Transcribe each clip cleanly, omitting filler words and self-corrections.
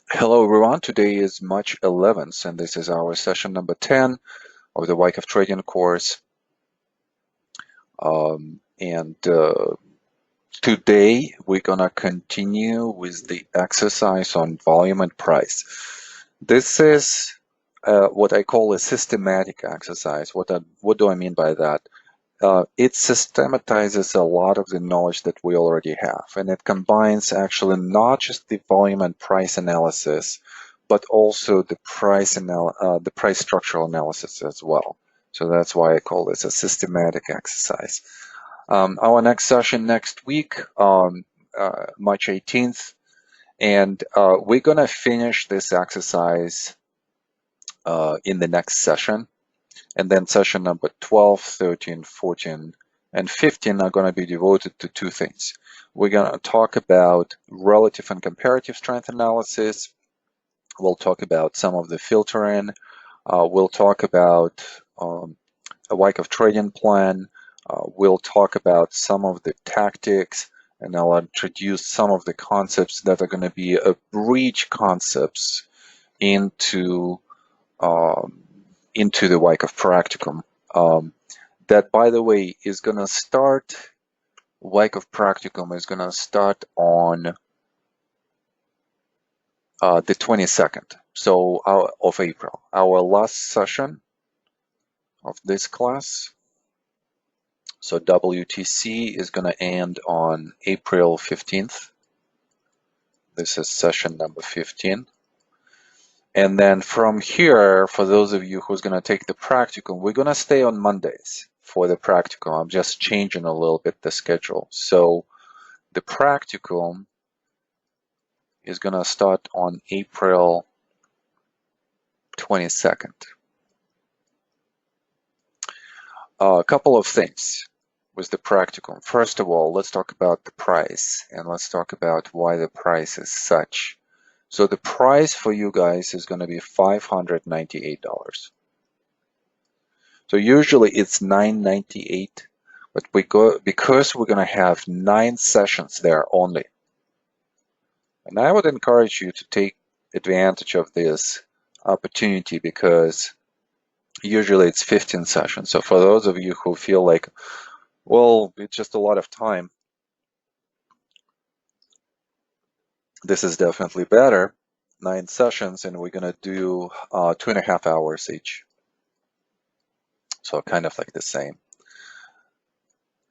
Hello everyone, today is March 11th and this is our session number 10 of the Wyckoff Trading course. Today we're gonna continue with the exercise on volume and price. This is what I call a systematic exercise. What do I mean by that? It systematizes a lot of the knowledge that we already have, and it combines actually not just the volume and price analysis, but also the price structural analysis as well. So that's why I call this a systematic exercise. Our next session next week, March 18th, and we're gonna finish this exercise in the next session. And then session number 12, 13, 14, and 15 are going to be devoted to two things. We're going to talk about relative and comparative strength analysis. We'll talk about some of the filtering. We'll talk about a Wyckoff trading plan. We'll talk about some of the tactics, and I'll introduce some of the concepts that are going to be bridge concepts into the Wyckoff practicum. That, by the way, is going to start, Wyckoff practicum is going to start on the 22nd of April. Our last session of this class, so WTC, is going to end on April 15th. This is session number 15. And then from here, for those of you who's going to take the practicum, we're going to stay on Mondays for the practicum. I'm just changing a little bit the schedule. So the practicum is going to start on April 22nd. A couple of things with the practicum. First of all, let's talk about the price, and let's talk about why the price is such. So the price for you guys is going to be $598. So usually it's $998, but because we're going to have 9 sessions there only. And I would encourage you to take advantage of this opportunity because usually it's 15 sessions. So for those of you who feel like, well, it's just a lot of time, this is definitely better. 9 sessions, and we're going to do 2.5 hours each. So kind of like the same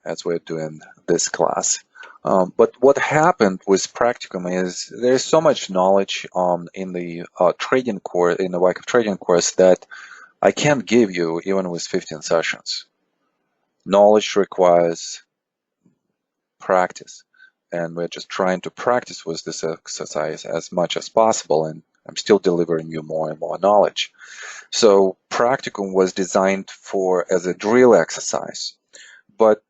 as we're doing this class. But what happened with practicum is there's so much knowledge in the trading course, in the Wyckoff trading course, that I can't give you even with 15 sessions. Knowledge requires practice, and we're just trying to practice with this exercise as much as possible, and I'm still delivering you more and more knowledge. So practicum was designed as a drill exercise, but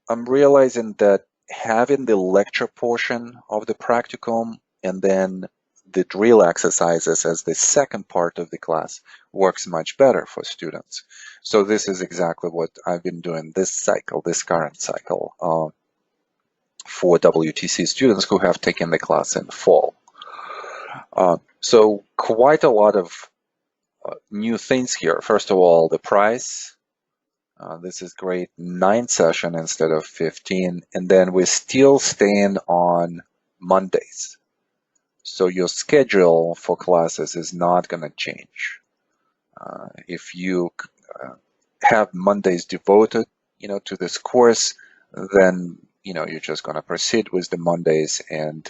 I'm realizing that having the lecture portion of the practicum and then the drill exercises as the second part of the class works much better for students. So this is exactly what I've been doing this current cycle, for WTC students who have taken the class in fall. So quite a lot of new things here. First of all, the price. This is great, 9 sessions instead of 15, and then we're still staying on Mondays. So your schedule for classes is not going to change. If you have Mondays devoted, to this course, then you're just going to proceed with the Mondays, and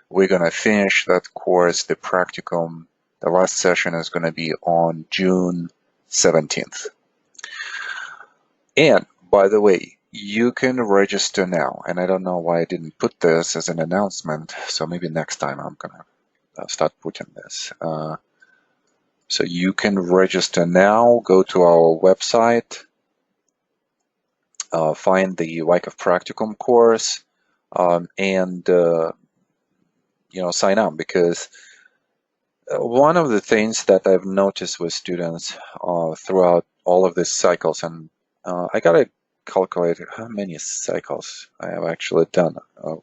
we're going to finish that course, the practicum. The last session is going to be on June 17th. And by the way, you can register now, and I don't know why I didn't put this as an announcement, so maybe next time I'm going to start putting this. So you can register now, go to our website, find the Wyckoff Practicum course, and sign up, because one of the things that I've noticed with students throughout all of these cycles, and I got a calculate how many cycles I have actually done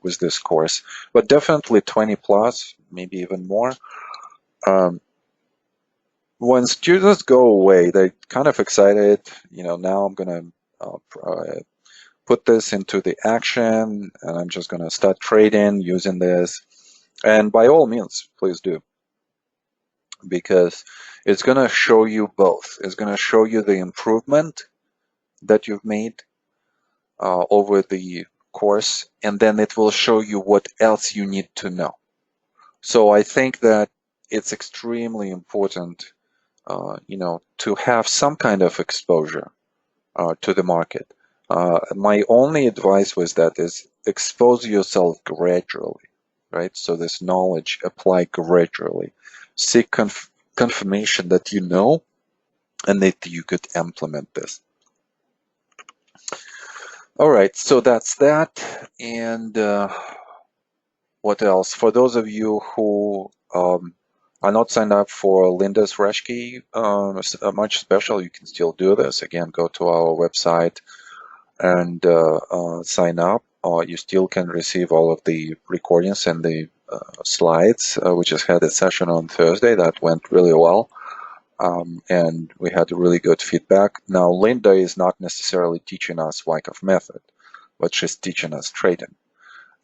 with this course, but definitely 20 plus, maybe even more. When students go away, they're kind of excited. Now I'm gonna put this into the action, and I'm just gonna start trading using this. And by all means, please do, because it's gonna show you both. It's gonna show you the improvement that you've made over the course, and then it will show you what else you need to know. So I think that it's extremely important, to have some kind of exposure to the market. My only advice was that is expose yourself gradually, right? So this knowledge apply gradually. Seek confirmation that you know and that you could implement this. All right, so that's that. And what else? For those of you who are not signed up for Linda's Reschke much special, you can still do this. Again, go to our website and sign up. You still can receive all of the recordings and the slides. We just had a session on Thursday that went really well. And we had really good feedback. Now, Linda is not necessarily teaching us Wyckoff method, but she's teaching us trading.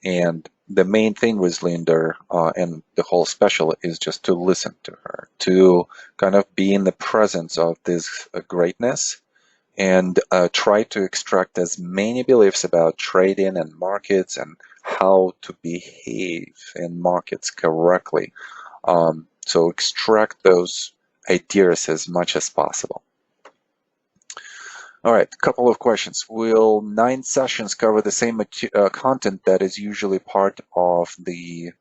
And the main thing with Linda and the whole special is just to listen to her, to kind of be in the presence of this greatness and try to extract as many beliefs about trading and markets and how to behave in markets correctly. So extract those ideas as much as possible. All right, a couple of questions. Will 9 sessions cover the same content that is usually part of the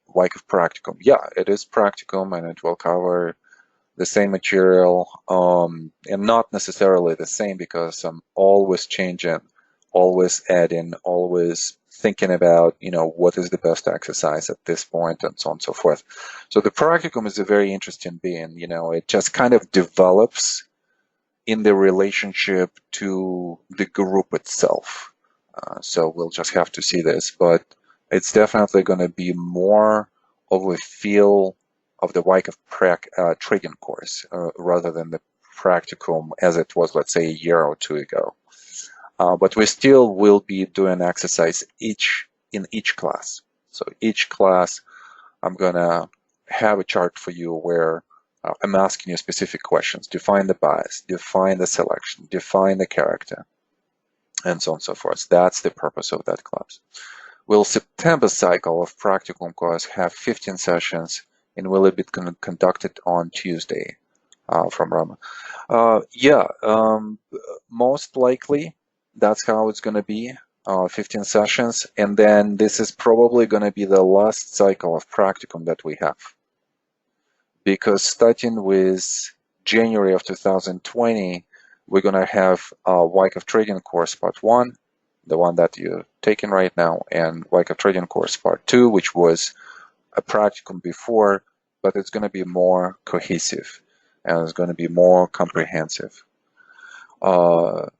Wyckoff practicum? Yeah, it is practicum, and it will cover the same material, and not necessarily the same, because I'm always changing, always adding, always thinking about, what is the best exercise at this point, and so on and so forth. So the practicum is a very interesting being. It just kind of develops in the relationship to the group itself. So we'll just have to see this, but it's definitely going to be more of a feel of the Wyckoff trading course rather than the practicum as it was, let's say, a year or two ago. But we still will be doing exercise in each class. So each class, I'm going to have a chart for you where I'm asking you specific questions. Define the bias, define the selection, define the character, and so on and so forth. That's the purpose of that class. Will September cycle of practicum course have 15 sessions, and will it be conducted on Tuesday? From Rama. Yeah, most likely that's how it's going to be, 15 sessions, and then this is probably going to be the last cycle of practicum that we have. Because starting with January of 2020, we're going to have Wyckoff Trading Course Part 1, the one that you're taking right now, and Wyckoff Trading Course Part 2, which was a practicum before, but it's going to be more cohesive and it's going to be more comprehensive, for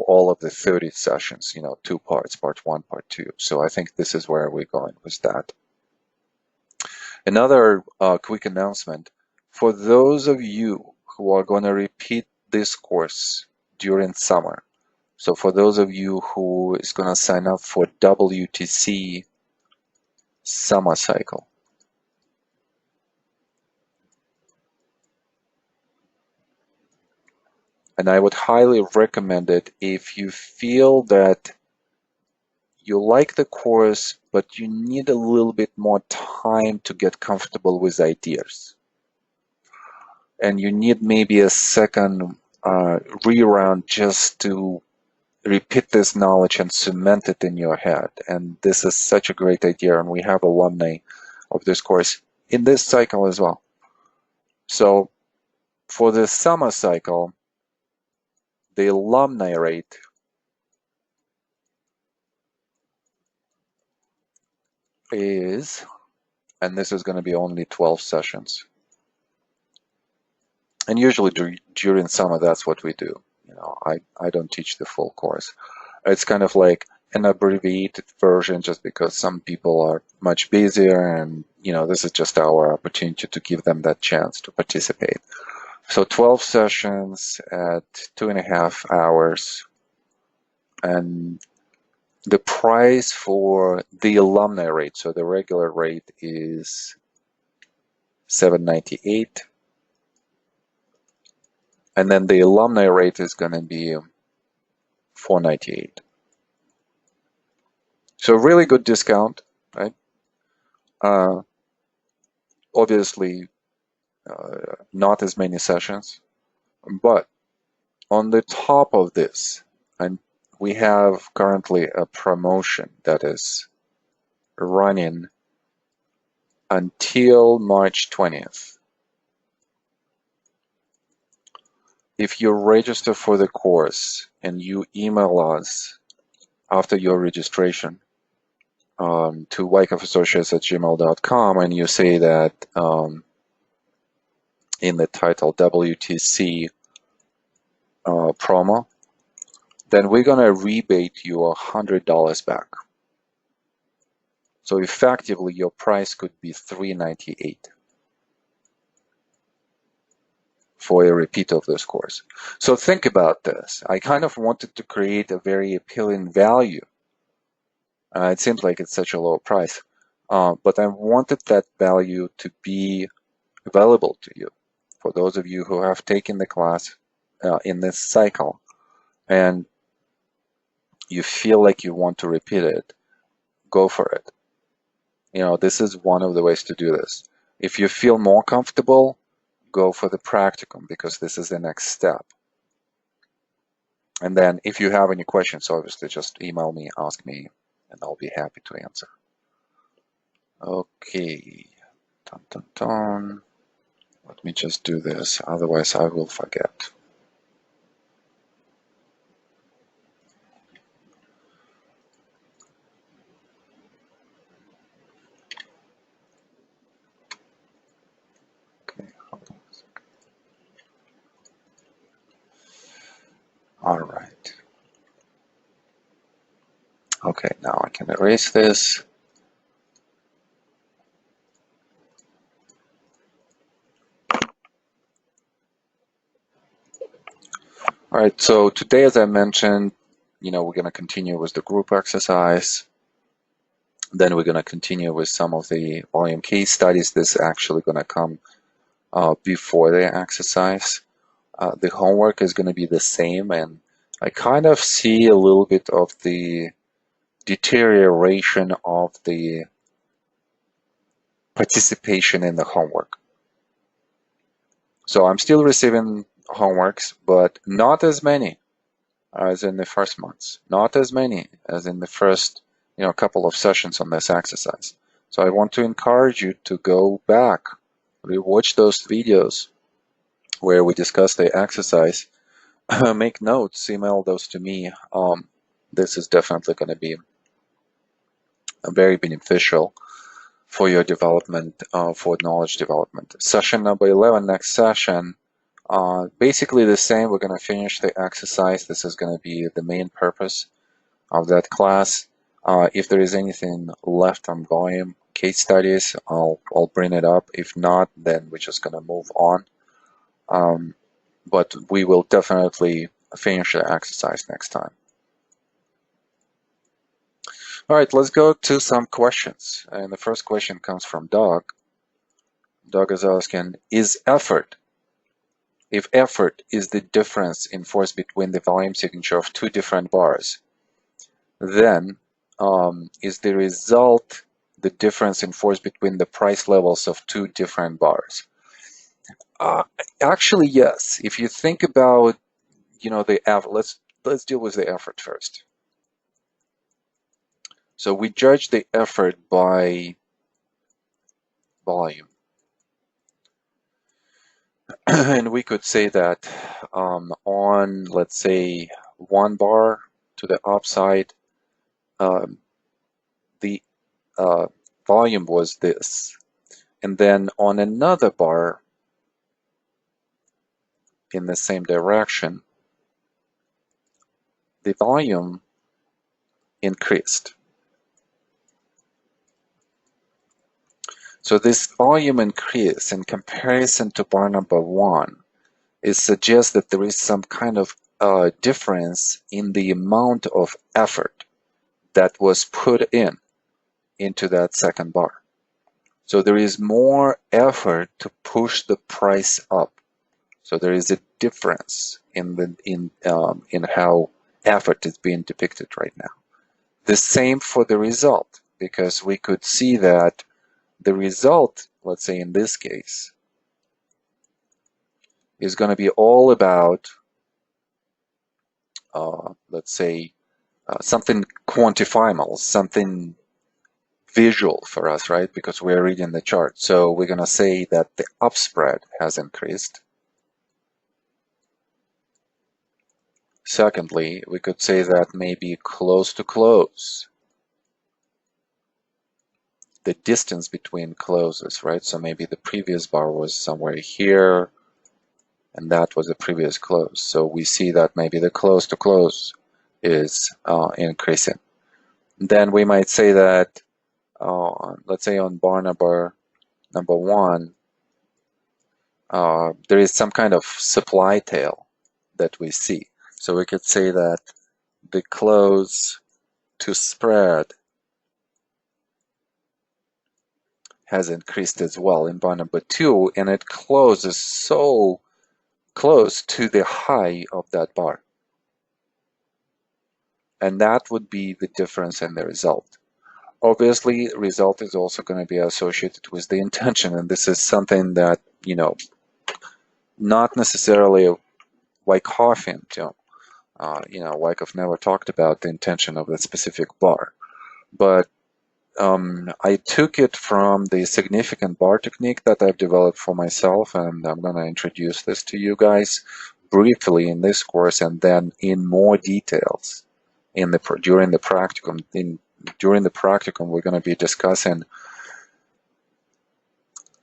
all of the 30 sessions, 2 parts, Part 1, Part 2. So I think this is where we're going with that. Another quick announcement, for those of you who are going to repeat this course during summer, so for those of you who is going to sign up for WTC summer cycle, and I would highly recommend it if you feel that you like the course, but you need a little bit more time to get comfortable with ideas. And you need maybe a second re-round just to repeat this knowledge and cement it in your head. And this is such a great idea, and we have alumni of this course in this cycle as well. So for the summer cycle, the alumni rate is, and this is going to be only 12 sessions. And usually during summer, that's what we do. I don't teach the full course. It's kind of like an abbreviated version just because some people are much busier, and this is just our opportunity to give them that chance to participate. So 12 sessions at 2.5 hours, and the price for the alumni rate, so the regular rate is $798, and then the alumni rate is going to be $498. So really good discount, right? Obviously, not as many sessions, but on the top of this, and we have currently a promotion that is running until March 20th. If you register for the course and you email us after your registration to wyckoffsassociates@gmail.com, and you say that in the title WTC promo, then we're going to rebate you $100 back. So effectively, your price could be $398 for a repeat of this course. So think about this. I kind of wanted to create a very appealing value. It seems like it's such a low price, but I wanted that value to be available to you. For those of you who have taken the class in this cycle and you feel like you want to repeat it, go for it. This is one of the ways to do this. If you feel more comfortable, go for the practicum, because this is the next step. And then if you have any questions, obviously just email me, ask me, and I'll be happy to answer. Okay. Dun, dun, dun. Let me just do this, otherwise I will forget. Okay, hold on a second. All right. Okay, now I can erase this. All right, so today, as I mentioned, we're going to continue with the group exercise. Then we're going to continue with some of the volume case studies. This is actually going to come before the exercise. The homework is going to be the same, and I kind of see a little bit of the deterioration of the participation in the homework. So I'm still receiving homeworks, but not as many as in the first months, not as many as in the first couple of sessions on this exercise. So I want to encourage you to go back, rewatch those videos where we discuss the exercise, make notes, email those to me. This is definitely going to be very beneficial for your development, for knowledge development. Session number 11, next session, basically the same. We're going to finish the exercise. This is going to be the main purpose of that class. If there is anything left on volume case studies, I'll bring it up. If not, then we're just going to move on. But we will definitely finish the exercise next time. All right, let's go to some questions. And the first question comes from Doug. Doug is asking, if effort is the difference in force between the volume signature of two different bars, then is the result the difference in force between the price levels of two different bars? Actually, yes. If you think about, the effort, let's deal with the effort first. So we judge the effort by volume. And we could say that on, let's say, one bar to the upside, the volume was this. And then on another bar in the same direction, the volume increased. So this volume increase in comparison to bar number 1, it suggests that there is some kind of difference in the amount of effort that was put into that second bar. So there is more effort to push the price up. So there is a difference in how effort is being depicted right now. The same for the result, because we could see that the result, let's say in this case, is going to be all about, let's say, something quantifiable, something visual for us, right? Because we're reading the chart. So we're going to say that the up spread has increased. Secondly, we could say that maybe close to close, the distance between closes, right? So maybe the previous bar was somewhere here, and that was the previous close. So we see that maybe the close to close is increasing. Then we might say that, let's say on bar number 1, there is some kind of supply tail that we see. So we could say that the close to spread has increased as well in bar number 2, and it closes so close to the high of that bar. And that would be the difference in the result. Obviously, result is also going to be associated with the intention, and this is something that, not necessarily Wyckoff into. Wyckoff never talked about the intention of the specific bar, but I took it from the significant bar technique that I've developed for myself, and I'm going to introduce this to you guys briefly in this course, and then in more details during the practicum. During the practicum, we're going to be discussing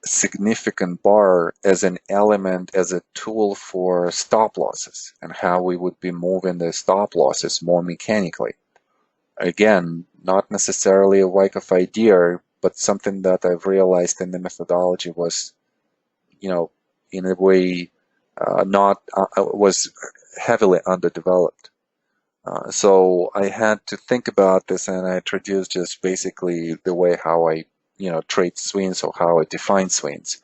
significant bar as an element, as a tool for stop losses, and how we would be moving the stop losses more mechanically. Again, not necessarily a Wyckoff idea, but something that I've realized in the methodology was, in a way, was heavily underdeveloped. So I had to think about this, and I introduced just basically the way how I, trade swings, or how I define swings.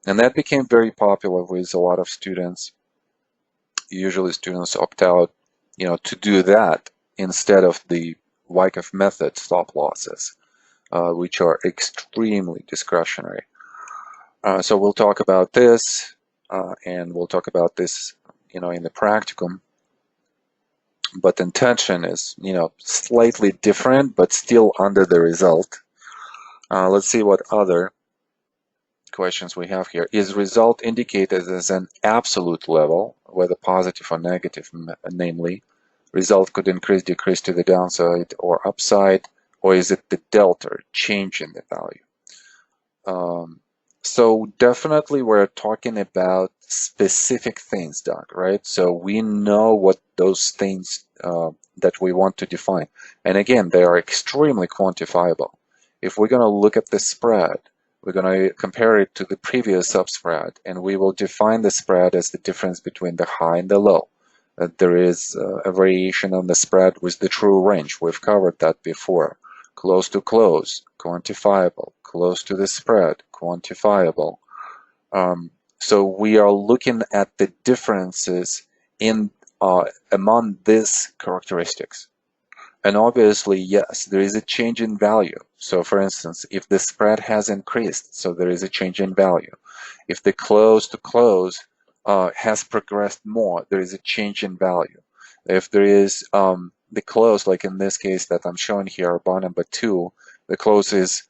And that became very popular with a lot of students. Usually students opt out, to do that instead of the Wyckoff method stop losses, which are extremely discretionary. So we'll talk about this, and we'll talk about this, in the practicum. But intention is, slightly different, but still under the result. Let's see what other questions we have here. Is result indicated as an absolute level, whether positive or negative, namely, result could increase, decrease to the downside or upside, or is it the delta, change in the value? So definitely we're talking about specific things, Doc, right? So we know what those things that we want to define. And again, they are extremely quantifiable. If we're going to look at the spread, we're going to compare it to the previous subspread, and we will define the spread as the difference between the high and the low. There is a variation on the spread with the true range. We've covered that before. Close to close, quantifiable. Close to the spread, quantifiable. So we are looking at the differences in among these characteristics. And obviously, yes, there is a change in value. So for instance, if the spread has increased, so there is a change in value. If the close to close has progressed more, there is a change in value. If there is the close, like in this case that I'm showing here, bar number 2, the close is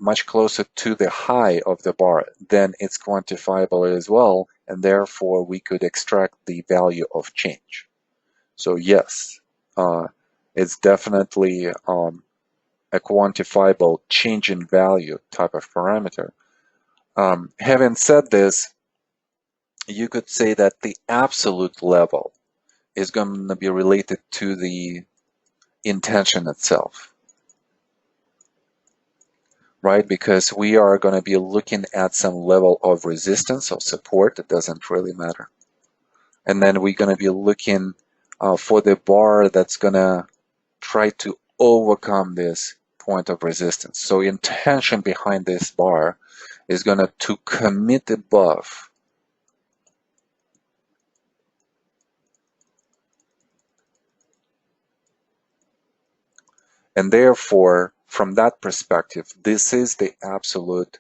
much closer to the high of the bar, then it's quantifiable as well, and therefore we could extract the value of change. So yes, it's definitely a quantifiable change in value type of parameter. Having said this, you could say that the absolute level is going to be related to the intention itself, right? Because we are going to be looking at some level of resistance or support. It doesn't really matter. And then we're going to be looking for the bar that's going to try to overcome this point of resistance. So intention behind this bar is going to commit above. And therefore, from that perspective, this is the absolute,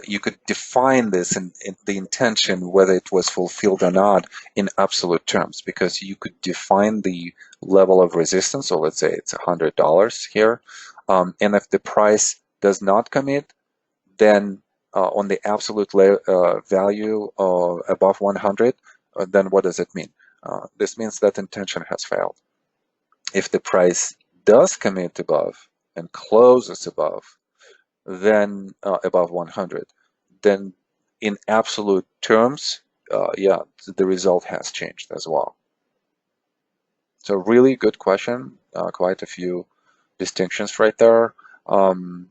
you could define this in the intention, whether it was fulfilled or not, in absolute terms, because you could define the level of resistance, so let's say it's $100 here, and if the price does not commit, then on the absolute value above 100, then what does it mean? This means that intention has failed. If the price does commit above and closes above, then above 100, then in absolute terms, yeah, the result has changed as well. So really good question, quite a few distinctions right there. And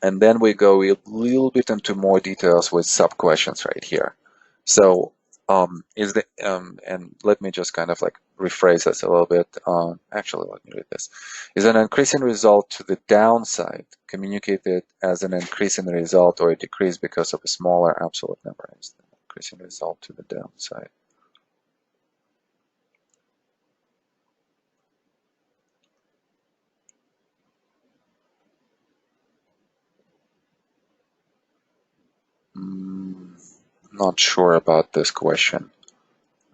then we go a little bit into more details with sub-questions right here. So and let me just kind of like rephrase this a little bit. Actually, let me read this. Is an increasing result to the downside communicated as an increase in the result or a decrease because of a smaller absolute number? Is the increasing result to the downside? Not sure about this question.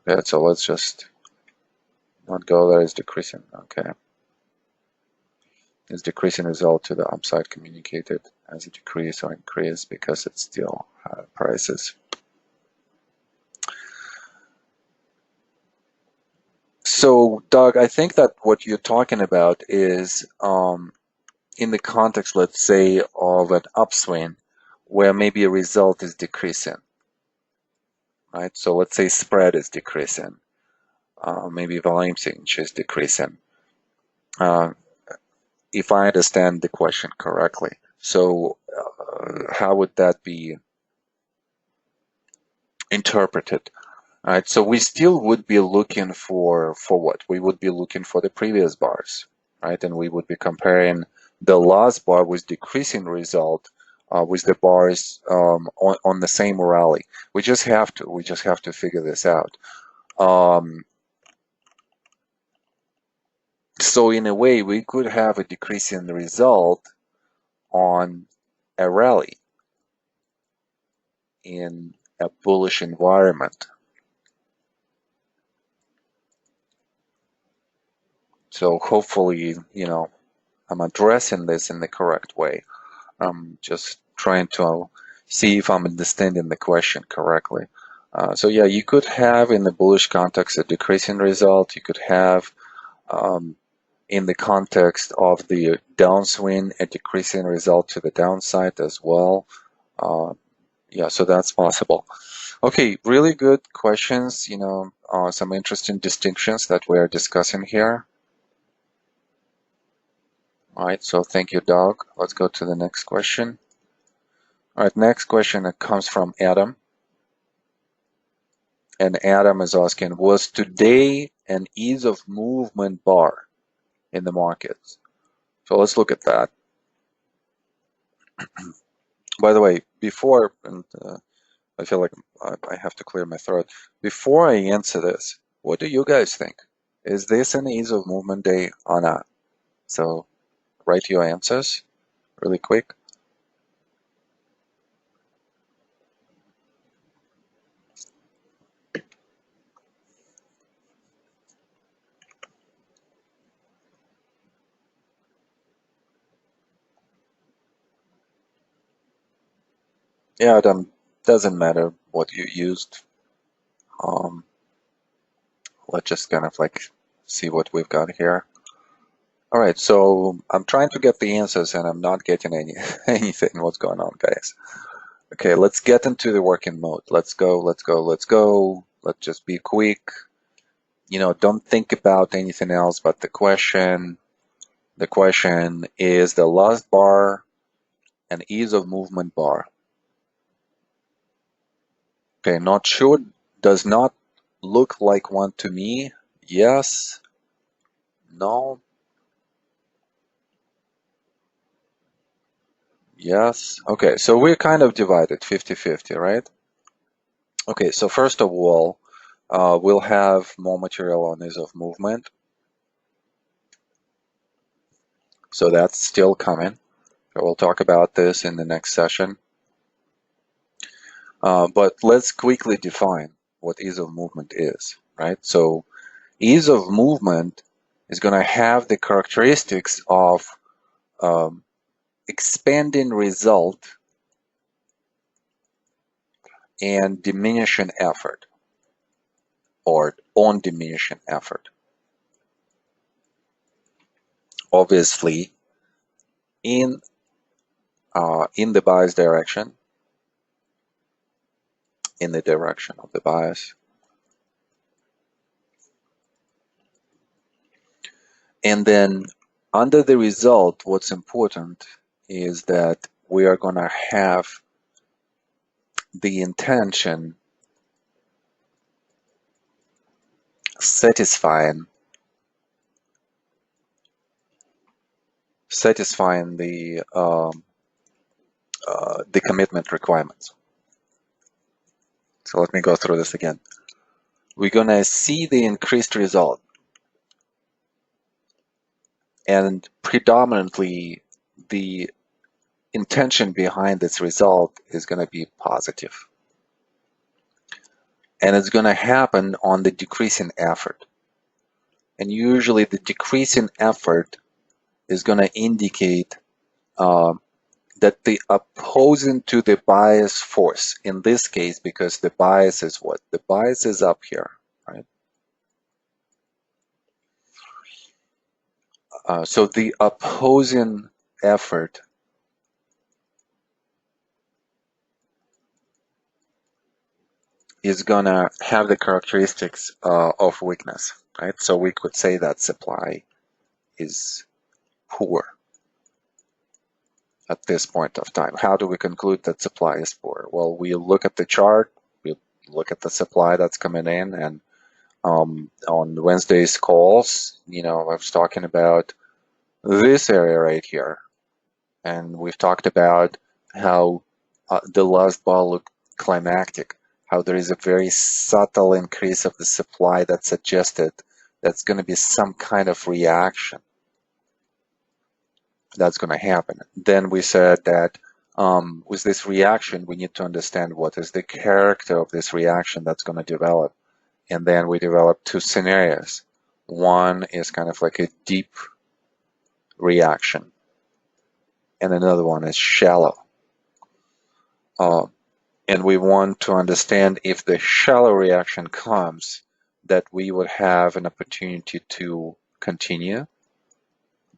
Okay, so let's just not go there. Is decreasing. Okay. Is decreasing result to the upside communicated as a decrease or increase because it's still higher prices? So, Doug, I think that what you're talking about is in the context, let's say, of an upswing where maybe a result is decreasing, right? So let's say spread is decreasing, maybe volume change is decreasing. If I understand the question correctly. So how would that be interpreted? All right, so we still would be looking for what? We would be looking for the previous bars, right? And we would be comparing the last bar with decreasing result with the bars on the same rally. We just have to figure this out. So in a way, we could have a decreasing result on a rally in a bullish environment. So hopefully, I'm addressing this in the correct way. I'm just trying to see if I'm understanding the question correctly. So yeah, you could have in the bullish context a decreasing result. You could have in the context of the downswing a decreasing result to the downside as well. Yeah, so that's possible. Okay, really good questions, some interesting distinctions that we're discussing here. All right, so thank you, Doug. Let's go to the next question. All right, next question comes from Adam. And Adam is asking, was today an ease of movement bar in the markets? So let's look at that. By the way, before, and I feel like I have to clear my throat. Before I answer this, what do you guys think? Is this an ease of movement day or not? So write your answers really quick. Yeah, it doesn't matter what you used. Let's just kind of like see what we've got here. All right, so I'm trying to get the answers and I'm not getting anything. What's going on, guys? Okay, let's get into the working mode. Let's go, let's go, let's go. Let's just be quick. Don't think about anything else but the question. The question is the last bar and ease of movement bar. Okay, not sure, does not look like one to me. Yes, no, yes. Okay, so we're kind of divided 50-50, right? Okay, so first of all, we'll have more material on ease of movement. So that's still coming. We'll talk about this in the next session. But let's quickly define what ease of movement is, right? So ease of movement is going to have the characteristics of expanding result and diminishing effort, or on diminishing effort. Obviously, in the bias direction, in the direction of the bias. And then under the result, what's important is that we are going to have the intention satisfying the commitment requirements. So let me go through this again. We're going to see the increased result, and predominantly the intention behind this result is going to be positive. And it's going to happen on the decreasing effort. And usually the decreasing effort is going to indicate that the opposing to the bias force, in this case, because the bias is what? The bias is up here, right? So the opposing effort is going to have the characteristics of weakness, right? So we could say that supply is poor at this point of time. How do we conclude that supply is poor? Well, we look at the chart, we look at the supply that's coming in, and on Wednesday's calls, I was talking about this area right here, and we've talked about how the last bar looked climactic, how there is a very subtle increase of the supply that suggested that's going to be some kind of reaction that's going to happen. Then we said that with this reaction, we need to understand what is the character of this reaction that's going to develop. And then we developed two scenarios. One is kind of like a deep reaction, and another one is shallow. And we want to understand if the shallow reaction comes, that we would have an opportunity to continue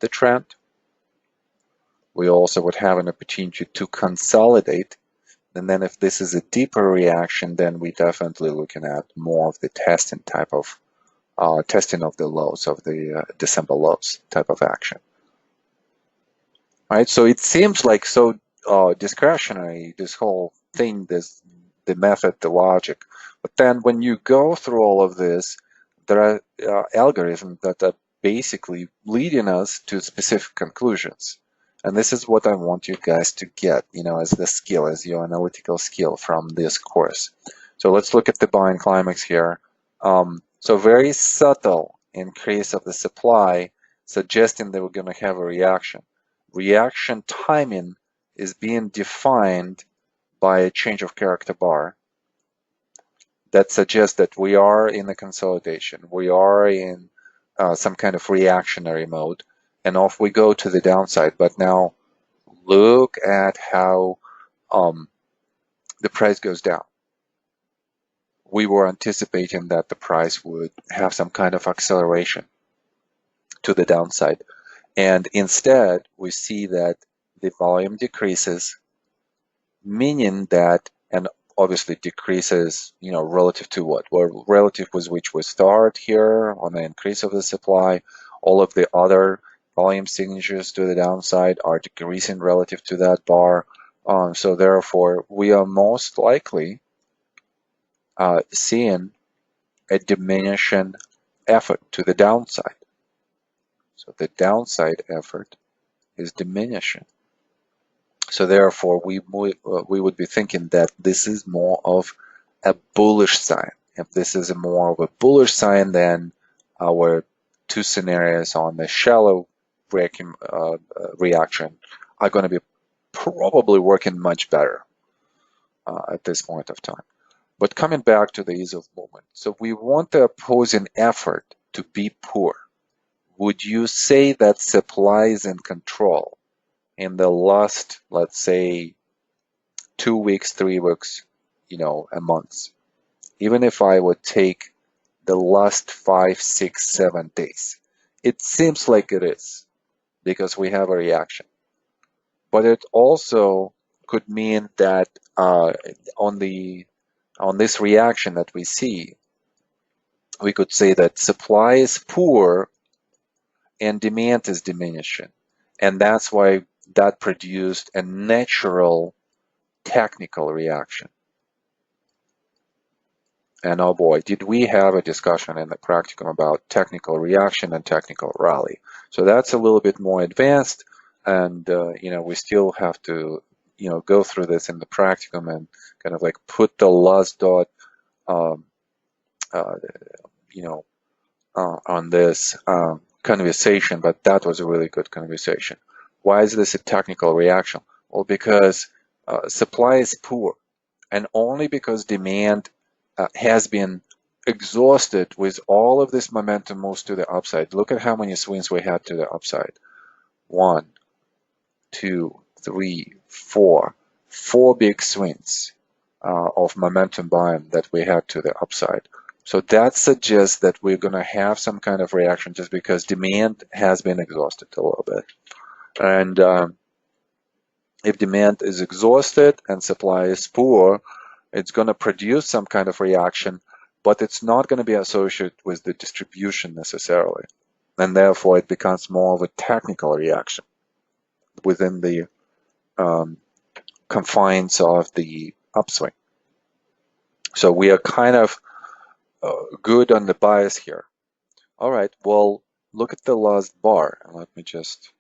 the trend. We also would have an opportunity to consolidate. And then if this is a deeper reaction, then we definitely looking at more of the testing type of testing of the lows, of the December lows type of action. Right, so it seems like so discretionary, this whole thing, the method, the logic. But then when you go through all of this, there are algorithms that are basically leading us to specific conclusions. And this is what I want you guys to get, as the skill, as your analytical skill from this course. So let's look at the buying climax here. So very subtle increase of the supply, suggesting that we're going to have a reaction. Reaction timing is being defined by a change of character bar that suggests that we are in a consolidation. We are in some kind of reactionary mode, and off we go to the downside. But now look at how the price goes down. We were anticipating that the price would have some kind of acceleration to the downside. And instead, we see that the volume decreases, meaning that, and obviously decreases, relative to what? Well, relative with which we start here on the increase of the supply. All of the other volume signatures to the downside are decreasing relative to that bar. So therefore, we are most likely seeing a diminishing effort to the downside. So the downside effort is diminishing. So therefore, we would be thinking that this is more of a bullish sign. If this is more of a bullish sign, then our two scenarios on the shallow reaction are going to be probably working much better at this point of time. But coming back to the ease of movement, so we want the opposing effort to be poor. Would you say that supply is in control in the last, let's say, 2 weeks, 3 weeks, a month? Even if I would take the last 5, 6, 7 days, it seems like it is because we have a reaction. But it also could mean that on this reaction that we see, we could say that supply is poor and demand is diminishing. And that's why that produced a natural technical reaction. And oh boy, did we have a discussion in the practicum about technical reaction and technical rally. So that's a little bit more advanced, and we still have to go through this in the practicum and kind of like put the last dot on this conversation, but that was a really good conversation. Why is this a technical reaction? Well, because supply is poor, and only because demand has been exhausted with all of this momentum moves to the upside. Look at how many swings we had to the upside. 1, 2, 3, 4. 4 big swings of momentum buying that we had to the upside. So that suggests that we're going to have some kind of reaction just because demand has been exhausted a little bit. And if demand is exhausted and supply is poor, it's going to produce some kind of reaction, but it's not going to be associated with the distribution necessarily. And therefore, it becomes more of a technical reaction within the confines of the upswing. So we are kind of good on the bias here. All right, well, look at the last bar. And let me just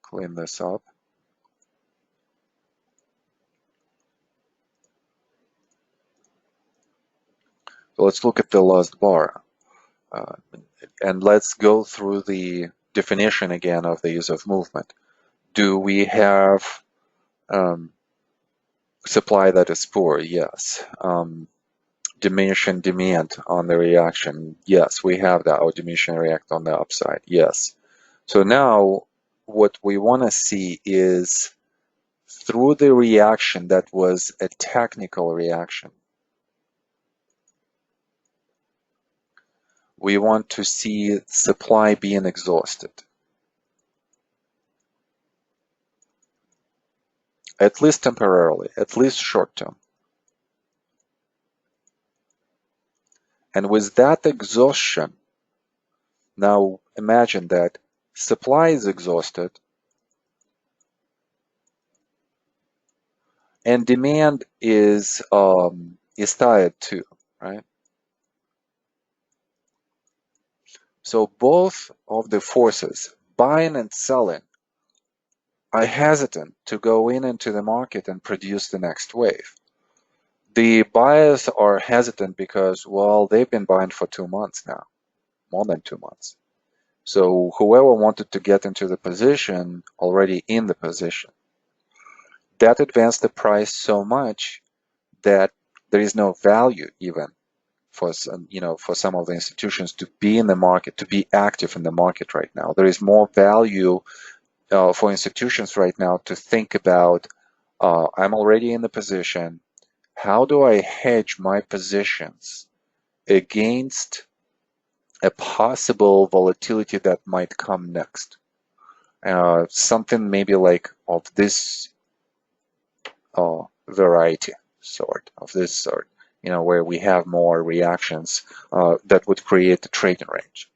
clean this up. So let's look at the last bar. And let's go through the definition again of the use of movement. Do we have supply that is poor? Yes. Diminishing demand on the reaction? Yes, we have that. Or diminishing react on the upside? Yes. So now what we want to see is through the reaction that was a technical reaction, we want to see supply being exhausted, at least temporarily, at least short term. And with that exhaustion, now imagine that supply is exhausted and demand is tired too, right? So both of the forces, buying and selling, are hesitant to go into the market and produce the next wave. The buyers are hesitant because, well, they've been buying for 2 months now, more than 2 months. So whoever wanted to get into the position already in the position. That advanced the price so much that there is no value even for some, for some of the institutions to be in the market, to be active in the market right now. There is more value for institutions right now to think about, I'm already in the position. How do I hedge my positions against a possible volatility that might come next? Something maybe like of this variety sort of this sort, where we have more reactions that would create the trading range.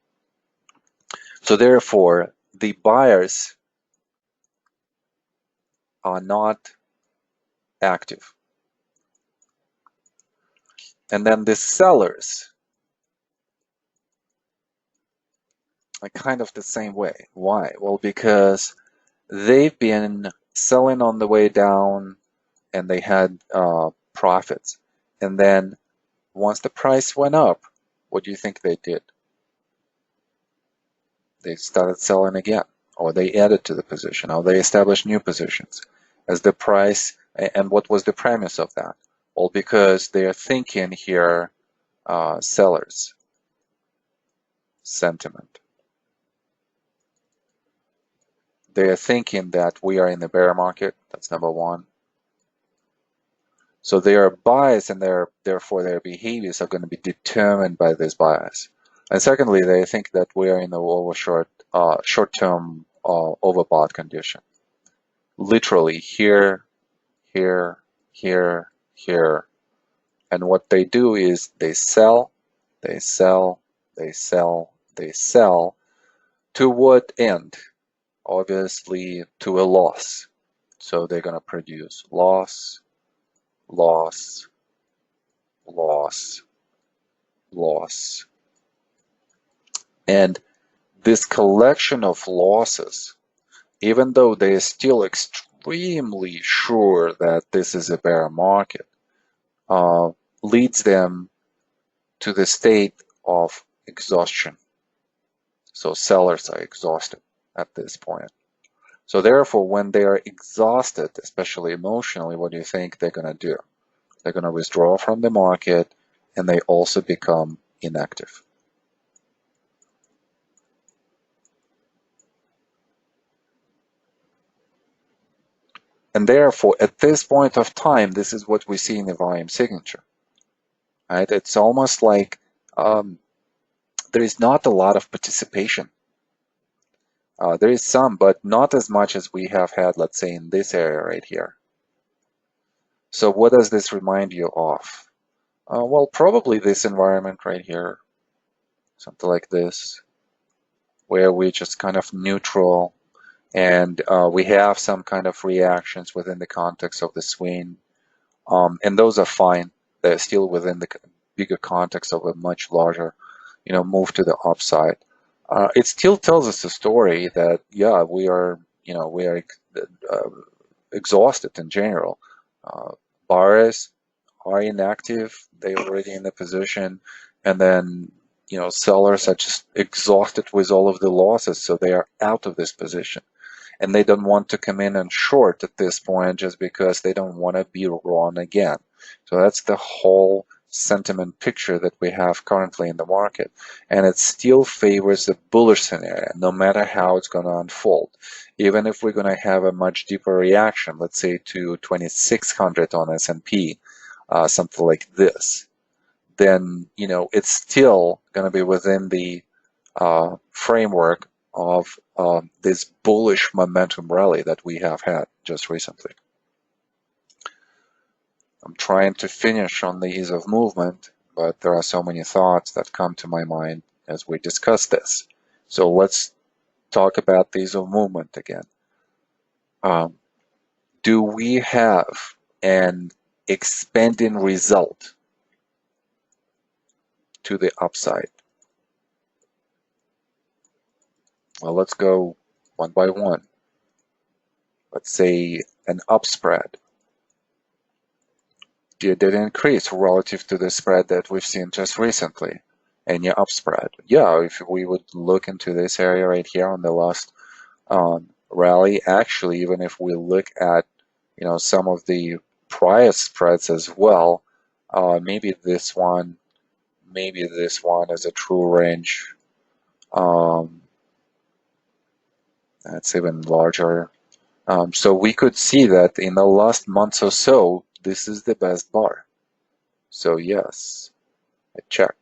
So therefore, the buyers are not active. And then the sellers are kind of the same way. Why? Well, because they've been selling on the way down and they had profits. And then once the price went up, what do you think they did? They started selling again, or they added to the position, or they established new positions as the price. And what was the premise of that? Well, because they are thinking here, sellers sentiment. They are thinking that we are in the bear market. That's number one. So their bias and therefore their behaviors are going to be determined by this bias. And secondly, they think that we are in the short-term overbought condition. Literally here, here, here, here. And what they do is they sell, they sell, they sell, they sell. To what end? Obviously to a loss. So they're going to produce loss, loss, loss, loss. And this collection of losses, even though they are still extremely sure that this is a bear market, leads them to the state of exhaustion. So sellers are exhausted at this point. So therefore, when they are exhausted, especially emotionally, what do you think they're going to do? They're going to withdraw from the market, and they also become inactive. And therefore, at this point of time, this is what we see in the volume signature. Right? It's almost like there is not a lot of participation. There is some, but not as much as we have had, let's say, in this area right here. So what does this remind you of? Well, probably this environment right here, something like this, where we're just kind of neutral, and we have some kind of reactions within the context of the swing, and those are fine. They're still within the bigger context of a much larger, move to the upside. It still tells us a story that, yeah, we are exhausted in general. Buyers are inactive, they already in the position, and then sellers are just exhausted with all of the losses, so they are out of this position. And they don't want to come in and short at this point just because they don't want to be wrong again. So that's the whole sentiment picture that we have currently in the market. And it still favors the bullish scenario, no matter how it's going to unfold. Even if we're going to have a much deeper reaction, let's say to 2600 on S&P, something like this, then it's still going to be within the framework of this bullish momentum rally that we have had just recently. I'm trying to finish on the ease of movement, but there are so many thoughts that come to my mind as we discuss this. So let's talk about the ease of movement again. Do we have an expanding result to the upside? Well, let's go one by one. Let's say an up spread. Did it increase relative to the spread that we've seen just recently? Any up spread? Yeah, if we would look into this area right here on the last rally, actually, even if we look at some of the prior spreads as well, maybe this one is a true range. That's even larger. So we could see that in the last month or so, this is the best bar. So yes, I check.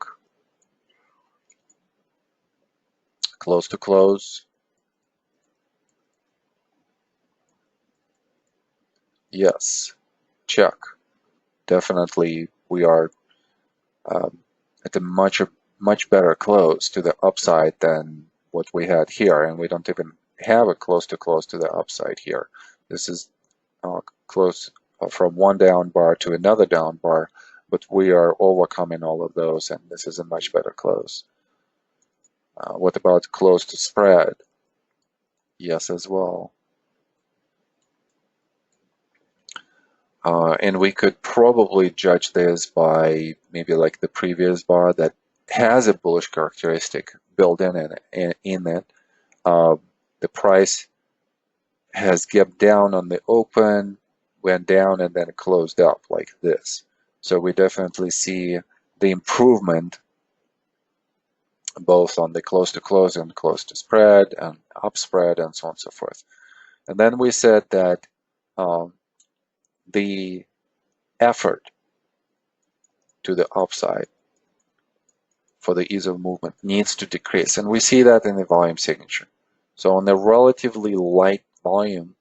Close to close. Yes. check. Definitely, we are at a much better close to the upside than what we had here, and we don't even have a close to the upside here. This is close from one down bar to another down bar, but we are overcoming all of those, and this is a much better close. What about close to spread? Yes, as well. And we could probably judge this by maybe like the previous bar that has a bullish characteristic built in it. The price has gapped down on the open, went down, and then closed up like this. So we definitely see the improvement both on the close to close and close to spread and up spread and so on and so forth. And then we said that the effort to the upside for the ease of movement needs to decrease. And we see that in the volume signature. So on a relatively light volume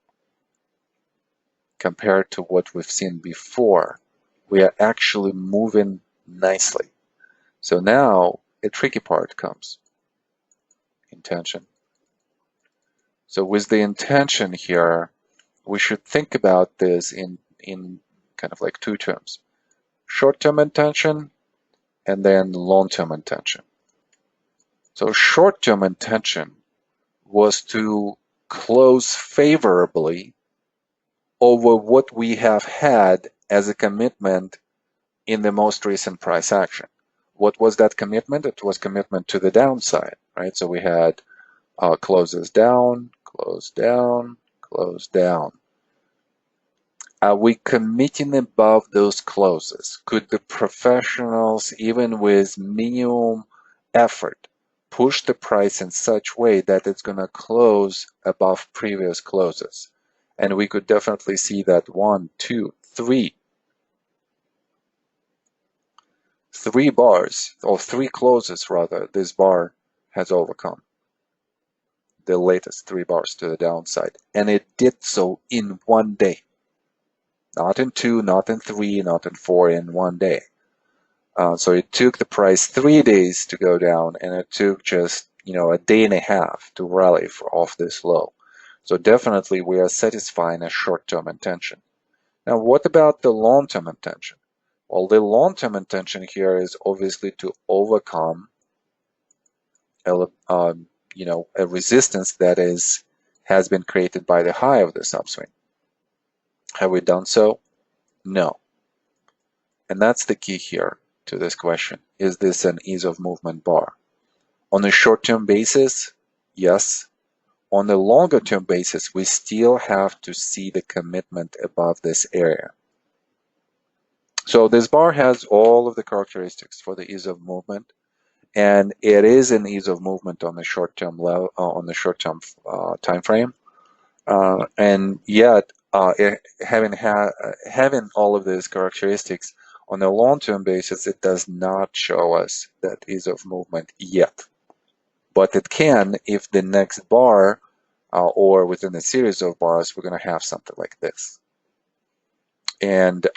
compared to what we've seen before, we are actually moving nicely. So now a tricky part comes, intention. So with the intention here, we should think about this in kind of like two terms. Short-term intention and then long-term intention. So short-term intention was to close favorably over what we have had as a commitment in the most recent price action. What was that commitment? It was commitment to the downside, right? So we had closes down, close down, close down. Are we committing above those closes? Could the professionals, even with minimum effort, push the price in such way that it's going to close above previous closes? And we could definitely see that 1, 2, 3. 3 bars, or 3 closes rather, this bar has overcome the latest 3 bars to the downside. And it did so in 1 day. Not in 2, not in 3, not in 4, in 1 day. So it took the price 3 days to go down, and it took just a day and a half to rally off this low. So definitely we are satisfying a short-term intention. Now, what about the long-term intention? Well, the long-term intention here is obviously to overcome a resistance that has been created by the high of this upswing. Have we done so? No. And that's the key here to this question. Is this an ease of movement bar? On a short-term basis, yes. On a longer-term basis, we still have to see the commitment above this area. So this bar has all of the characteristics for the ease of movement, and it is an ease of movement on the short-term level, on the short-term time frame. And yet, having all of these characteristics on a long-term basis, it does not show us that ease of movement yet. But it can if the next bar or within a series of bars, we're going to have something like this. And,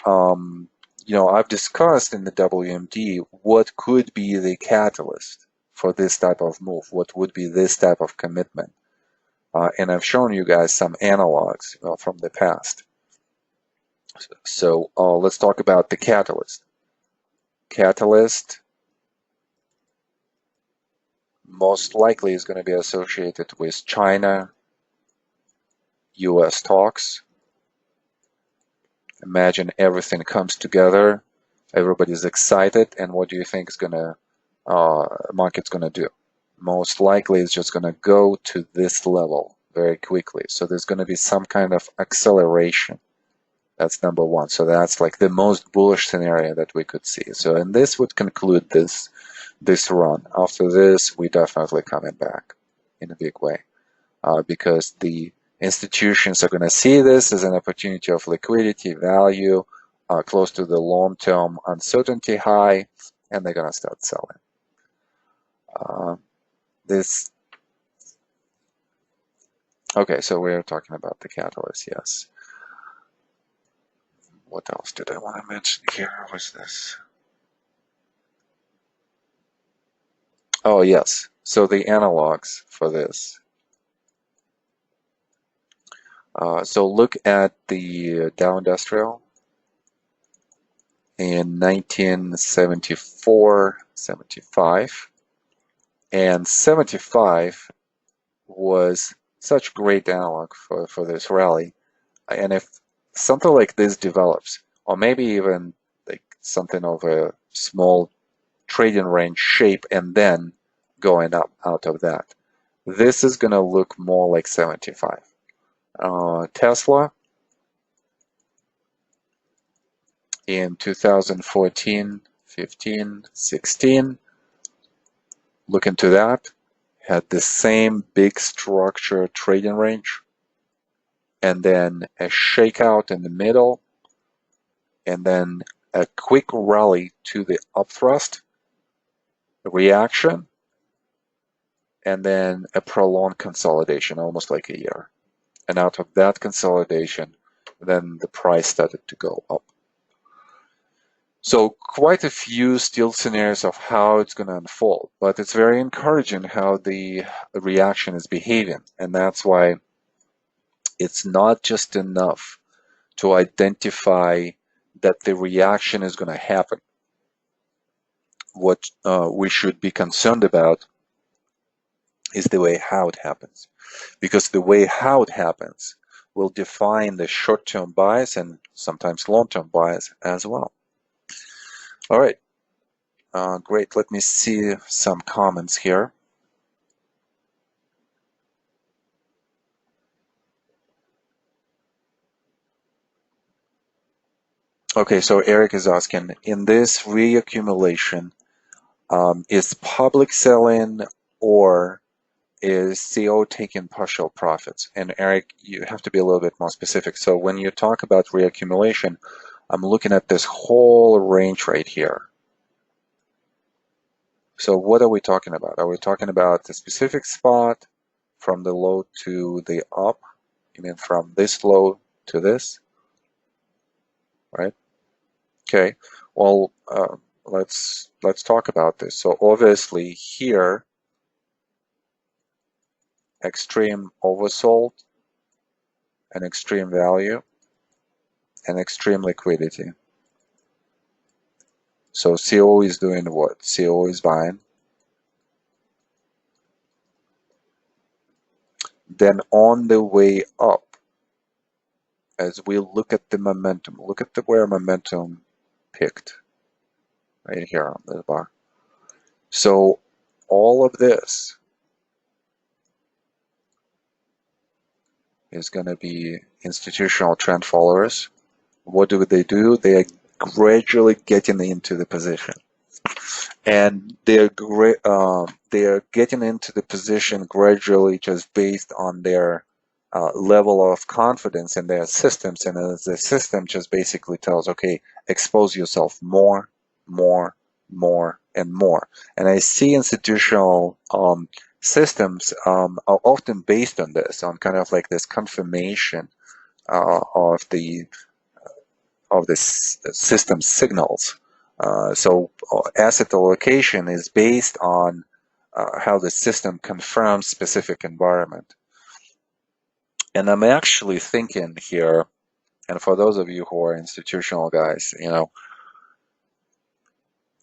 I've discussed in the WMD what could be the catalyst for this type of move, what would be this type of commitment. And I've shown you guys some analogs from the past. So let's talk about the catalyst. Catalyst most likely is going to be associated with China-US talks. Imagine everything comes together, everybody's excited, and what do you think is market's gonna do? Most likely it's just gonna go to this level very quickly. So there's gonna be some kind of acceleration. That's number one. So that's like the most bullish scenario that we could see. So, and this would conclude this run. After this, we definitely coming back in a big way because the institutions are going to see this as an opportunity of liquidity, value, close to the long-term uncertainty high, and they're going to start selling. Okay, so we're talking about the catalyst, yes. What else did I want to mention here? Was this? Oh, yes. So the analogs for this. So look at the Dow Industrial in 1974, 75. And 75 was such great analog for this rally. And if something like this develops, or maybe even like something of a small trading range shape and then going up out of that, this is going to look more like 75. Tesla in 2014, 15, 16, look into that, had the same big structure trading range, and then a shakeout in the middle, and then a quick rally to the upthrust, reaction, and then a prolonged consolidation, almost like a year. And out of that consolidation, then the price started to go up. So quite a few still scenarios of how it's going to unfold, but it's very encouraging how the reaction is behaving. And that's why it's not just enough to identify that the reaction is going to happen. What we should be concerned about is the way how it happens, because the way how it happens will define the short-term bias and sometimes long-term bias as well. All right, great. Let me see some comments here. Okay, so Eric is asking, in this reaccumulation, is public selling or is CO taking partial profits? And Eric, you have to be a little bit more specific. So when you talk about reaccumulation, I'm looking at this whole range right here. So what are we talking about? Are we talking about the specific spot from the low to the up? You mean from this low to this, right? Okay. Well, let's talk about this. So obviously here, extreme oversold, and extreme value, and extreme liquidity. So CO is doing what? CO is buying. Then on the way up, as we look at the momentum, look at where momentum picked, right here on the bar. So all of this is going to be institutional trend followers. What do? They are gradually getting into the position. And they're getting into the position gradually just based on their level of confidence in their systems. And as the system just basically tells, okay, expose yourself more, more, more, and more. And I see institutional systems are often based on this, on kind of like this confirmation of the system signals. So asset allocation is based on how the system confirms specific environment. And I'm actually thinking here, and for those of you who are institutional guys,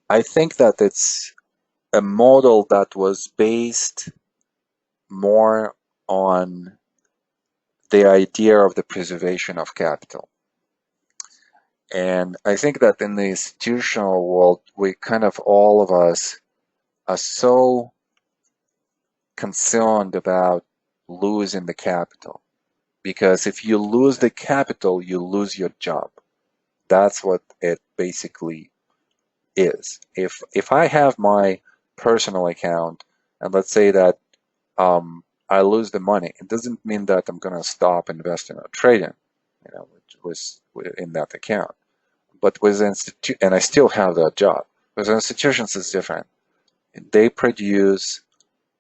I think that it's a model that was based more on the idea of the preservation of capital. And I think that in the institutional world, we kind of, all of us, are so concerned about losing the capital. Because if you lose the capital, you lose your job. That's what it basically is. If I have my personal account, and let's say that I lose the money, it doesn't mean that I'm going to stop investing or trading, which was in that account. But with and I still have that job. With institutions, it's different. They produce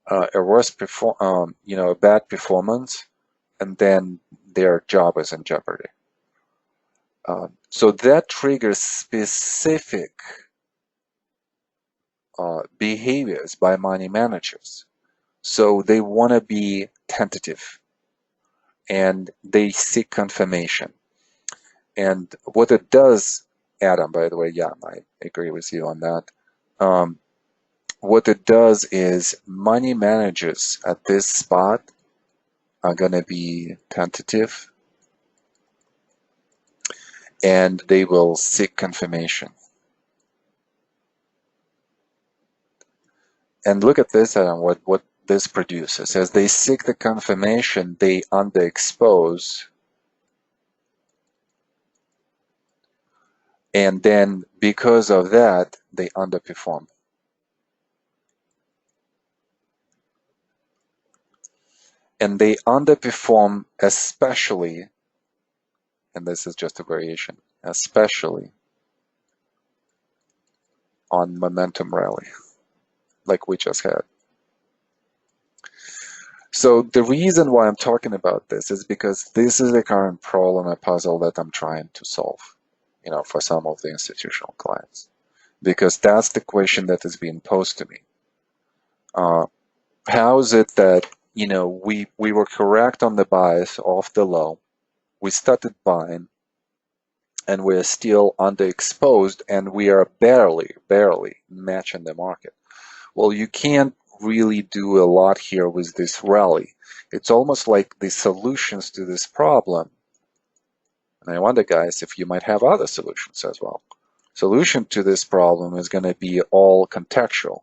a worse a bad performance, and then their job is in jeopardy. So that triggers specific behaviors by money managers. So they want to be tentative and they seek confirmation. And what it does, Adam, by the way, yeah, I agree with you on that. Um, what it does is money managers at this spot are going to be tentative and they will seek confirmation. And look at this, Adam, what this produces. As they seek the confirmation, they underexpose, and then because of that, they underperform. And they underperform especially, and this is just a variation, especially on momentum rally, like we just had. So the reason why I'm talking about this is because this is the current problem, a puzzle that I'm trying to solve, for some of the institutional clients, because that's the question that is being posed to me. How is it that, we were correct on the bias off the low, we started buying, and we're still underexposed, and we are barely matching the market? Well, you can't really do a lot here with this rally. It's almost like the solutions to this problem, and I wonder, guys, if you might have other solutions as well. Solution to this problem is going to be all contextual,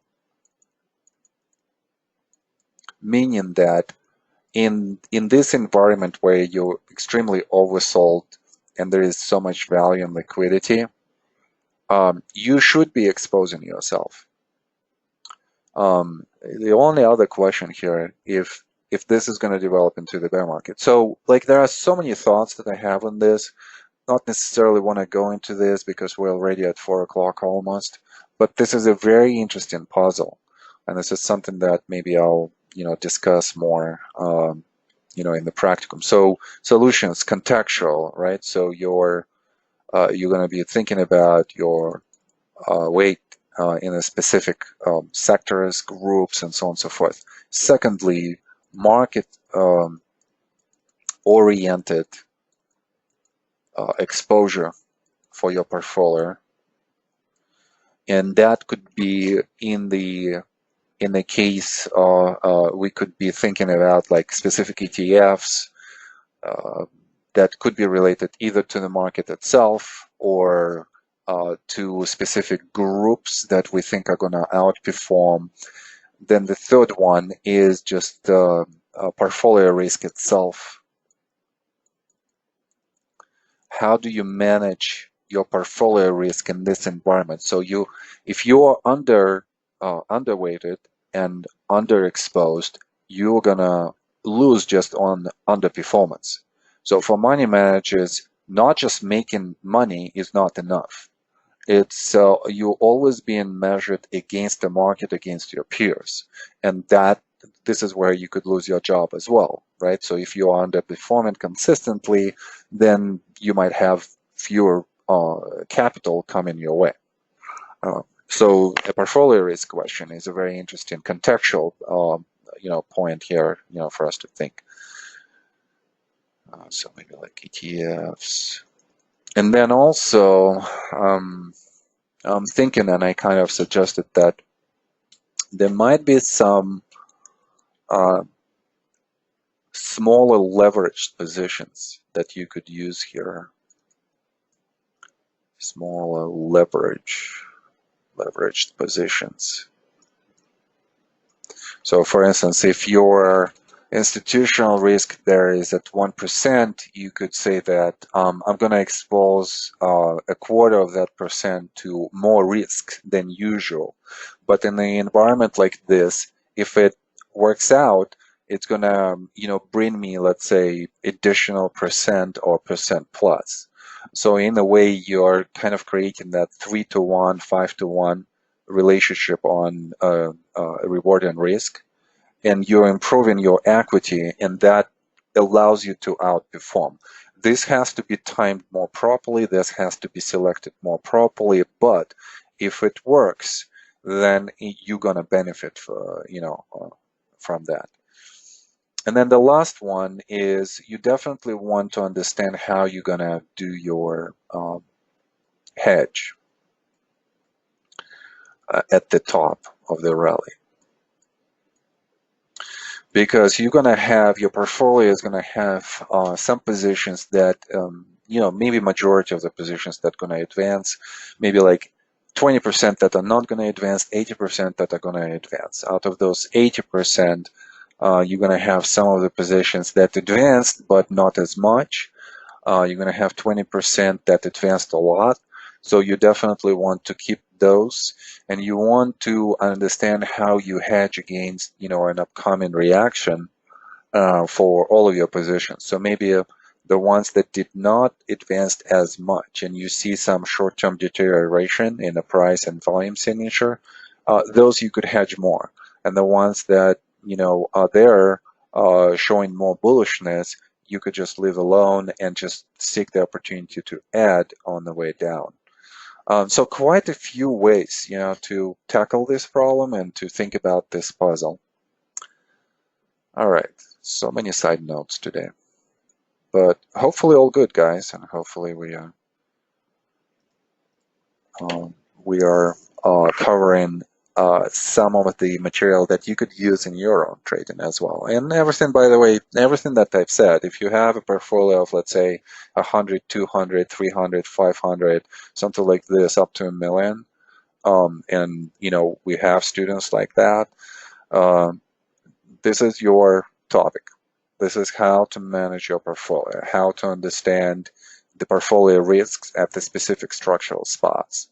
meaning that in this environment where you're extremely oversold and there is so much value and liquidity, you should be exposing yourself. The only other question here, if this is going to develop into the bear market. So, there are so many thoughts that I have on this. Not necessarily want to go into this because we're already at 4 o'clock almost. But this is a very interesting puzzle, and this is something that maybe I'll discuss more in the practicum. So solutions, contextual, right? So you're going to be thinking about your weight in a specific sectors, groups, and so on and so forth. Secondly, market oriented exposure for your portfolio, and that could be in the case we could be thinking about like specific ETFs that could be related either to the market itself or to specific groups that we think are going to outperform. Then the third one is just portfolio risk itself. How do you manage your portfolio risk in this environment? So if you are underweighted and underexposed, you're gonna lose just on underperformance. So for money managers, not just making money is not enough. It's you're always being measured against the market, against your peers, and this is where you could lose your job as well, right? So if you are underperforming consistently, then you might have fewer capital coming your way. So a portfolio risk question is a very interesting contextual, point here, for us to think. So maybe like ETFs, and then also I'm thinking, and I kind of suggested that there might be some smaller leveraged positions that you could use here. Smaller leveraged positions. So for instance, if your institutional risk there is at 1%, you could say that I'm going to expose a quarter of that percent to more risk than usual. But in an environment like this, if it works out, it's going to bring me, let's say, additional percent or percent plus. So in a way, you're kind of creating that 3-to-1, 5-to-1 relationship on reward and risk, and you're improving your equity, and that allows you to outperform. This has to be timed more properly. This has to be selected more properly. But if it works, then you're gonna benefit from that. And then the last one is you definitely want to understand how you're gonna do your hedge at the top of the rally, because you're gonna have your portfolio is gonna have some positions that maybe majority of the positions that gonna advance, maybe like 20% that are not gonna advance, 80% that are gonna advance. Out of those 80%, you're gonna have some of the positions that advanced but not as much. You're going to have 20% that advanced a lot. So you definitely want to keep those, and you want to understand how you hedge against, an upcoming reaction for all of your positions. So maybe the ones that did not advance as much, and you see some short-term deterioration in the price and volume signature, those you could hedge more. And the ones that, are there showing more bullishness, you could just leave alone and just seek the opportunity to add on the way down. So quite a few ways, to tackle this problem and to think about this puzzle. All right, so many side notes today, but hopefully all good, guys, and hopefully we are covering some of the material that you could use in your own trading as well. And everything, by the way, everything that I've said, if you have a portfolio of, let's say, 100, 200, 300, 500, something like this, up to $1 million, and, we have students like that, this is your topic. This is how to manage your portfolio, how to understand the portfolio risks at the specific structural spots.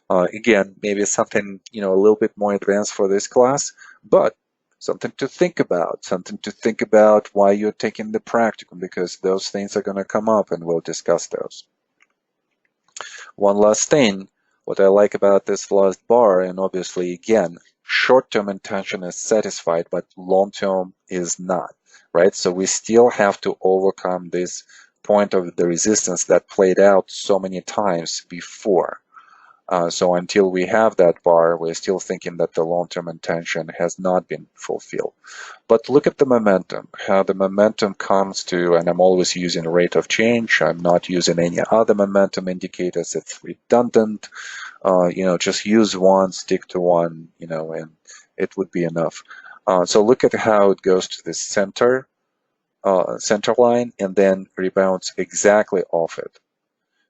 Again, maybe something a little bit more advanced for this class, but something to think about while you're taking the practicum, because those things are going to come up and we'll discuss those. One last thing, what I like about this last bar, and obviously again, short-term intention is satisfied, but long-term is not, right? So we still have to overcome this point of the resistance that played out so many times before. So until we have that bar, we're still thinking that the long-term intention has not been fulfilled. But look at the momentum, how the momentum comes to, and I'm always using rate of change. I'm not using any other momentum indicators. It's redundant. Just use one, stick to one, and it would be enough. So look at how it goes to the center line and then rebounds exactly off it.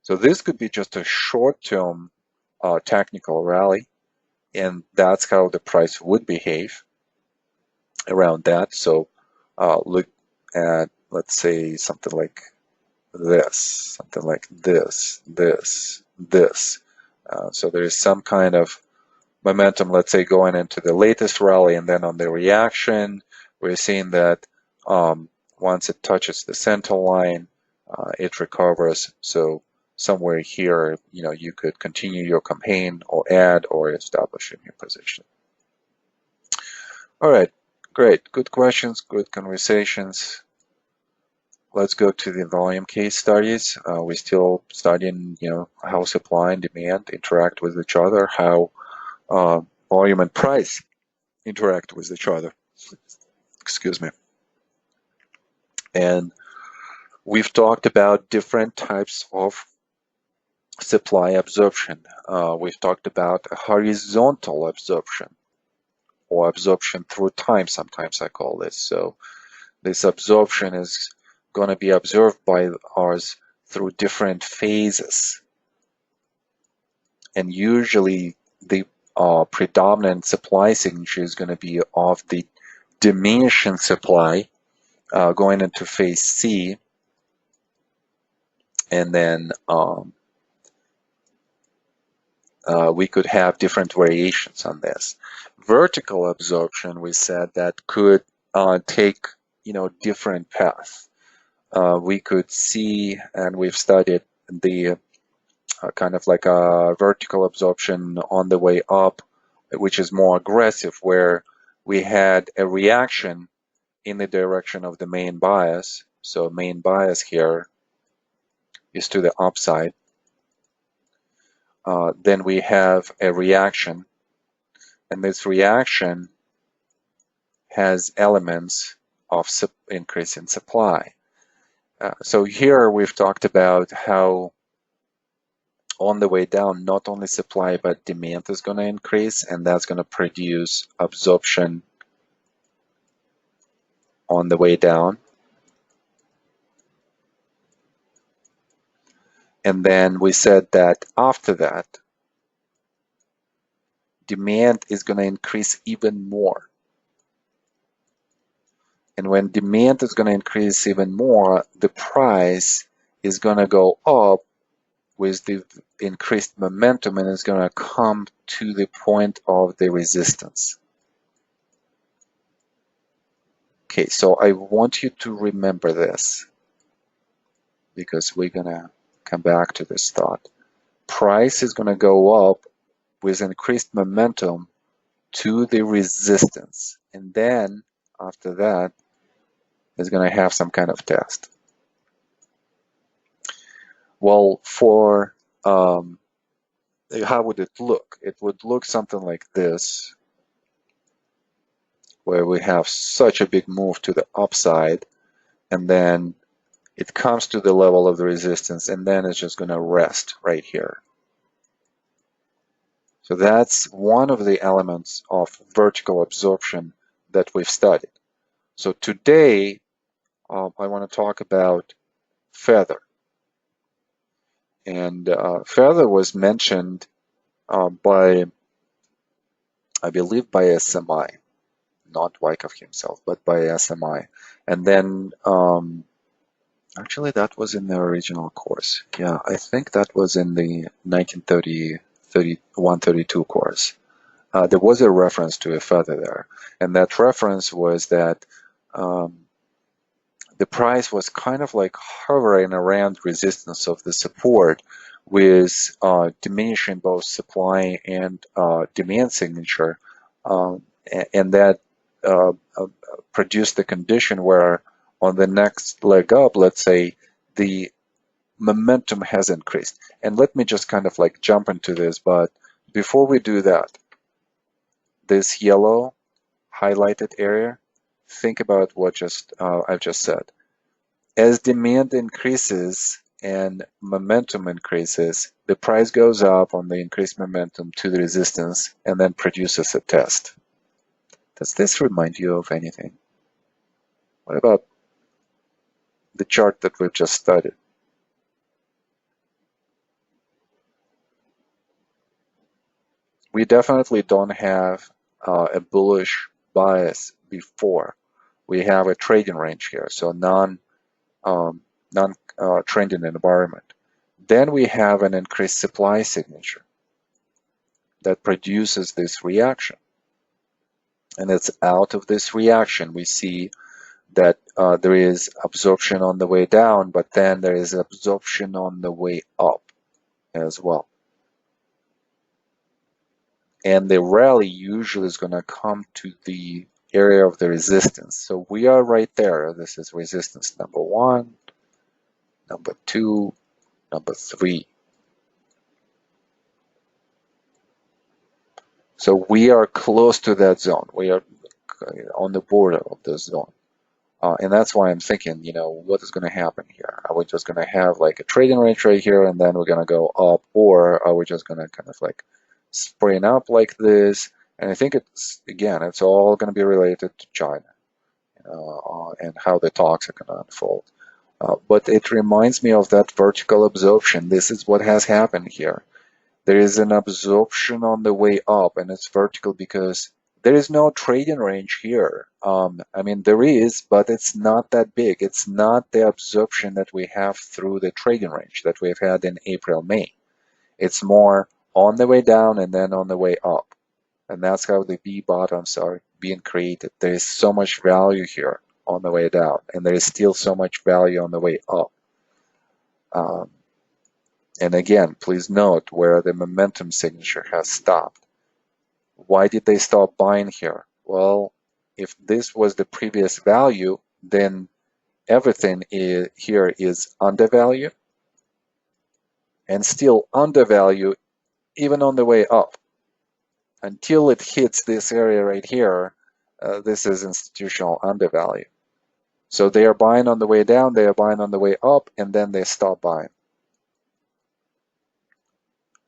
So this could be just a short-term technical rally, and that's how the price would behave around that. So look at, let's say, something like this, this. So there is some kind of momentum, let's say, going into the latest rally, and then on the reaction, we're seeing that once it touches the center line, it recovers. So somewhere here, you could continue your campaign or add or establish a new position. All right, great. Good questions, good conversations. Let's go to the volume case studies. We're still studying, how supply and demand interact with each other, how volume and price interact with each other. Excuse me. And we've talked about different types of supply absorption. We've talked about horizontal absorption, or absorption through time, sometimes I call this. So this absorption is going to be observed by ours through different phases. And usually the predominant supply signature is going to be of the diminishing supply going into phase C, and then we could have different variations on this. Vertical absorption, we said, that could take different paths. We could see, and we've studied the kind of like a vertical absorption on the way up, which is more aggressive, where we had a reaction in the direction of the main bias. So main bias here is to the upside. Then we have a reaction, and this reaction has elements of increase in supply. So here we've talked about how on the way down, not only supply but demand is going to increase, and that's going to produce absorption on the way down. And then we said that after that, demand is going to increase even more. And when demand is going to increase even more, the price is going to go up with the increased momentum, and it's going to come to the point of the resistance. Okay, so I want you to remember this because we're going to come back to this thought. Price is going to go up with increased momentum to the resistance, and then after that it's going to have some kind of test. Well, for how would it look? It would look something like this, where we have such a big move to the upside, and then it comes to the level of the resistance, and then it's just going to rest right here. So that's one of the elements of vertical absorption that we've studied. So today, I want to talk about feather. And feather was mentioned by, I believe, by SMI, not Wyckoff himself, but by SMI. And then, actually, that was in the original course. Yeah, I think that was in the 132 course. There was a reference to a feather there. And that reference was that the price was kind of like hovering around resistance of the support with diminishing both supply and demand signature, and that produced the condition where on the next leg up, let's say, the momentum has increased. And let me just kind of like jump into this, but before we do that, this yellow highlighted area, think about what I've just said. As demand increases and momentum increases, the price goes up on the increased momentum to the resistance and then produces a test. Does this remind you of anything? What about the chart that we've just studied? We definitely don't have a bullish bias before. We have a trading range here, so non-trending environment. Then we have an increased supply signature that produces this reaction. And it's out of this reaction we see that there is absorption on the way down, but then there is absorption on the way up as well. And the rally usually is going to come to the area of the resistance. So we are right there. This is resistance number 1, number 2, number 3. So we are close to that zone. We are on the border of this zone. And that's why I'm thinking, what is going to happen here? Are we just going to have like a trading range right here and then we're going to go up, or are we just going to kind of like spraying up like this? And I think it's all going to be related to China and how the talks are going to unfold. But it reminds me of that vertical absorption. This is what has happened here. There is an absorption on the way up, and it's vertical because there is no trading range here. I mean, there is, but it's not that big. It's not the absorption that we have through the trading range that we've had in April, May. It's more on the way down and then on the way up. And that's how the B bottoms are being created. There is so much value here on the way down, and there is still so much value on the way up. And again, please note where the momentum signature has stopped. Why did they stop buying here? Well, if this was the previous value, then everything here is undervalued. and still undervalue even on the way up until it hits this area right here. This is institutional undervalue. So they are buying on the way down, they are buying on the way up, and then they stop buying.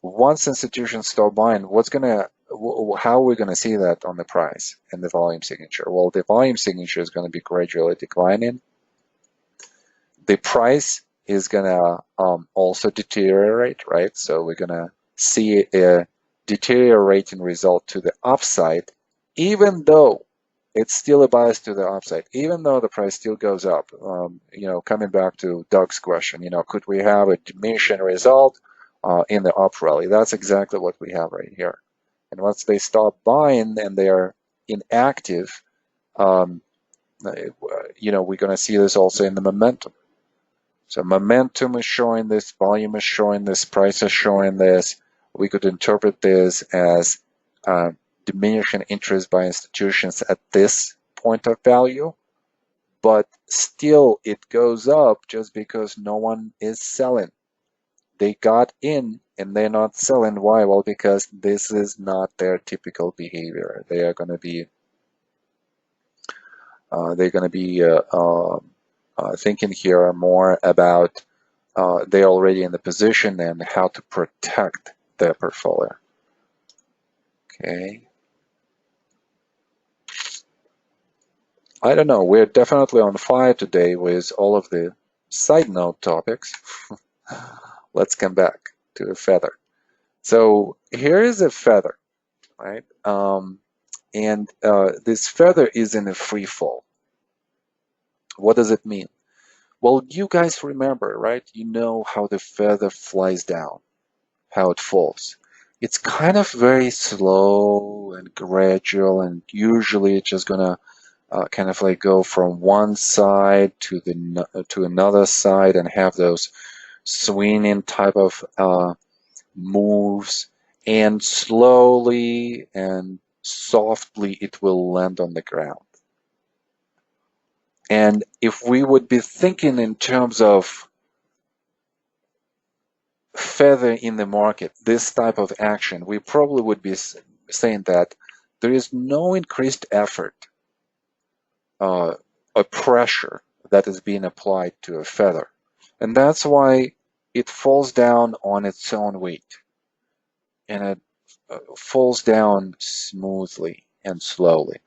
Once institutions stop buying, how are we gonna see that on the price and the volume signature? Well, the volume signature is gonna be gradually declining. The price is gonna also deteriorate, right? So we're gonna see a deteriorating result to the upside, even though it's still a bias to the upside, even though the price still goes up. Coming back to Doug's question, could we have a diminishing result in the up rally? That's exactly what we have right here. And once they stop buying and they are inactive, we're going to see this also in the momentum. So momentum is showing this, volume is showing this, price is showing this. We could interpret this as diminishing interest by institutions at this point of value, but still it goes up just because no one is selling. They got in and they're not selling. Why? Well, because this is not their typical behavior. They are going to be thinking here more about they're already in the position and how to protect their portfolio. Okay. I don't know. We're definitely on fire today with all of the side note topics. Let's come back to a feather. So here is a feather, right? And this feather is in a free fall. What does it mean? Well, you guys remember, right? You know how the feather flies down, how it falls. It's kind of very slow and gradual, and usually it's just gonna kind of like go from one side to another side and have those swinging type of moves, and slowly and softly it will land on the ground. And if we would be thinking in terms of feather in the market, this type of action, we probably would be saying that there is no increased effort or pressure that is being applied to a feather. And that's why it falls down on its own weight. And it falls down smoothly and slowly.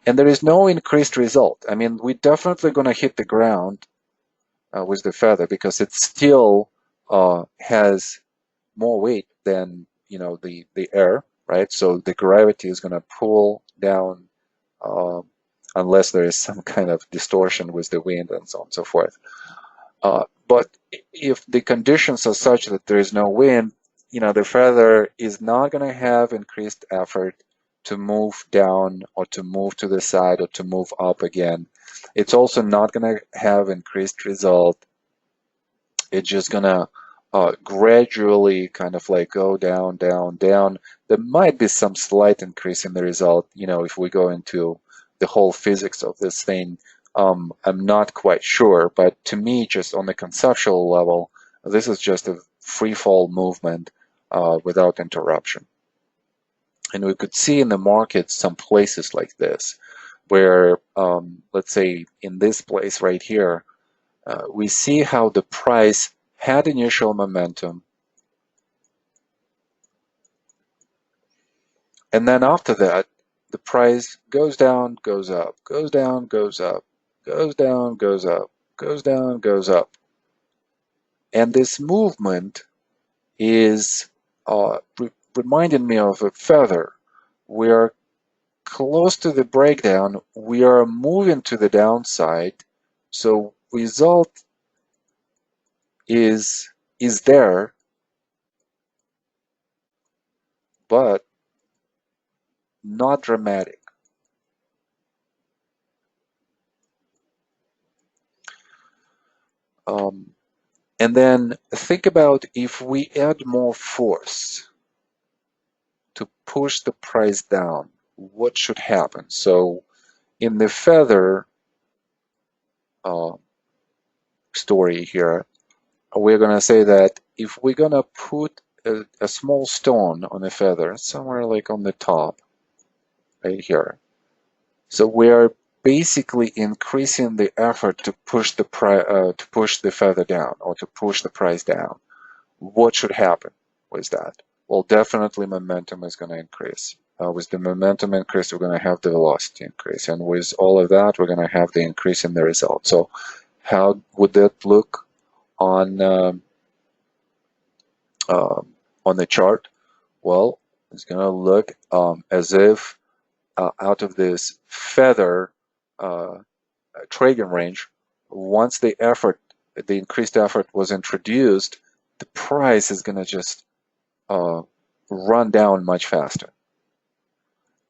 And there is no increased result. I mean, we're definitely going to hit the ground with the feather because it still has more weight than the air, right? So the gravity is going to pull down unless there is some kind of distortion with the wind and so on and so forth. But if the conditions are such that there is no wind, the feather is not going to have increased effort to move down or to move to the side or to move up again. It's also not going to have increased result. It's just going to gradually kind of like go down, down, down. There might be some slight increase in the result, if we go into the whole physics of this thing. I'm not quite sure, but to me, just on the conceptual level, this is just a free fall movement without interruption. And we could see in the market some places like this, where, let's say in this place right here, we see how the price had initial momentum. And then after that, the price goes down, goes up, goes down, goes up, goes down, goes up, goes down, goes up. And this movement is reminding me of a feather. We are close to the breakdown. We are moving to the downside. So result is there, but not dramatic. And then think about if we add more force to push the price down, what should happen? So in the feather story here, we're going to say that if we're going to put a small stone on a feather, somewhere like on the top, right here, so we're basically increasing the effort to push the feather down or to push the price down. What should happen with that? Well, definitely momentum is going to increase. With the momentum increase, we're going to have the velocity increase, and with all of that, we're going to have the increase in the result. So, how would that look on the chart? Well, it's going to look as if out of this feather trading range, once the increased effort was introduced, the price is going to just run down much faster.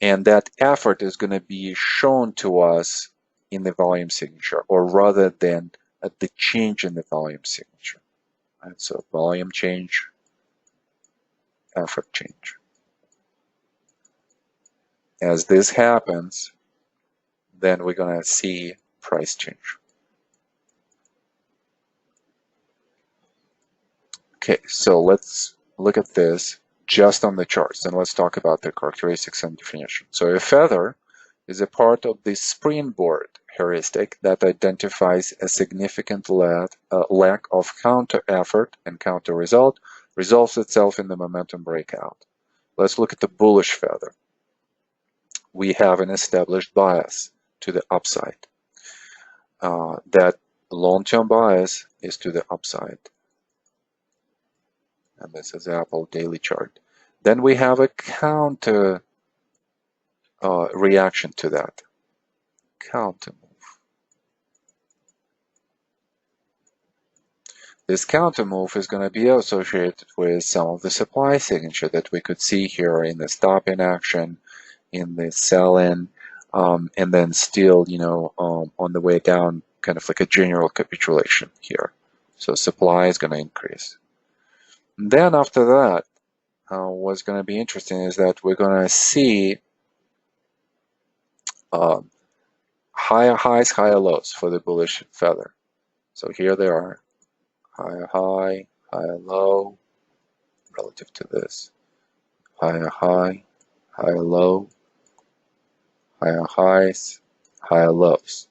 And that effort is going to be shown to us in the volume signature, or rather than at the change in the volume signature. Right? So volume change, effort change. As this happens, then we're going to see price change. Okay, so let's look at this just on the charts, and let's talk about the characteristics and definition. So a feather is a part of the springboard heuristic that identifies a significant lack of counter effort and counter result, resolves itself in the momentum breakout. Let's look at the bullish feather. We have an established bias to the upside. That long-term bias is to the upside. And this is Apple daily chart. Then we have a counter reaction to that. Counter move. This counter move is going to be associated with some of the supply signature that we could see here in the stop-in action, in the sell-in, and then still, on the way down, kind of like a general capitulation here. So supply is going to increase. And then after that, what's going to be interesting is that we're going to see higher highs, higher lows for the bullish feather. So here they are, higher high, higher low, relative to this. Higher high, higher low, higher highs, higher lows.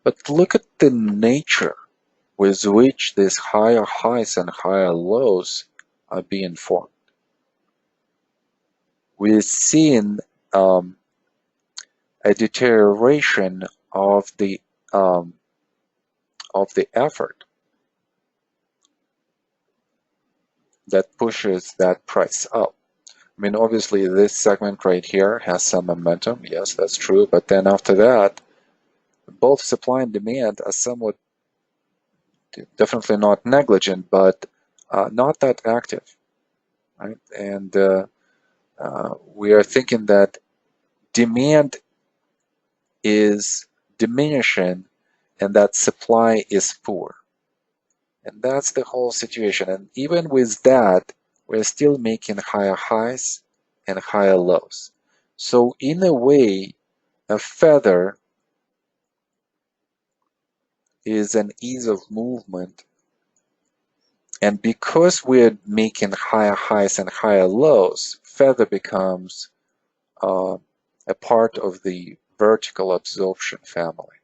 But look at the nature with which these higher highs and higher lows are being formed. We're seeing a deterioration of the effort that pushes that price up. I mean, obviously, this segment right here has some momentum. Yes, that's true. But then after that, both supply and demand are somewhat, definitely not negligent, but not that active, right? And we are thinking that demand is diminishing and that supply is poor. And that's the whole situation. And even with that, we're still making higher highs and higher lows. So in a way, a feather is an ease of movement. And because we're making higher highs and higher lows, feather becomes a part of the vertical absorption family.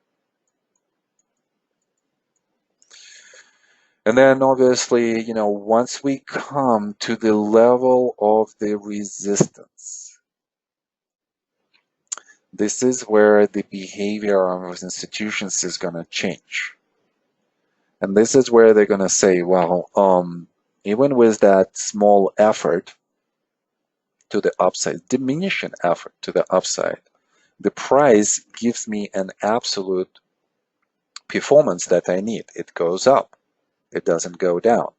And then obviously, once we come to the level of the resistance, this is where the behavior of institutions is going to change. And this is where they're going to say, well, even with that small effort to the upside, diminishing effort to the upside, the price gives me an absolute performance that I need. It goes up. It doesn't go down.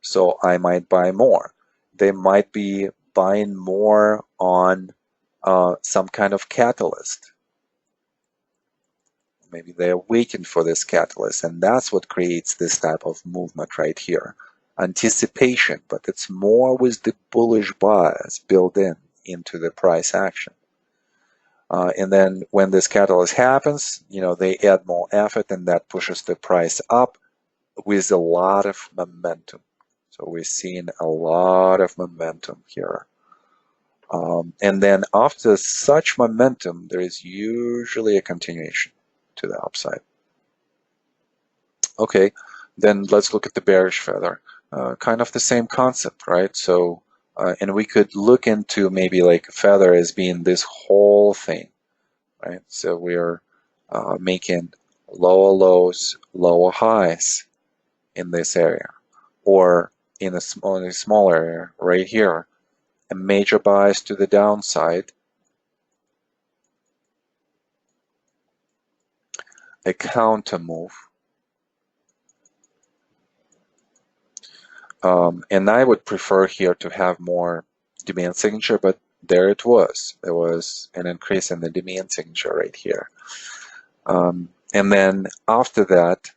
So I might buy more. They might be buying more on some kind of catalyst. Maybe they're waiting for this catalyst, and that's what creates this type of movement right here. Anticipation, but it's more with the bullish bias built into the price action. And then when this catalyst happens, they add more effort, and that pushes the price up. with a lot of momentum. So we're seeing a lot of momentum here. And then after such momentum, there is usually a continuation to the upside. Okay, then let's look at the bearish feather. Kind of the same concept, right? So, and we could look into maybe like a feather as being this whole thing, right? So we're making lower lows, lower highs in this area, or in a small area right here, a major bias to the downside, a counter move. And I would prefer here to have more demand signature, but there it was. There was an increase in the demand signature right here. And then after that,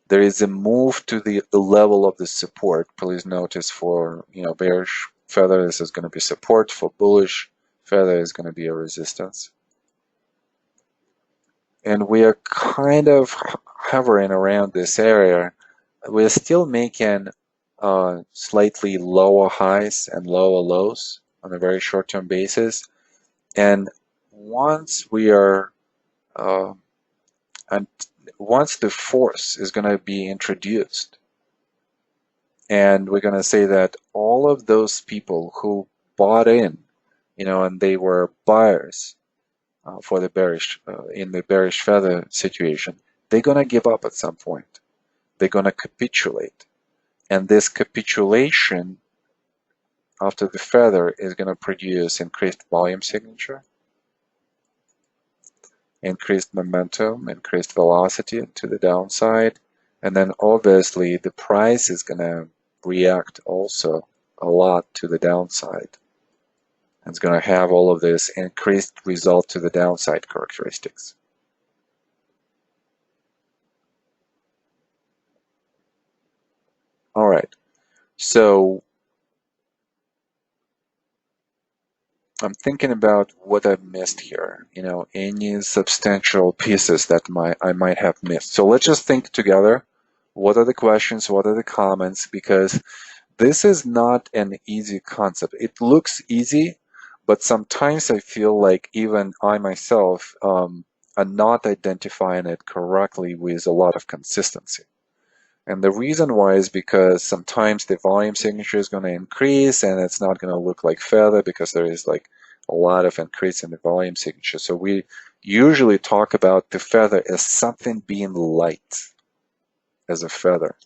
there is a move to the level of the support. Please notice for bearish feather, this is going to be support. For bullish feather is going to be a resistance. And we are kind of hovering around this area. We're still making slightly lower highs and lower lows on a very short-term basis. And once we are, and once the force is going to be introduced, and we're going to say that all of those people who bought in, and they were buyers for the bearish, in the bearish feather situation, they're going to give up at some point. They're going to capitulate. And this capitulation after the feather is going to produce increased volume signature, increased momentum, increased velocity to the downside. And then obviously the price is going to react also a lot to the downside. It's going to have all of this increased result to the downside characteristics. All right, so I'm thinking about what I've missed here, any substantial pieces that I might have missed. So let's just think together. What are the questions? What are the comments? Because this is not an easy concept. It looks easy, but sometimes I feel like even I myself am not identifying it correctly with a lot of consistency. And the reason why is because sometimes the volume signature is going to increase and it's not going to look like feather because there is like a lot of increase in the volume signature. So we usually talk about the feather as something being light as a feather.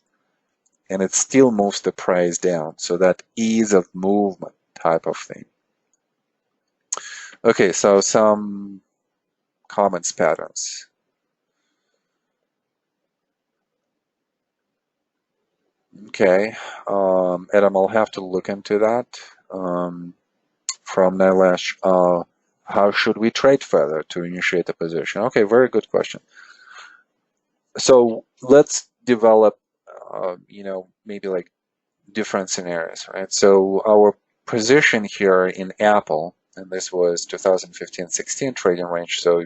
And it still moves the price down. So that ease of movement type of thing. Okay, so some comments patterns. Okay, Adam, I'll have to look into that. From Nilesh, how should we trade further to initiate a position? Okay, very good question. So let's develop, maybe like different scenarios, right? So our position here in Apple, and this was 2015-16 trading range. So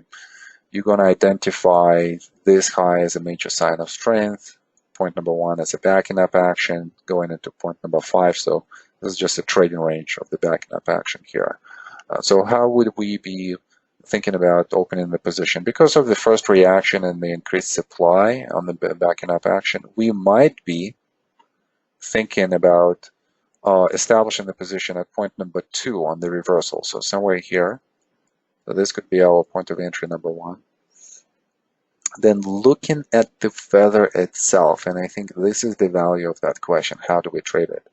you're going to identify this high as a major sign of strength. Point number 1 as a backing up action, going into point number 5. So this is just a trading range of the backing up action here. So how would we be thinking about opening the position? Because of the first reaction and the increased supply on the backing up action, we might be thinking about establishing the position at point number 2 on the reversal. So somewhere here. So this could be our point of entry number 1. Then looking at the feather itself, and I think this is the value of that question, how do we trade it?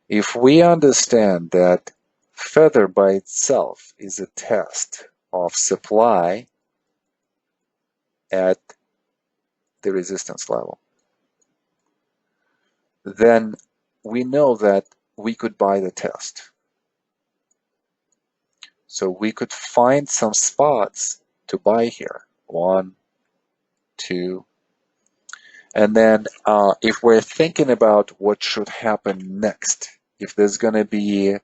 If we understand that feather by itself is a test of supply at the resistance level, then we know that we could buy the test. So we could find some spots to buy here. 1, 2. And then if we're thinking about what should happen next, if there's going to be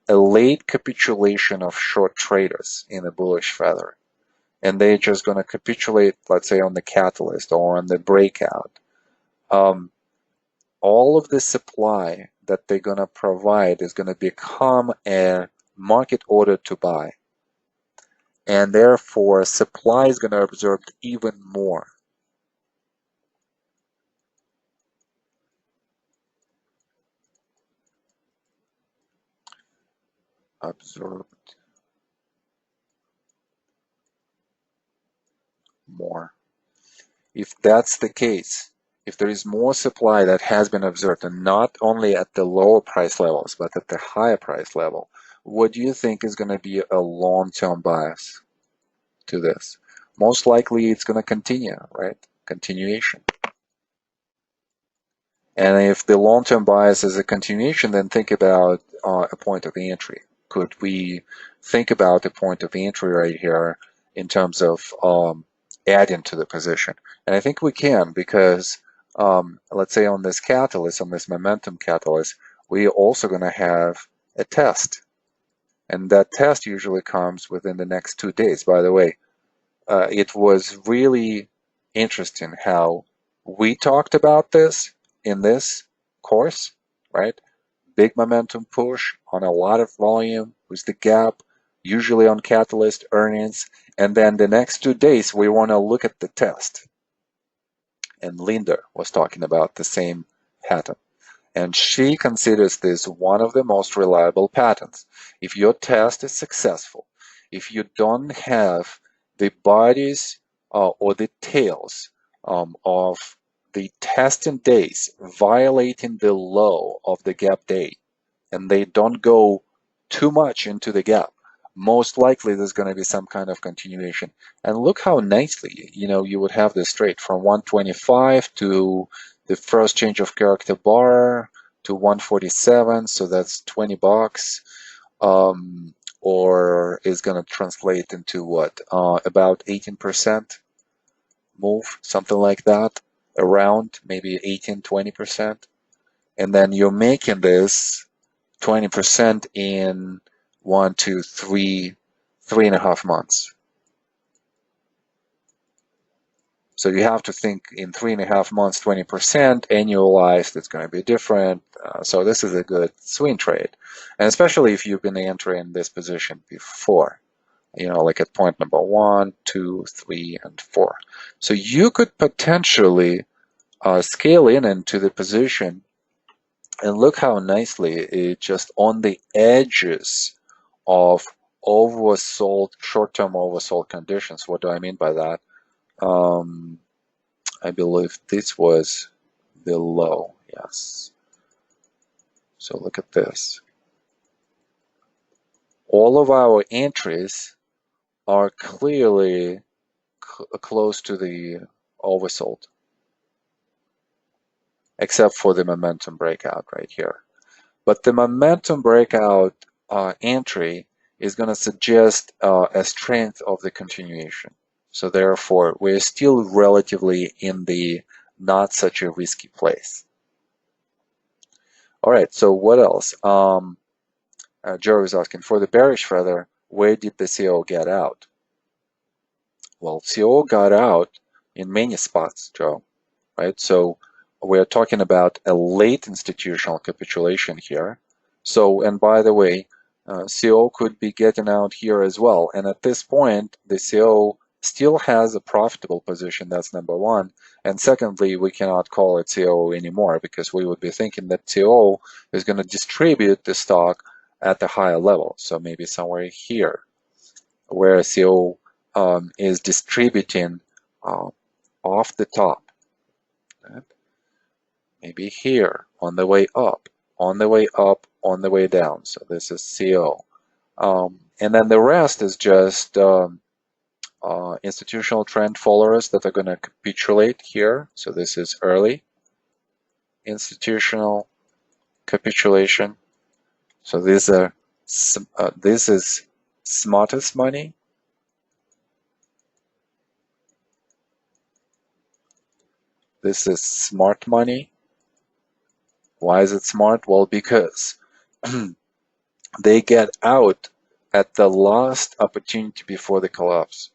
a late capitulation of short traders in a bullish feather, and they're just going to capitulate, let's say, on the catalyst or on the breakout, all of the supply that they're going to provide is going to become a market order to buy. And therefore, supply is going to absorb even more. Absorbed more. If that's the case, if there is more supply that has been observed, and not only at the lower price levels, but at the higher price level, what do you think is going to be a long-term bias to this? Most likely it's going to continue, right? Continuation. And if the long-term bias is a continuation, then think about a point of entry. Could we think about a point of entry right here in terms of adding to the position? And I think we can, because let's say on this catalyst, on this momentum catalyst, we're also going to have a test. And that test usually comes within the next 2 days. By the way, it was really interesting how we talked about this in this course, right? Big momentum push on a lot of volume with the gap, usually on catalyst earnings. And then the next 2 days, we want to look at the test. And Linda was talking about the same pattern. And she considers this one of the most reliable patterns. If your test is successful, if you don't have the bodies or the tails of the testing days violating the low of the gap day, and they don't go too much into the gap, most likely there's going to be some kind of continuation. And look how nicely, you would have this trade from 125 to the first change of character bar to 147, so that's $20, or is going to translate into what, about 18% move, something like that, around maybe 18-20%. And then you're making this 20% in 1, 2, 3, 3.5 months. So you have to think in 3.5 months, 20% annualized, it's going to be different. So this is a good swing trade. And especially if you've been entering this position before, like at point number 1, 2, 3, and 4. So you could potentially scale in into the position, and look how nicely it just on the edges of oversold, short-term oversold conditions. What do I mean by that? I believe this was the low, yes. So look at this. All of our entries are clearly close to the oversold, except for the momentum breakout right here. But the momentum breakout entry is going to suggest a strength of the continuation. So therefore, we're still relatively in the not such a risky place. All right, so what else? Joe is asking, for the bearish feather, where did the CO get out? Well, CO got out in many spots, Joe, right? So we're talking about a late institutional capitulation here. So, and by the way, CO could be getting out here as well. And at this point, the CO still has a profitable position, that's number one. And secondly, we cannot call it CO anymore, because we would be thinking that CO is going to distribute the stock at the higher level. So maybe somewhere here, where CO is distributing off the top. Right? Maybe here, on the way up, on the way up, on the way down. So this is CO. And then the rest is just institutional trend followers that are going to capitulate here. So this is early institutional capitulation. So these are this is smartest money. This is smart money. Why is it smart? Well, because they get out at the last opportunity before the collapse.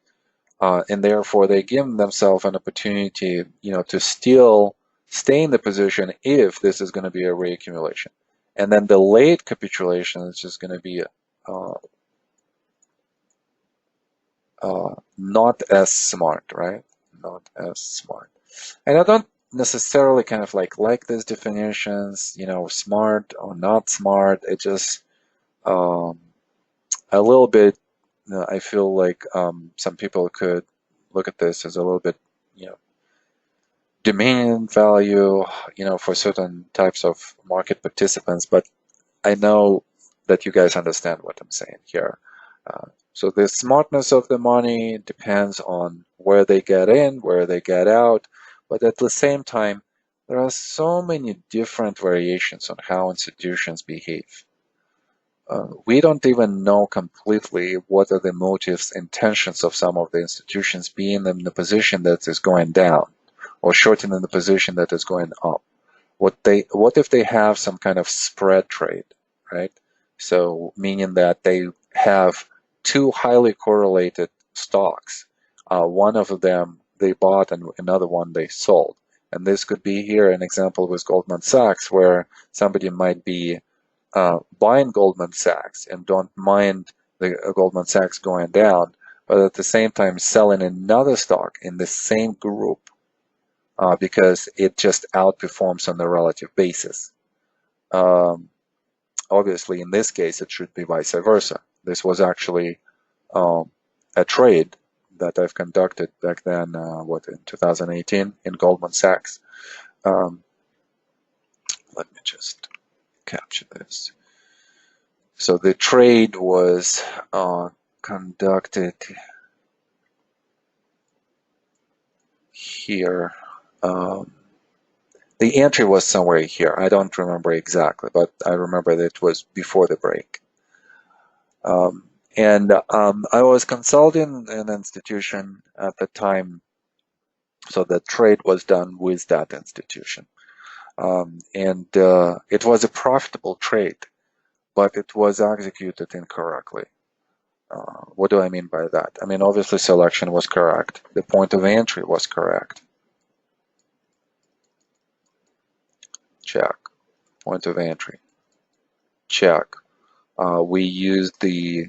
And therefore they give themselves an opportunity, to still stay in the position if this is going to be a reaccumulation. And then the late capitulation is just going to be not as smart, right? Not as smart. And I don't necessarily kind of like these definitions, smart or not smart. It just a little bit. I feel like some people could look at this as a little bit, demeaning value, for certain types of market participants. But I know that you guys understand what I'm saying here. So the smartness of the money depends on where they get in, where they get out, but at the same time, there are so many different variations on how institutions behave. We don't even know completely what are the motives, intentions of some of the institutions being in the position that is going down, or shorting in the position that is going up. What if they have some kind of spread trade, right? So meaning that they have two highly correlated stocks. One of them they bought and another one they sold. And this could be here an example with Goldman Sachs, where somebody might be buying Goldman Sachs and don't mind the Goldman Sachs going down, but at the same time selling another stock in the same group because it just outperforms on a relative basis. Obviously, in this case, it should be vice versa. This was actually a trade that I've conducted back then, in 2018 in Goldman Sachs. Let me just capture this. So the trade was conducted here. The entry was somewhere here. I don't remember exactly, but I remember that it was before the break. I was consulting an institution at the time, so the trade was done with that institution. It was a profitable trade, but it was executed incorrectly. What do I mean by that? I mean, obviously selection was correct. The point of entry was correct. Check. Point of entry. Check. We used the,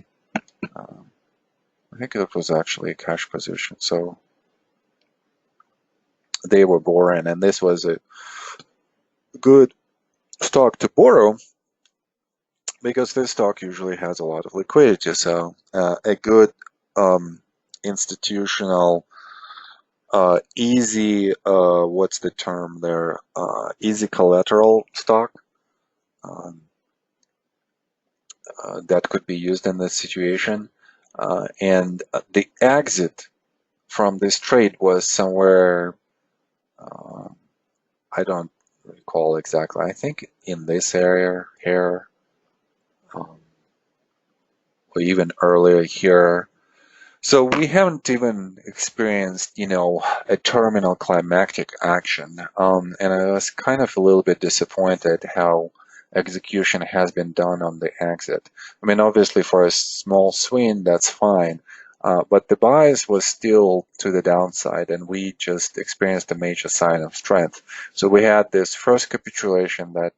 I think it was actually a cash position. So they were borrowing, and this was a good stock to borrow because this stock usually has a lot of liquidity. So a good institutional, easy, what's the term there? Easy collateral stock that could be used in this situation. And the exit from this trade was somewhere, I don't recall exactly, I think in this area here, or even earlier here. So we haven't even experienced, a terminal climactic action. And I was kind of a little bit disappointed how execution has been done on the exit. I mean, obviously for a small swing, that's fine. But the bias was still to the downside, and we just experienced a major sign of strength. So we had this first capitulation that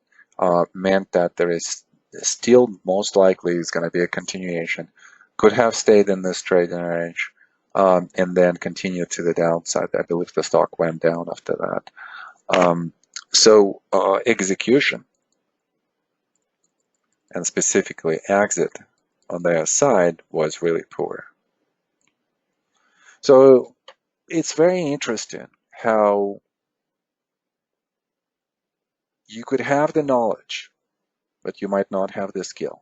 meant that there is still most likely is going to be a continuation. Could have stayed in this trading range and then continued to the downside. I believe the stock went down after that. So execution, and specifically exit on their side, was really poor. So it's very interesting how you could have the knowledge, but you might not have the skill.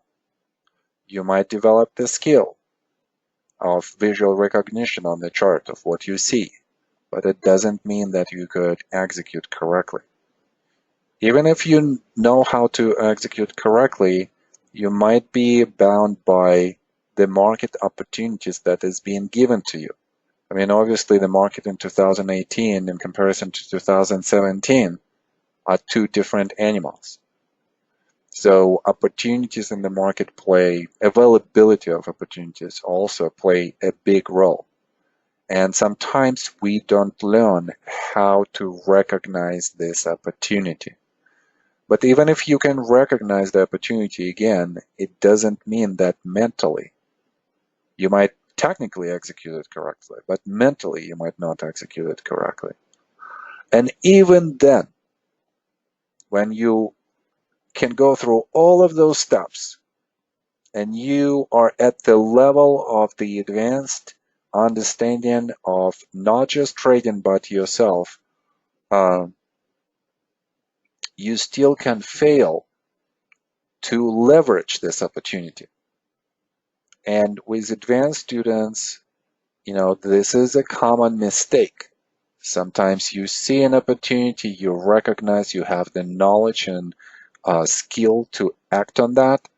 You might develop the skill of visual recognition on the chart of what you see, but it doesn't mean that you could execute correctly. Even if you know how to execute correctly, you might be bound by the market opportunities that is being given to you. I mean, obviously the market in 2018 in comparison to 2017 are two different animals. So opportunities in the market availability of opportunities also play a big role. And sometimes we don't learn how to recognize this opportunity. But even if you can recognize the opportunity again, it doesn't mean that mentally you might technically execute it correctly, but mentally you might not execute it correctly. And even then, when you can go through all of those steps and you are at the level of the advanced understanding of not just trading but yourself, uh, you still can fail to leverage this opportunity. And with advanced students, this is a common mistake. Sometimes you see an opportunity, you recognize you have the knowledge and skill to act on that,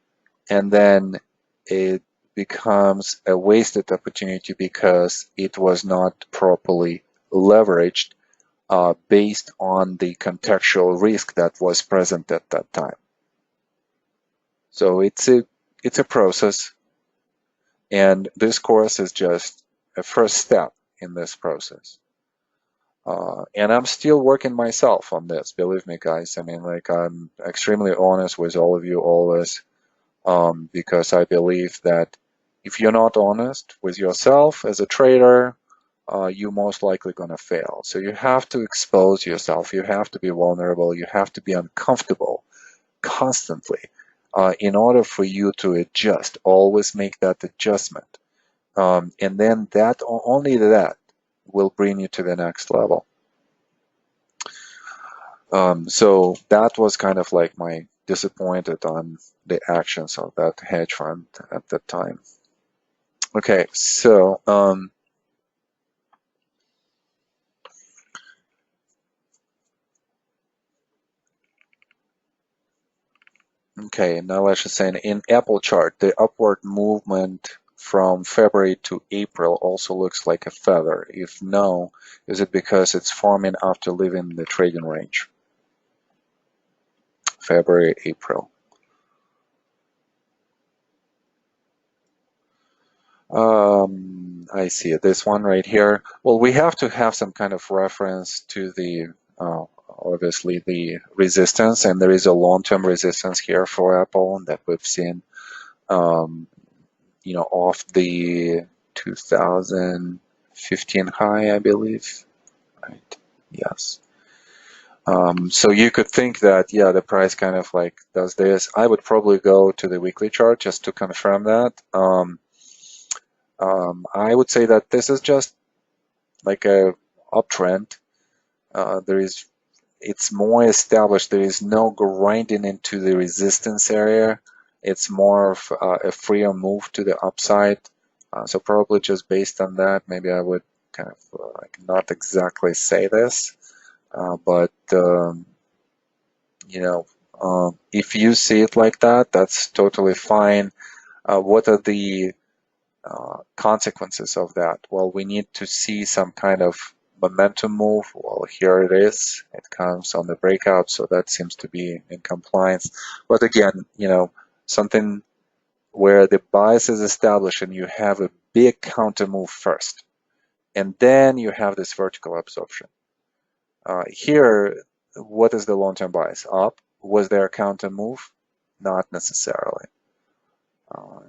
and then it becomes a wasted opportunity because it was not properly leveraged based on the contextual risk that was present at that time. So it's a process, and this course is just a first step in this process. And I'm still working myself on this, believe me, guys. I mean, like, I'm extremely honest with all of you always, because I believe that if you're not honest with yourself as a trader, you're most likely going to fail. So you have to expose yourself. You have to be vulnerable. You have to be uncomfortable constantly in order for you to adjust. Always make that adjustment. And then only that will bring you to the next level. So that was kind of like my disappointed on the actions of that hedge fund at that time. Okay, so okay, now let's just say in Apple chart, the upward movement from February to April also looks like a feather. If no, is it because it's forming after leaving the trading range? February, April. I see it. This one right here. Well, we have to have some kind of reference to the obviously the resistance, and there is a long-term resistance here for Apple that we've seen, off the 2015 high, I believe. Right? Yes. So you could think that, yeah, the price kind of like does this. I would probably go to the weekly chart just to confirm that. I would say that this is just like a uptrend. It's more established. There is no grinding into the resistance area. It's more of a freer move to the upside. So probably just based on that, maybe I would kind of like not exactly say this, but if you see it like that, that's totally fine. What are the consequences of that? Well, we need to see some kind of momentum move. Well, here it is. It comes on the breakout, so that seems to be in compliance. But again, something where the bias is established and you have a big counter move first, and then you have this vertical absorption. Here, what is the long-term bias? Up. Was there a counter move? Not necessarily.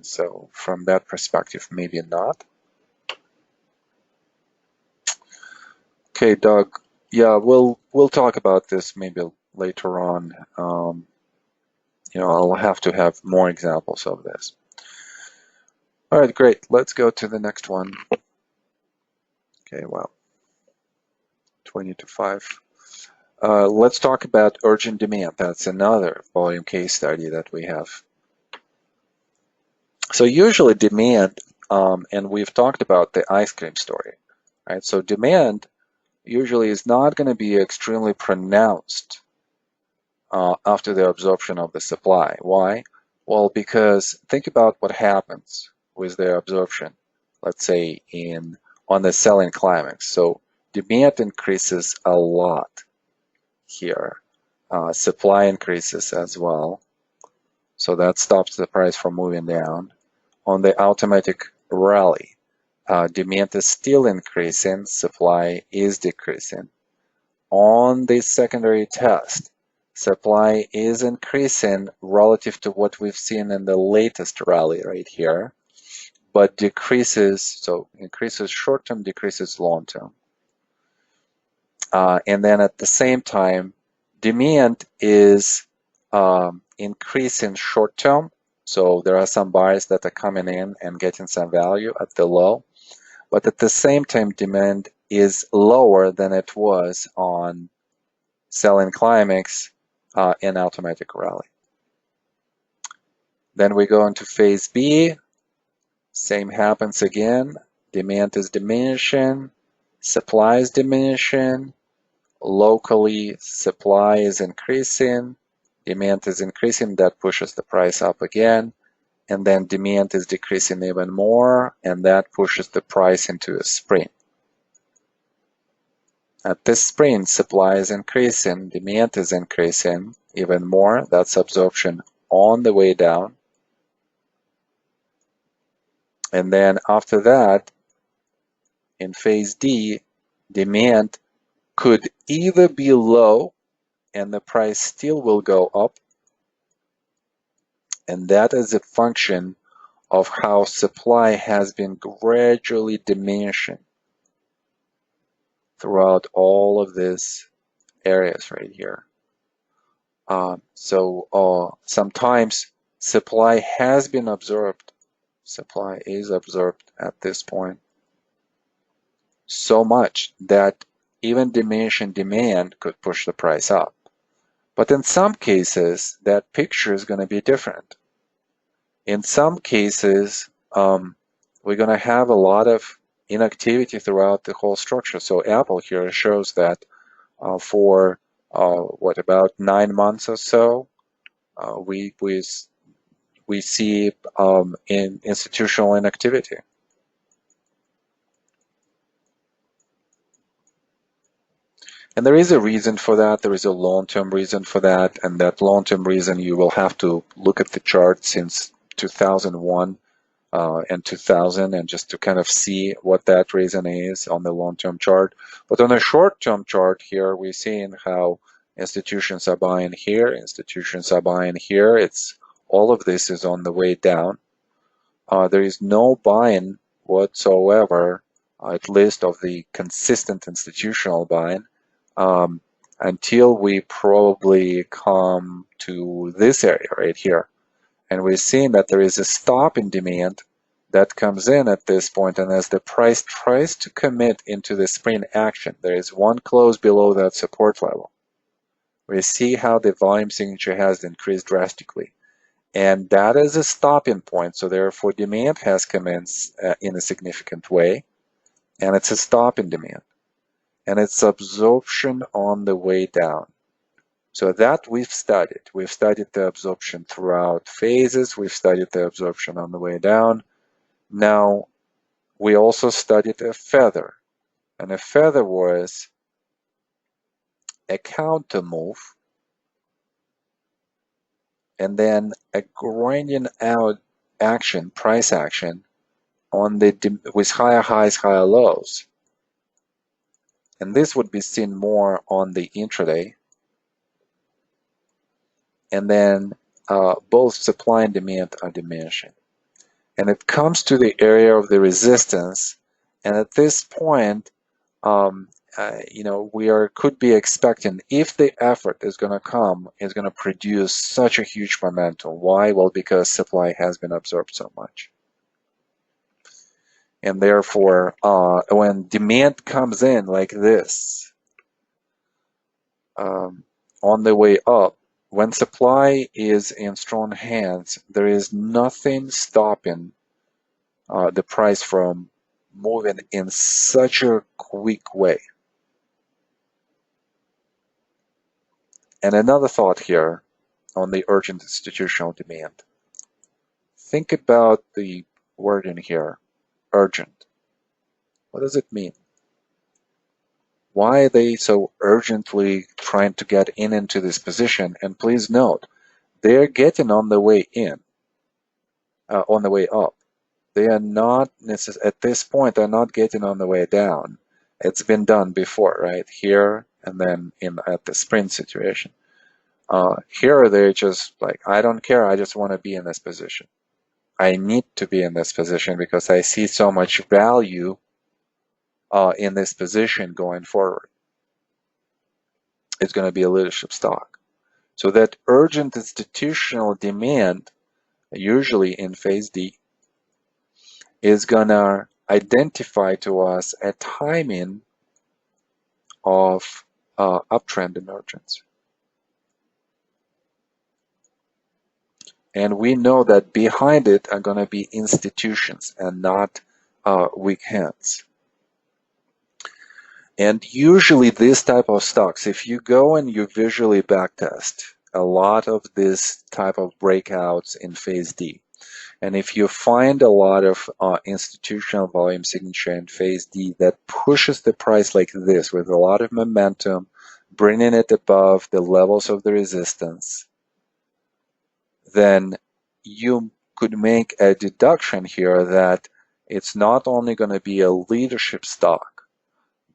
So from that perspective, maybe not. Okay, Doug. Yeah, we'll talk about this maybe later on. I'll have to have more examples of this. All right, great. Let's go to the next one. Okay, well, 20 to 5. Let's talk about urgent demand. That's another volume case study that we have. So usually demand, and we've talked about the ice cream story, right? So demand usually is not going to be extremely pronounced after the absorption of the supply. Why? Well, because think about what happens with the absorption, let's say on the selling climax. So demand increases a lot here. Supply increases as well. So that stops the price from moving down. On the automatic rally, demand is still increasing, supply is decreasing. On the secondary test, supply is increasing relative to what we've seen in the latest rally right here, but decreases, so increases short-term, decreases long-term. And then at the same time, demand is increasing short-term. So there are some buyers that are coming in and getting some value at the low. But at the same time, demand is lower than it was on selling climax in automatic rally. Then we go into phase B. Same happens again. Demand is diminishing. Supply is diminishing. Locally, supply is increasing. Demand is increasing. That pushes the price up again. And then demand is decreasing even more. And that pushes the price into a sprint. At this sprint, supply is increasing, demand is increasing even more. That's absorption on the way down. And then after that, in phase D, demand could either be low and the price still will go up. And that is a function of how supply has been gradually diminishing throughout all of these areas right here. Sometimes supply has been absorbed. Supply is absorbed at this point so much that even diminishing demand could push the price up. But in some cases, that picture is going to be different. In some cases, we're going to have a lot of inactivity throughout the whole structure. So Apple here shows that for about 9 months or so, we see in institutional inactivity. And there is a reason for that. There is a long-term reason for that. And that long-term reason, you will have to look at the chart since 2001 and 2000 and just to kind of see what that reason is on the long-term chart. But on a short-term chart here, we're seeing how institutions are buying here, institutions are buying here. All of this is on the way down. There is no buying whatsoever, at least of the consistent institutional buying, until we probably come to this area right here. And we're seeing that there is a stop in demand that comes in at this point, and as the price tries to commit into the sprint action, there is one close below that support level. We see how the volume signature has increased drastically. And that is a stopping point, so therefore demand has come in a significant way, and it's a stop in demand. And it's absorption on the way down. So that we've studied. We've studied the absorption throughout phases. We've studied the absorption on the way down. Now, we also studied a feather. And a feather was a counter move and then a grinding out action, price action, with higher highs, higher lows. And this would be seen more on the intraday. And then both supply and demand are diminishing. And it comes to the area of the resistance. And at this point, could be expecting, if the effort is going to come, is going to produce such a huge momentum. Why? Well, because supply has been absorbed so much. And therefore, when demand comes in like this, on the way up, when supply is in strong hands, there is nothing stopping the price from moving in such a quick way. And another thought here on the urgent institutional demand. Think about the word in here, urgent. What does it mean? Why are they so urgently trying to get into this position? And please note, they're getting on the way in, on the way up. They are not at this point, they're not getting on the way down. It's been done before, right? Here and then at the sprint situation. Here they're just like, I don't care, I just want to be in this position. I need to be in this position because I see so much value in this position going forward. It's going to be a leadership stock. So that urgent institutional demand, usually in phase D, is going to identify to us a timing of uptrend emergence. And we know that behind it are going to be institutions and not weak hands. And usually this type of stocks, if you go and you visually backtest a lot of this type of breakouts in phase D, and if you find a lot of institutional volume signature in phase D that pushes the price like this with a lot of momentum, bringing it above the levels of the resistance, then you could make a deduction here that it's not only going to be a leadership stock,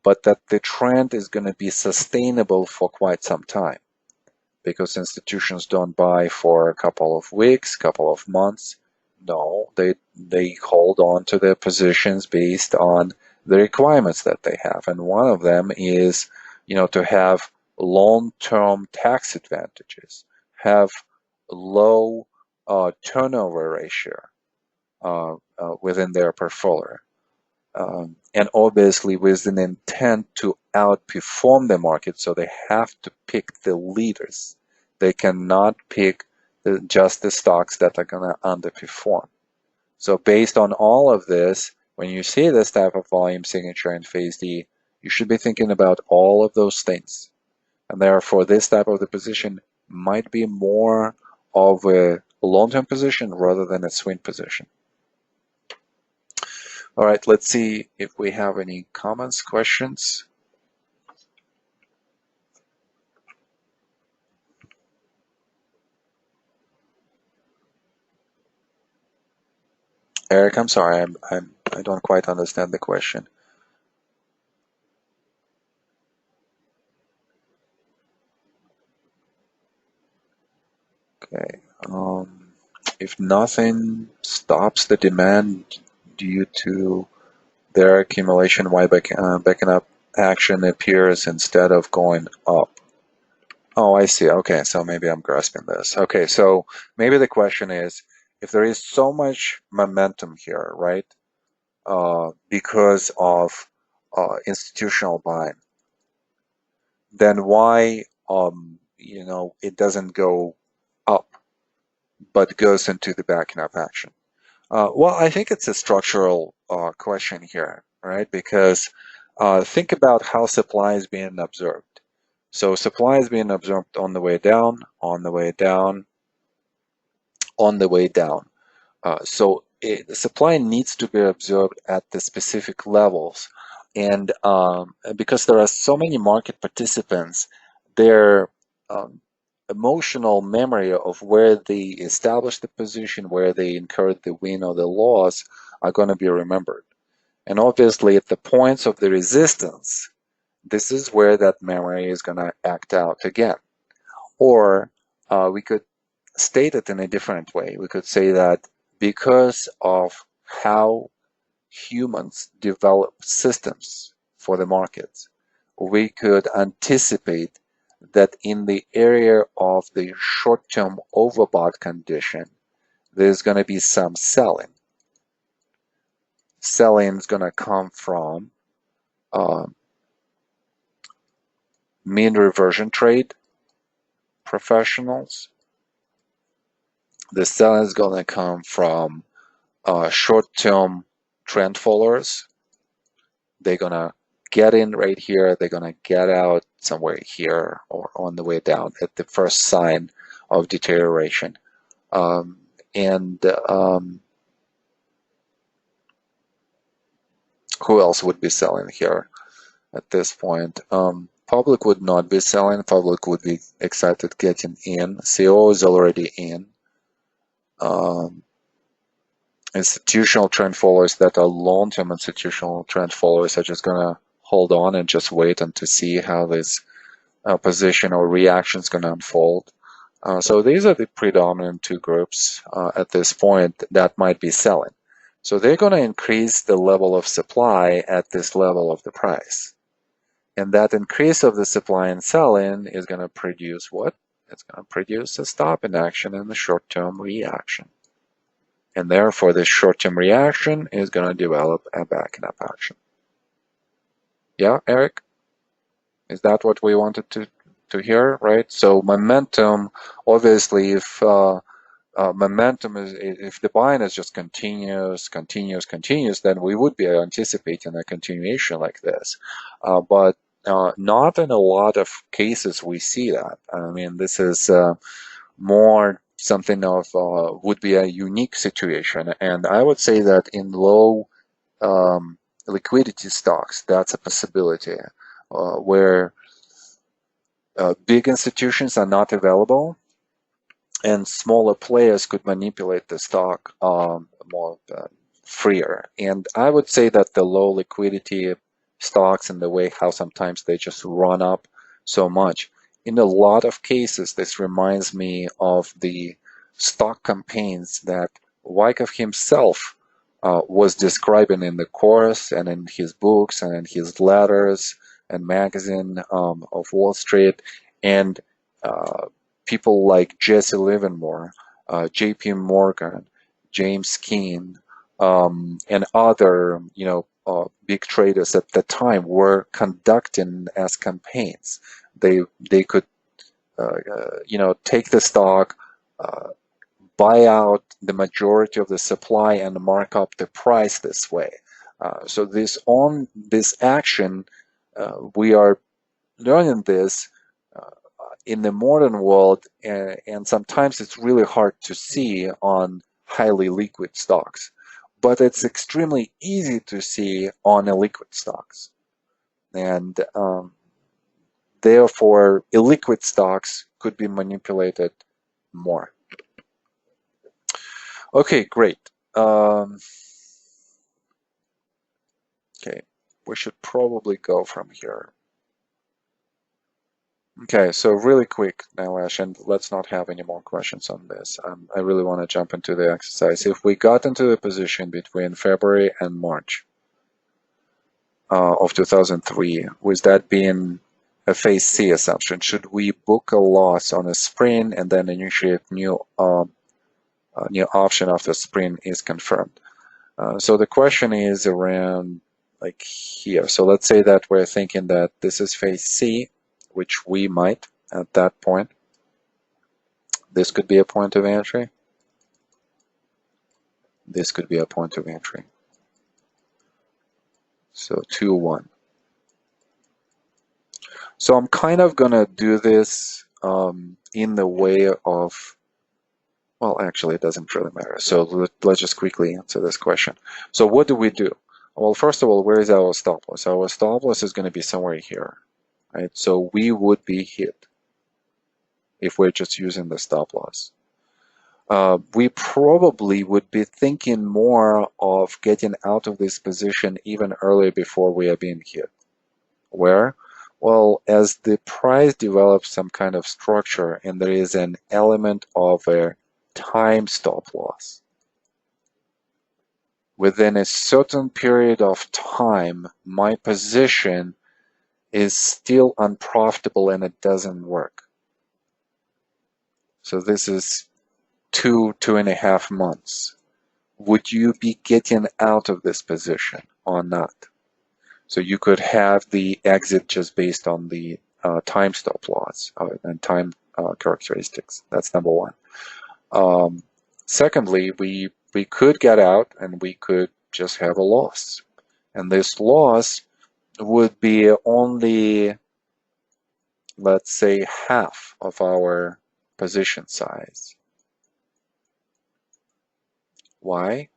but that the trend is going to be sustainable for quite some time, because institutions don't buy for a couple of weeks, couple of months. No, they hold on to their positions based on the requirements that they have, and one of them is, to have long-term tax advantages, have low turnover ratio within their portfolio. And obviously with an intent to outperform the market, so they have to pick the leaders. They cannot pick just the stocks that are going to underperform. So based on all of this, when you see this type of volume signature in phase D, you should be thinking about all of those things. And therefore, this type of the position might be more of a long-term position rather than a swing position. All right, let's see if we have any comments, questions. Eric, I'm sorry, I don't quite understand the question. Okay, if nothing stops the demand due to their accumulation, why backing up action appears instead of going up? Oh, I see. Okay, so maybe I'm grasping this. Okay, so maybe the question is, if there is so much momentum here, right, because of institutional buying, then why, it doesn't go up, but goes into the backing up action? Well, I think it's a structural question here, right? Because think about how supply is being observed. So supply is being observed on the way down, on the way down, on the way down. So the supply needs to be observed at the specific levels. And because there are so many market participants, their emotional memory of where they established the position, where they incurred the win or the loss, are going to be remembered. And obviously, at the points of the resistance, this is where that memory is going to act out again. Or we could state it in a different way. We could say that because of how humans develop systems for the markets, we could anticipate that in the area of the short-term overbought condition, there's going to be some selling. Selling is going to come from mean reversion trade professionals. The selling is going to come from short-term trend followers. They're going to get in right here. They're going to get out somewhere here or on the way down at the first sign of deterioration. Who else would be selling here at this point? Public would not be selling. Public would be excited getting in. CO is already in. institutional trend followers that are long-term institutional trend followers are just gonna hold on and just wait and to see how this position or reaction is going to unfold. So these are the predominant two groups at this point that might be selling. So they're going to increase the level of supply at this level of the price. And that increase of the supply and selling is going to produce what? It's going to produce a stop in action and the short-term reaction. And therefore, this short-term reaction is going to develop a backing up action. Yeah, Eric? Is that what we wanted to hear, right? So momentum, obviously, if momentum is, if the buying is just continuous, then we would be anticipating a continuation like this. But not in a lot of cases we see that. I mean, this is more something of would be a unique situation, and I would say that in low liquidity stocks, that's a possibility where big institutions are not available and smaller players could manipulate the stock more freer. And I would say that the low liquidity stocks and the way how sometimes they just run up so much, in a lot of cases, this reminds me of the stock campaigns that Wyckoff himself was describing in the course and in his books and in his letters and magazine of Wall Street, and people like Jesse Livermore, J.P. Morgan, James Keen, and other big traders at the time were conducting as campaigns. They could take the stock, buy out the majority of the supply, and mark up the price this way. So this action, we are learning this in the modern world, and sometimes it's really hard to see on highly liquid stocks, but it's extremely easy to see on illiquid stocks, and therefore illiquid stocks could be manipulated more. Okay, great. Okay, we should probably go from here. Okay, so really quick, Nailash, and let's not have any more questions on this. I really want to jump into the exercise. If we got into the position between February and March of 2003, with that being a phase C assumption, should we book a loss on a spring and then initiate new option after spring is confirmed? So the question is around like here. So let's say that we're thinking that this is phase C, which we might at that point. This could be a point of entry. This could be a point of entry. So 2-1. So I'm kind of gonna do this in the way of, well, actually it doesn't really matter. So let's just quickly answer this question. So what do we do? Well, first of all, where is our stop loss? Our stop loss is going to be somewhere here. Right? So we would be hit if we're just using the stop loss. We probably would be thinking more of getting out of this position even earlier before we are being hit. Where? Well, as the price develops some kind of structure and there is an element of a time stop loss. Within a certain period of time, my position is still unprofitable and it doesn't work. So this is 2.5 months. Would you be getting out of this position or not? So you could have the exit just based on the time stop loss and time characteristics. That's number one. Secondly, we could get out and we could just have a loss. And this loss would be only, let's say, half of our position size. Why?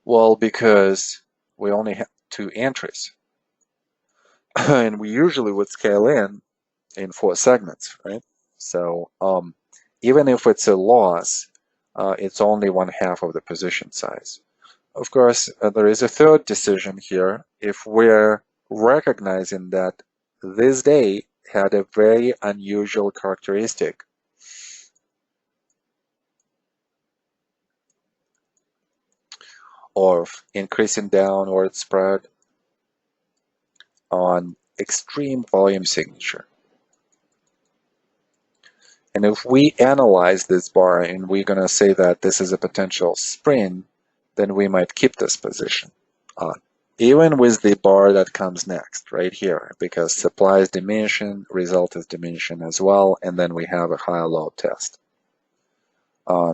Well, because we only have 2 entries. And we usually would scale in 4 segments, right? So even if it's a loss, it's only 1/2 of the position size. of course, there is a third decision here. If we're recognizing that this day had a very unusual characteristic of increasing downward spread on extreme volume signature. And if we analyze this bar and we're going to say that this is a potential spring, then we might keep this position on, even with the bar that comes next right here, because supply is diminishing, result is diminishing as well, and then we have a high low test.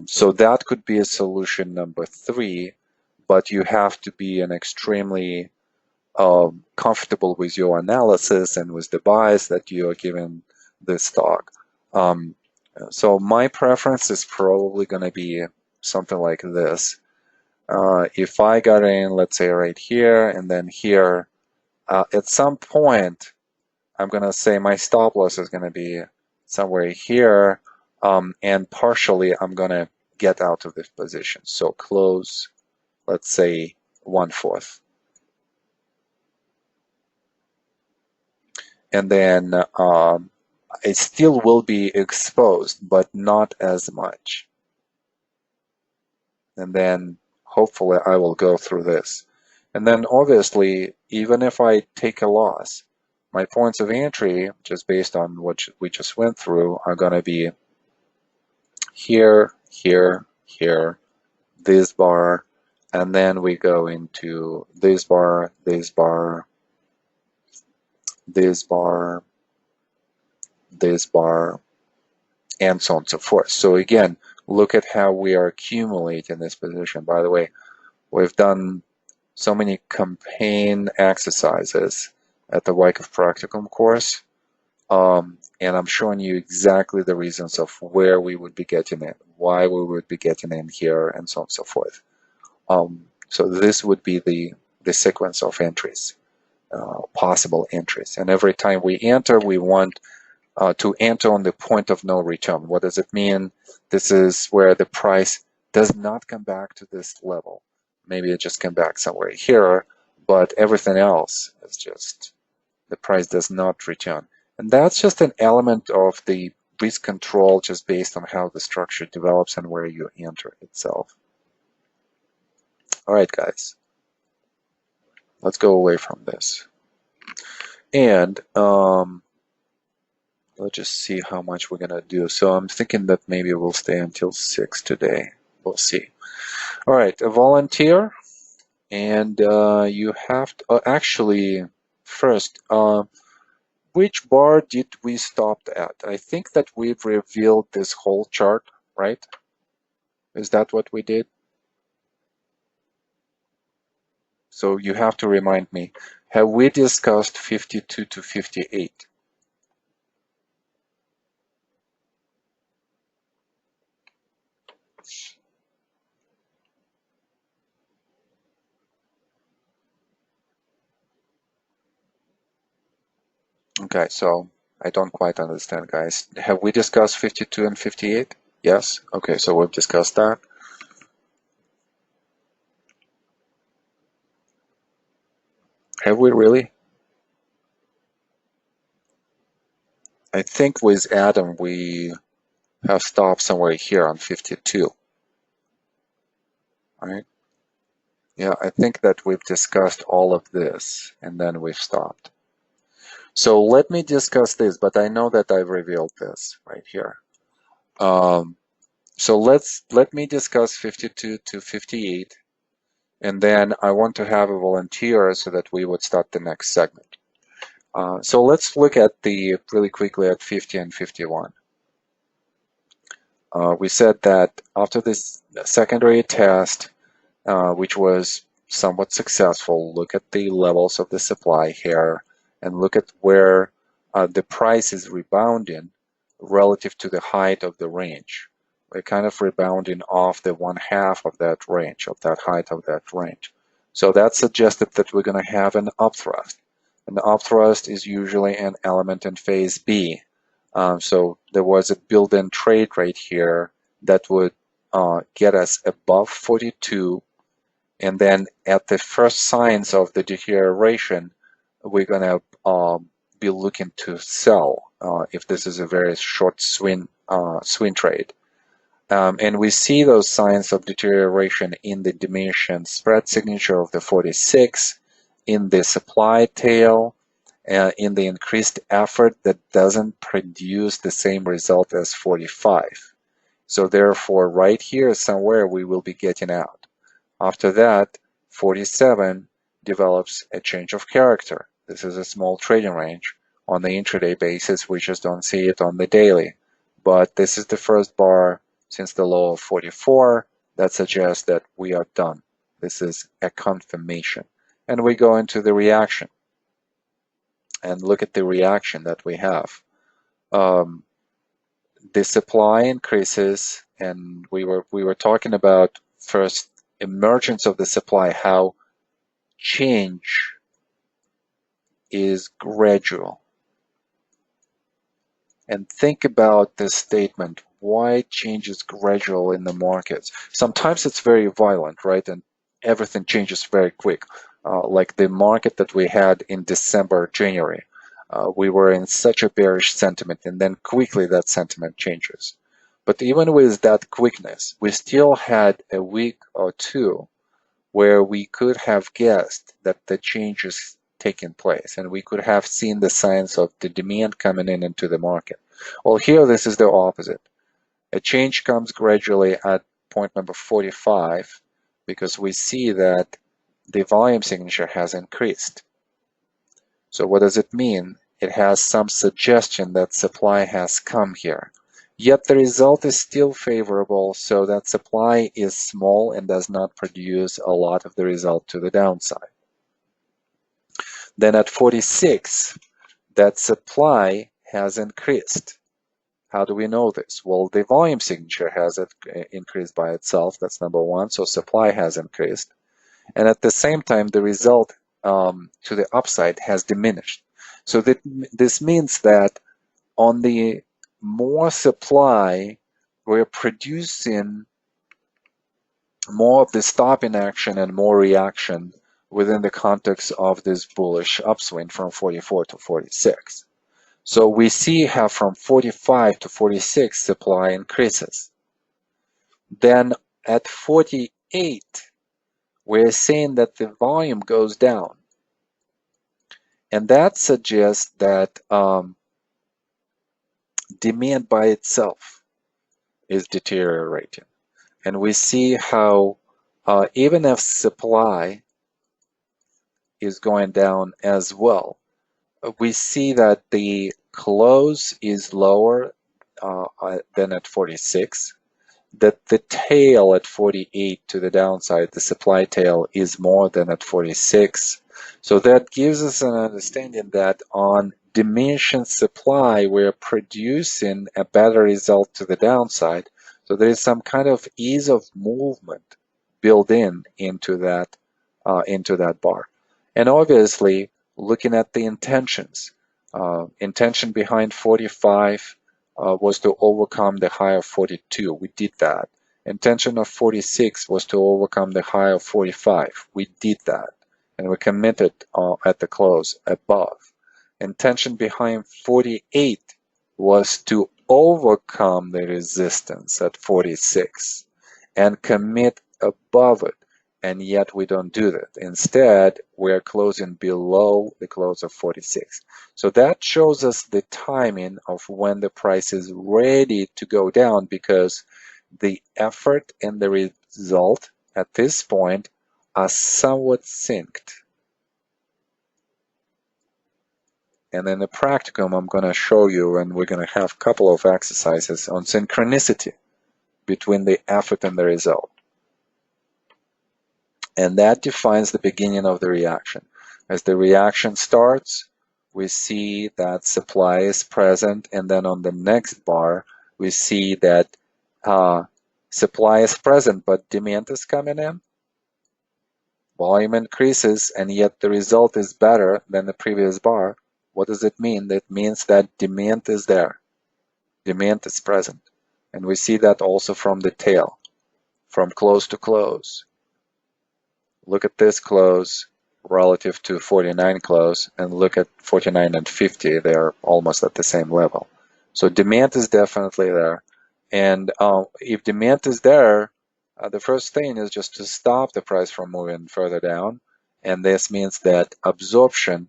So that could be a solution number 3, but you have to be an extremely comfortable with your analysis and with the bias that you are giving this stock. So my preference is probably going to be something like this. If I got in, let's say right here and then here, at some point, I'm going to say my stop loss is going to be somewhere here, and partially I'm going to get out of this position. So close, let's say 1/4. And then it still will be exposed, but not as much. And then hopefully I will go through this. And then obviously, even if I take a loss, my points of entry, just based on what we just went through, are going to be here, here, here, this bar, and then we go into this bar, this bar, this bar, this bar, and so on and so forth. So again, look at how we are accumulating this position. By the way, we've done so many campaign exercises at the Wyckoff Practicum course, and I'm showing you exactly the reasons of where we would be getting in, why we would be getting in here, and so on and so forth. So this would be the sequence of entries, possible entries. And every time we enter, we want to enter on the point of no return. What does it mean? This is where the price does not come back to this level. Maybe it just came back somewhere here, but everything else is just, the price does not return. And that's just an element of the risk control just based on how the structure develops and where you enter itself. All right, guys, let's go away from this. And let's just see how much we're going to do. So I'm thinking that maybe we'll stay until 6 today. We'll see. All right, a volunteer. And you have to, actually, first, which bar did we stop at? I think that we've revealed this whole chart, right? Is that what we did? So you have to remind me. Have we discussed 52 to 58? Okay, so I don't quite understand, guys. Have we discussed 52 and 58? Yes? Okay, so we've discussed that. Have we really? I think with Adam, we have stopped somewhere here on 52. Right? Yeah, I think that we've discussed all of this, and then we've stopped. So let me discuss this, but I know that I've revealed this right here. So let me discuss 52 to 58, and then I want to have a volunteer so that we would start the next segment. So let's look at really quickly at 50 and 51. We said that after this secondary test, which was somewhat successful, look at the levels of the supply here and look at where the price is rebounding relative to the height of the range. We're kind of rebounding off the 1/2 of that range, of that height of that range. So that suggested that we're going to have an upthrust. An upthrust is usually an element in phase B. So there was a built-in trade right here that would get us above 42, And then at the first signs of the deterioration, we're going to be looking to sell if this is a very short swing trade. And we see those signs of deterioration in the diminishing spread signature of the 46, in the supply tail, in the increased effort that doesn't produce the same result as 45. So therefore, right here somewhere we will be getting out. After that, 47 develops a change of character. This is a small trading range. On the intraday basis, we just don't see it on the daily. But this is the first bar since the low of 44 that suggests that we are done. This is a confirmation. And we go into the reaction. And look at the reaction that we have. The supply increases, and we were talking about first emergence of the supply, how change is gradual. And think about this statement, why change is gradual in the markets. Sometimes it's very violent, right? And everything changes very quick. Like the market that we had in December, January. We were in such a bearish sentiment, and then quickly that sentiment changes. But even with that quickness, we still had a week or two where we could have guessed that the change is taking place, and we could have seen the signs of the demand coming in into the market. Well, here this is the opposite. A change comes gradually at point number 45 because we see that the volume signature has increased. So what does it mean? It has some suggestion that supply has come here. Yet the result is still favorable, so that supply is small and does not produce a lot of the result to the downside. Then at 46, that supply has increased. How do we know this? Well, the volume signature has increased by itself. That's number one. So supply has increased. And at the same time, the result to the upside has diminished. So this means that on the more supply, we're producing more of the stopping action and more reaction within the context of this bullish upswing from 44 to 46. So we see how from 45 to 46 supply increases. Then at 48, we're seeing that the volume goes down. And that suggests that demand by itself is deteriorating. And we see how even if supply is going down as well, we see that the close is lower than at 46, that the tail at 48 to the downside, the supply tail, is more than at 46. So that gives us an understanding that on diminishing supply, we're producing a better result to the downside. So there is some kind of ease of movement built into that bar. And obviously, looking at the intentions, intention behind 45 was to overcome the high of 42. We did that. Intention of 46 was to overcome the high of 45. We did that. And we committed at the close above. Intention behind 48 was to overcome the resistance at 46 and commit above it. And yet we don't do that. Instead, we're closing below the close of 46. So that shows us the timing of when the price is ready to go down, because the effort and the result at this point are somewhat synced. And in the practicum, I'm going to show you, and we're going to have a couple of exercises on synchronicity between the effort and the result. And that defines the beginning of the reaction. As the reaction starts, we see that supply is present, and then on the next bar, we see that supply is present, but demand is coming in. Volume increases, and yet the result is better than the previous bar. What does it mean? That means that demand is there. Demand is present. And we see that also from the tail, from close to close. Look at this close relative to 49 close, and look at 49 and 50. They're almost at the same level. So demand is definitely there. And if demand is there, the first thing is just to stop the price from moving further down. And this means that absorption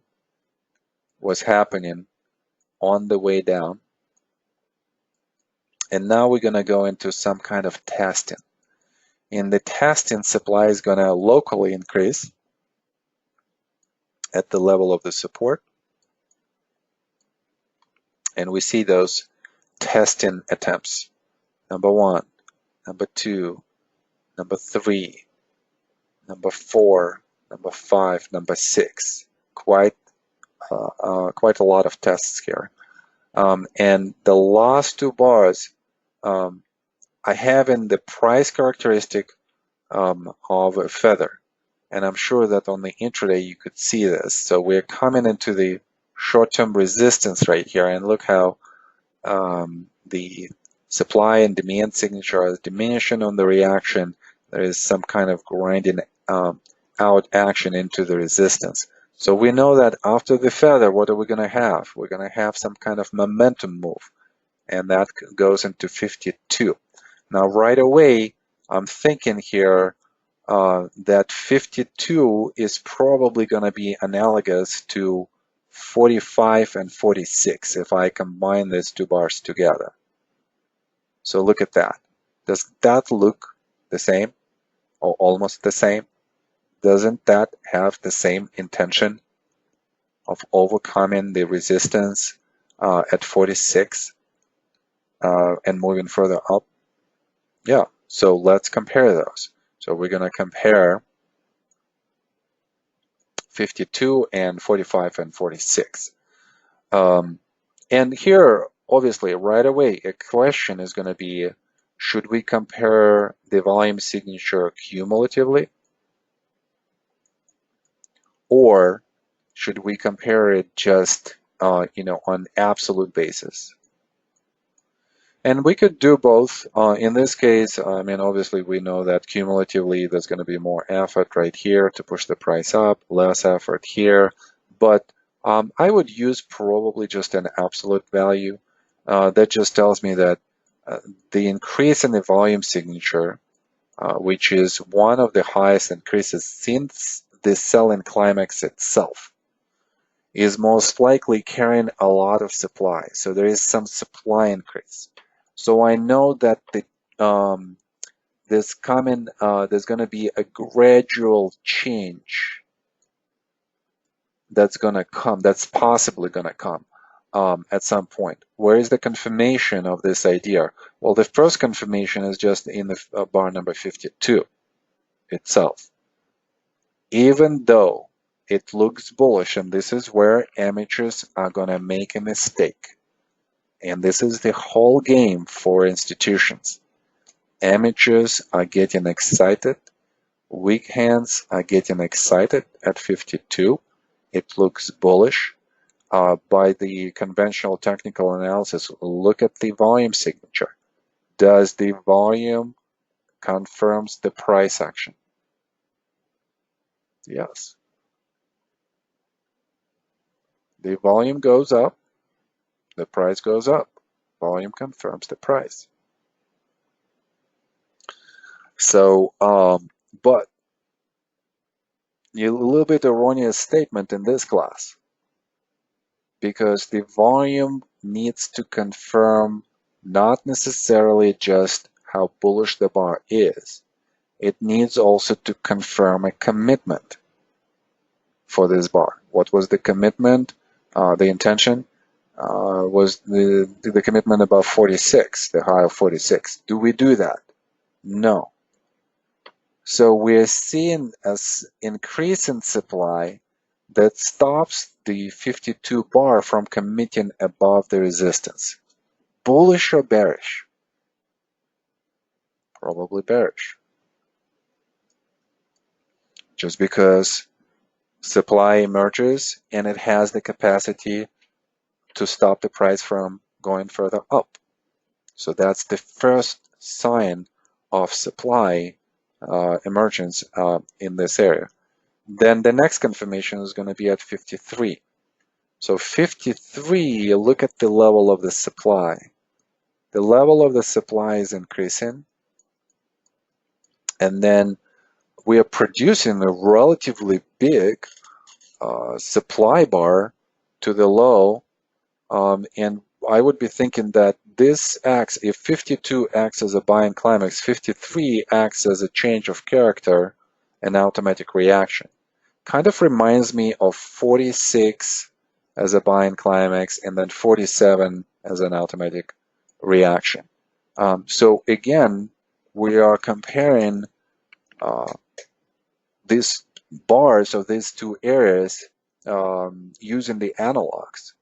was happening on the way down. And now we're going to go into some kind of testing. In the testing, supply is going to locally increase at the level of the support. And we see those testing attempts. Number 1, number 2, number 3, number 4, number 5, number 6. Quite a lot of tests here. And the last 2 bars I have in the price characteristic of a feather. And I'm sure that on the intraday you could see this. So we're coming into the short-term resistance right here, and look how the supply and demand signature are diminishing on the reaction. There is some kind of grinding out action into the resistance. So we know that after the feather, what are we going to have? We're going to have some kind of momentum move, and that goes into 52. Now right away, I'm thinking here that 52 is probably going to be analogous to 45 and 46 if I combine these 2 bars together. So look at that. Does that look the same or almost the same? Doesn't that have the same intention of overcoming the resistance at 46 and moving further up? Yeah, so let's compare those. So we're going to compare 52 and 45 and 46. And here, obviously, right away, a question is going to be, should we compare the volume signature cumulatively? Or should we compare it just, on absolute basis? And we could do both. In this case, I mean, obviously, we know that cumulatively there's going to be more effort right here to push the price up, less effort here. But I would use probably just an absolute value. That just tells me that the increase in the volume signature, which is one of the highest increases since the sell-in climax itself, is most likely carrying a lot of supply. So there is some supply increase. So I know that there's going to be a gradual change that's going to come, that's possibly going to come at some point. Where is the confirmation of this idea? Well, the first confirmation is just in the bar number 52 itself. Even though it looks bullish, and this is where amateurs are going to make a mistake. And this is the whole game for institutions. Amateurs are getting excited. Weak hands are getting excited at 52. It looks bullish. By the conventional technical analysis, look at the volume signature. Does the volume confirms the price action? Yes. The volume goes up. The price goes up. Volume confirms the price. So, but a little bit erroneous statement in this class, because the volume needs to confirm not necessarily just how bullish the bar is. It needs also to confirm a commitment for this bar. What was the commitment? The intention was the commitment above 46, the high of 46. Do we do that? No. So we're seeing an increase in supply that stops the 52 bar from committing above the resistance. Bullish or bearish? Probably bearish. Just because supply emerges and it has the capacity to stop the price from going further up. So that's the first sign of supply emergence in this area. Then the next confirmation is going to be at 53. So 53, look at the level of the supply. The level of the supply is increasing, and then we are producing a relatively big supply bar to the low, and I would be thinking that this acts, if 52 acts as a buying climax, 53 acts as a change of character and automatic reaction. Kind of reminds me of 46 as a buying climax and then 47 as an automatic reaction. So again, we are comparing these bars of these two areas using the analogs.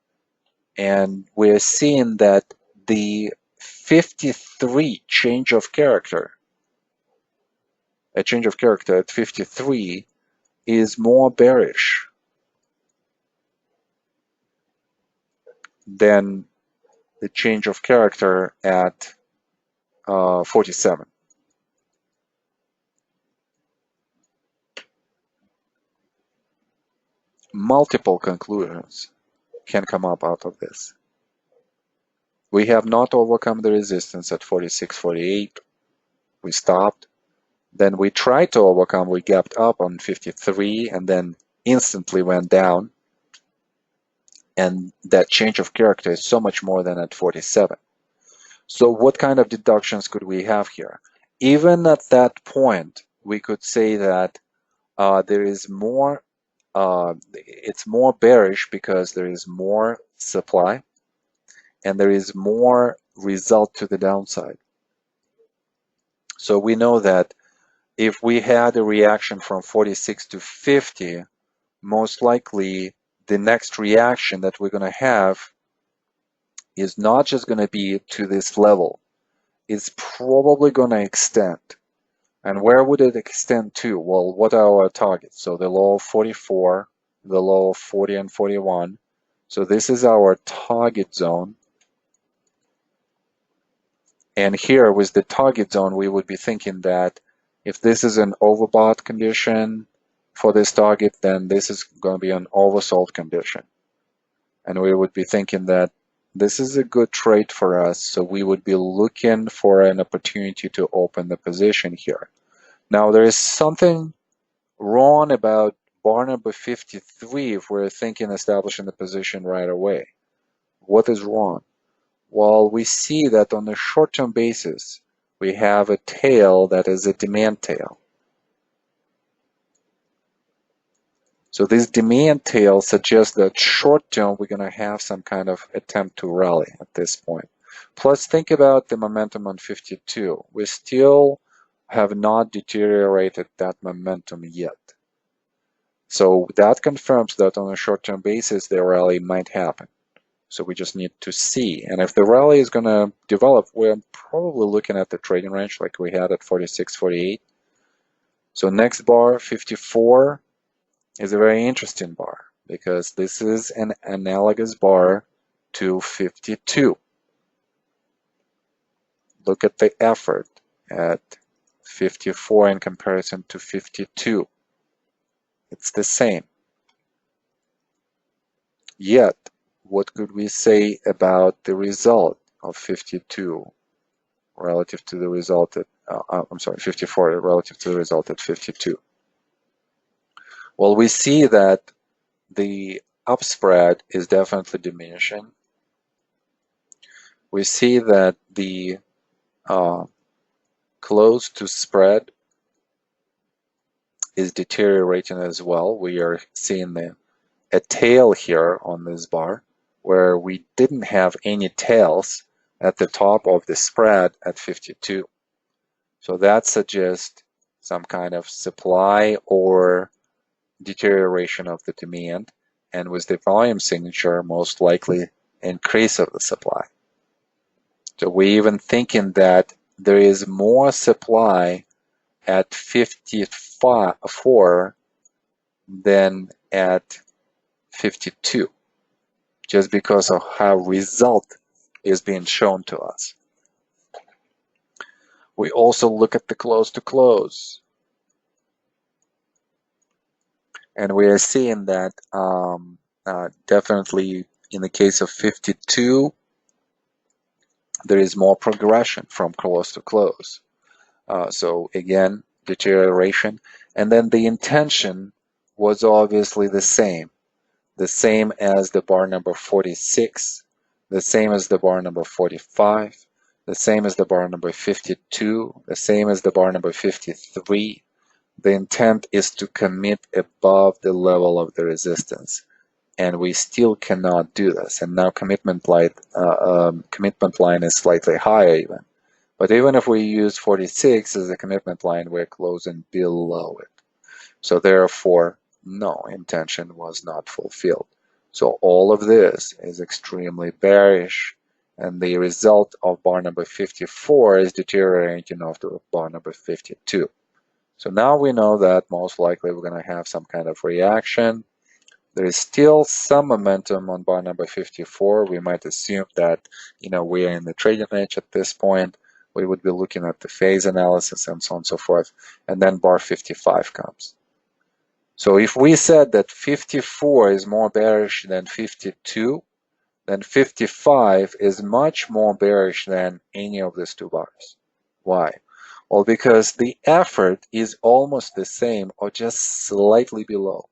And we're seeing that the 53 change of character, a change of character at 53 is more bearish than the change of character at 47. Multiple conclusions can come up out of this. We have not overcome the resistance at 46, 48. We stopped. Then we tried to overcome, we gapped up on 53 and then instantly went down. And that change of character is so much more than at 47. So what kind of deductions could we have here? Even at that point, we could say that there is more, it's more bearish because there is more supply and there is more result to the downside. So we know that if we had a reaction from 46 to 50, most likely the next reaction that we're going to have is not just going to be to this level. It's probably going to extend. And where would it extend to? Well, what are our targets? So the low of 44, the low of 40 and 41. So this is our target zone. And here with the target zone, we would be thinking that if this is an overbought condition for this target, then this is going to be an oversold condition. And we would be thinking that this is a good trade for us, so we would be looking for an opportunity to open the position here. Now, there is something wrong about bar number 53 if we're thinking establishing the position right away. What is wrong? Well, we see that on a short-term basis, we have a tail that is a demand tail. So this demand tail suggests that short-term, we're going to have some kind of attempt to rally at this point. Plus, think about the momentum on 52. We still have not deteriorated that momentum yet. So that confirms that on a short-term basis, the rally might happen. So we just need to see. And if the rally is going to develop, we're probably looking at the trading range like we had at 46, 48. So next bar, 54, is a very interesting bar because this is an analogous bar to 52. Look at the effort at 54 in comparison to 52. It's the same. Yet, what could we say about the result of 52 relative to the result at, 54 relative to the result at 52? Well, we see that the up spread is definitely diminishing. We see that the close to spread is deteriorating as well. We are seeing a tail here on this bar where we didn't have any tails at the top of the spread at 52. So that suggests some kind of supply or deterioration of the demand, and with the volume signature, most likely increase of the supply. So we're even thinking that there is more supply at 54 than at 52, just because of how result is being shown to us. We also look at the close to close. And we are seeing that definitely in the case of 52, there is more progression from close to close. So again, deterioration. And then the intention was obviously the same as the bar number 46, the same as the bar number 45, the same as the bar number 52, the same as the bar number 53. The intent is to commit above the level of the resistance, and we still cannot do this. And now commitment line is slightly higher even. But even if we use 46 as a commitment line, we're closing below it. So therefore, no, intention was not fulfilled. So all of this is extremely bearish, and the result of bar number 54 is deteriorating after bar number 52. So now we know that most likely we're going to have some kind of reaction. There is still some momentum on bar number 54. We might assume that, we are in the trading range at this point. We would be looking at the phase analysis and so on and so forth. And then bar 55 comes. So if we said that 54 is more bearish than 52, then 55 is much more bearish than any of these two bars. Why? Well, because the effort is almost the same or just slightly below.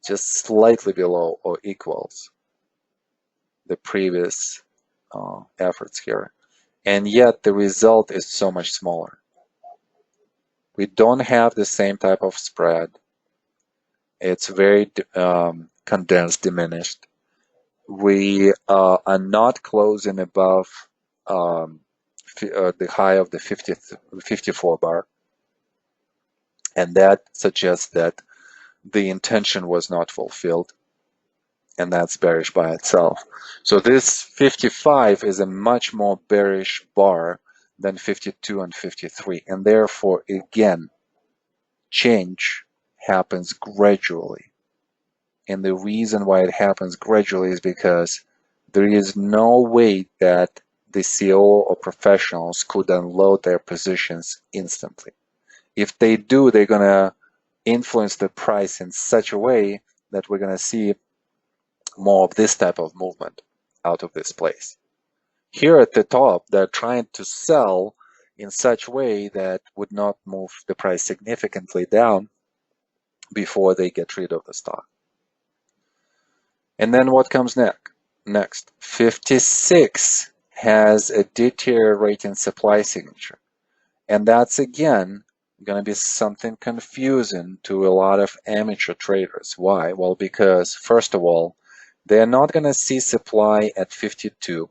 Just slightly below or equals the previous efforts here. And yet the result is so much smaller. We don't have the same type of spread. It's very condensed, diminished. We are not closing above the high of the 54 bar. And that suggests that the intention was not fulfilled. And that's bearish by itself. So this 55 is a much more bearish bar than 52 and 53. And therefore, again, change happens gradually. And the reason why it happens gradually is because there is no way that the CO or professionals could unload their positions instantly. If they do, they're going to influence the price in such a way that we're going to see more of this type of movement out of this place. Here at the top, they're trying to sell in such a way that would not move the price significantly down before they get rid of the stock. And then what comes next? 56 has a deteriorating supply signature. And that's again going to be something confusing to a lot of amateur traders. Why? Well, because first of all, they're not going to see supply at 52.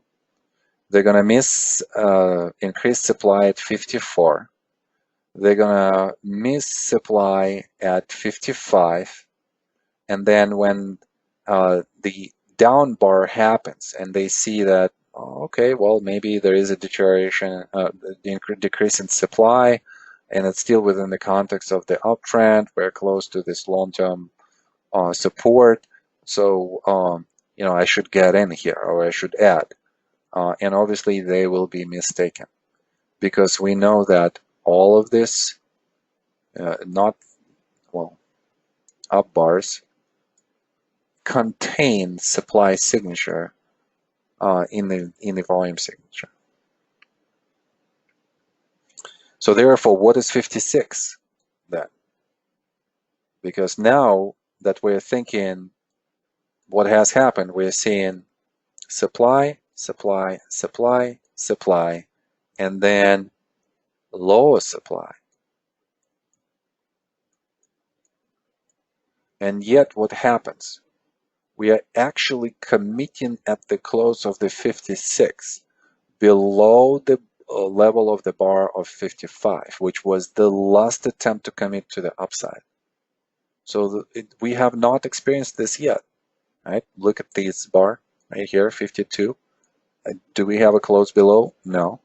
They're going to miss increased supply at 54. They're going to miss supply at 55. And then when the down bar happens and they see that, okay, well, maybe there is a deterioration, decrease in supply, and it's still within the context of the uptrend. We're close to this long-term support. So, I should get in here, or I should add. And obviously they will be mistaken, because we know that all of this, up bars contain supply signature in the volume signature. So therefore, what is 56 then? Because now that we're thinking what has happened, we're seeing supply, supply, supply, supply, and then lower supply. And yet what happens? We are actually committing at the close of the 56 below the level of the bar of 55, which was the last attempt to commit to the upside. So we have not experienced this yet, right? Look at this bar right here, 52. Do we have a close below? No.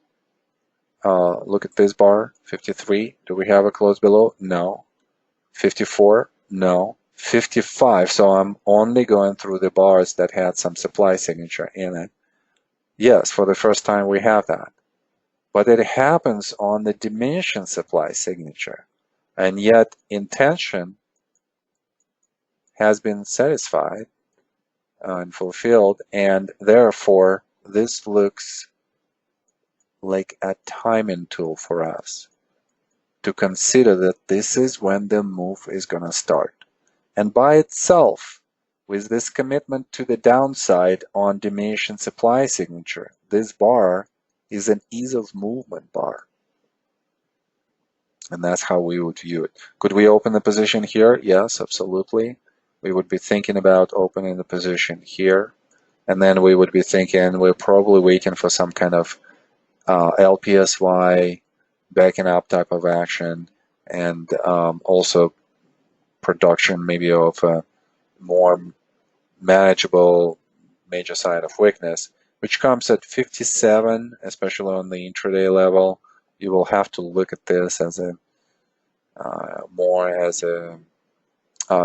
Look at this bar, 53. Do we have a close below? No. 54? No. 55. So I'm only going through the bars that had some supply signature in it. Yes, for the first time we have that. But it happens on the diminishing supply signature. and yet intention has been satisfied and fulfilled, and therefore this looks like a timing tool for us to consider that this is when the move is going to start. And by itself, with this commitment to the downside on diminishing supply signature, this bar is an ease of movement bar. And that's how we would view it. Could we open the position here? Yes, absolutely. We would be thinking about opening the position here. And then we would be thinking we're probably waiting for some kind of LPSY backing up type of action, and also production maybe of a more manageable major sign of weakness, which comes at 57, especially on the intraday level. You will have to look at this as a more as a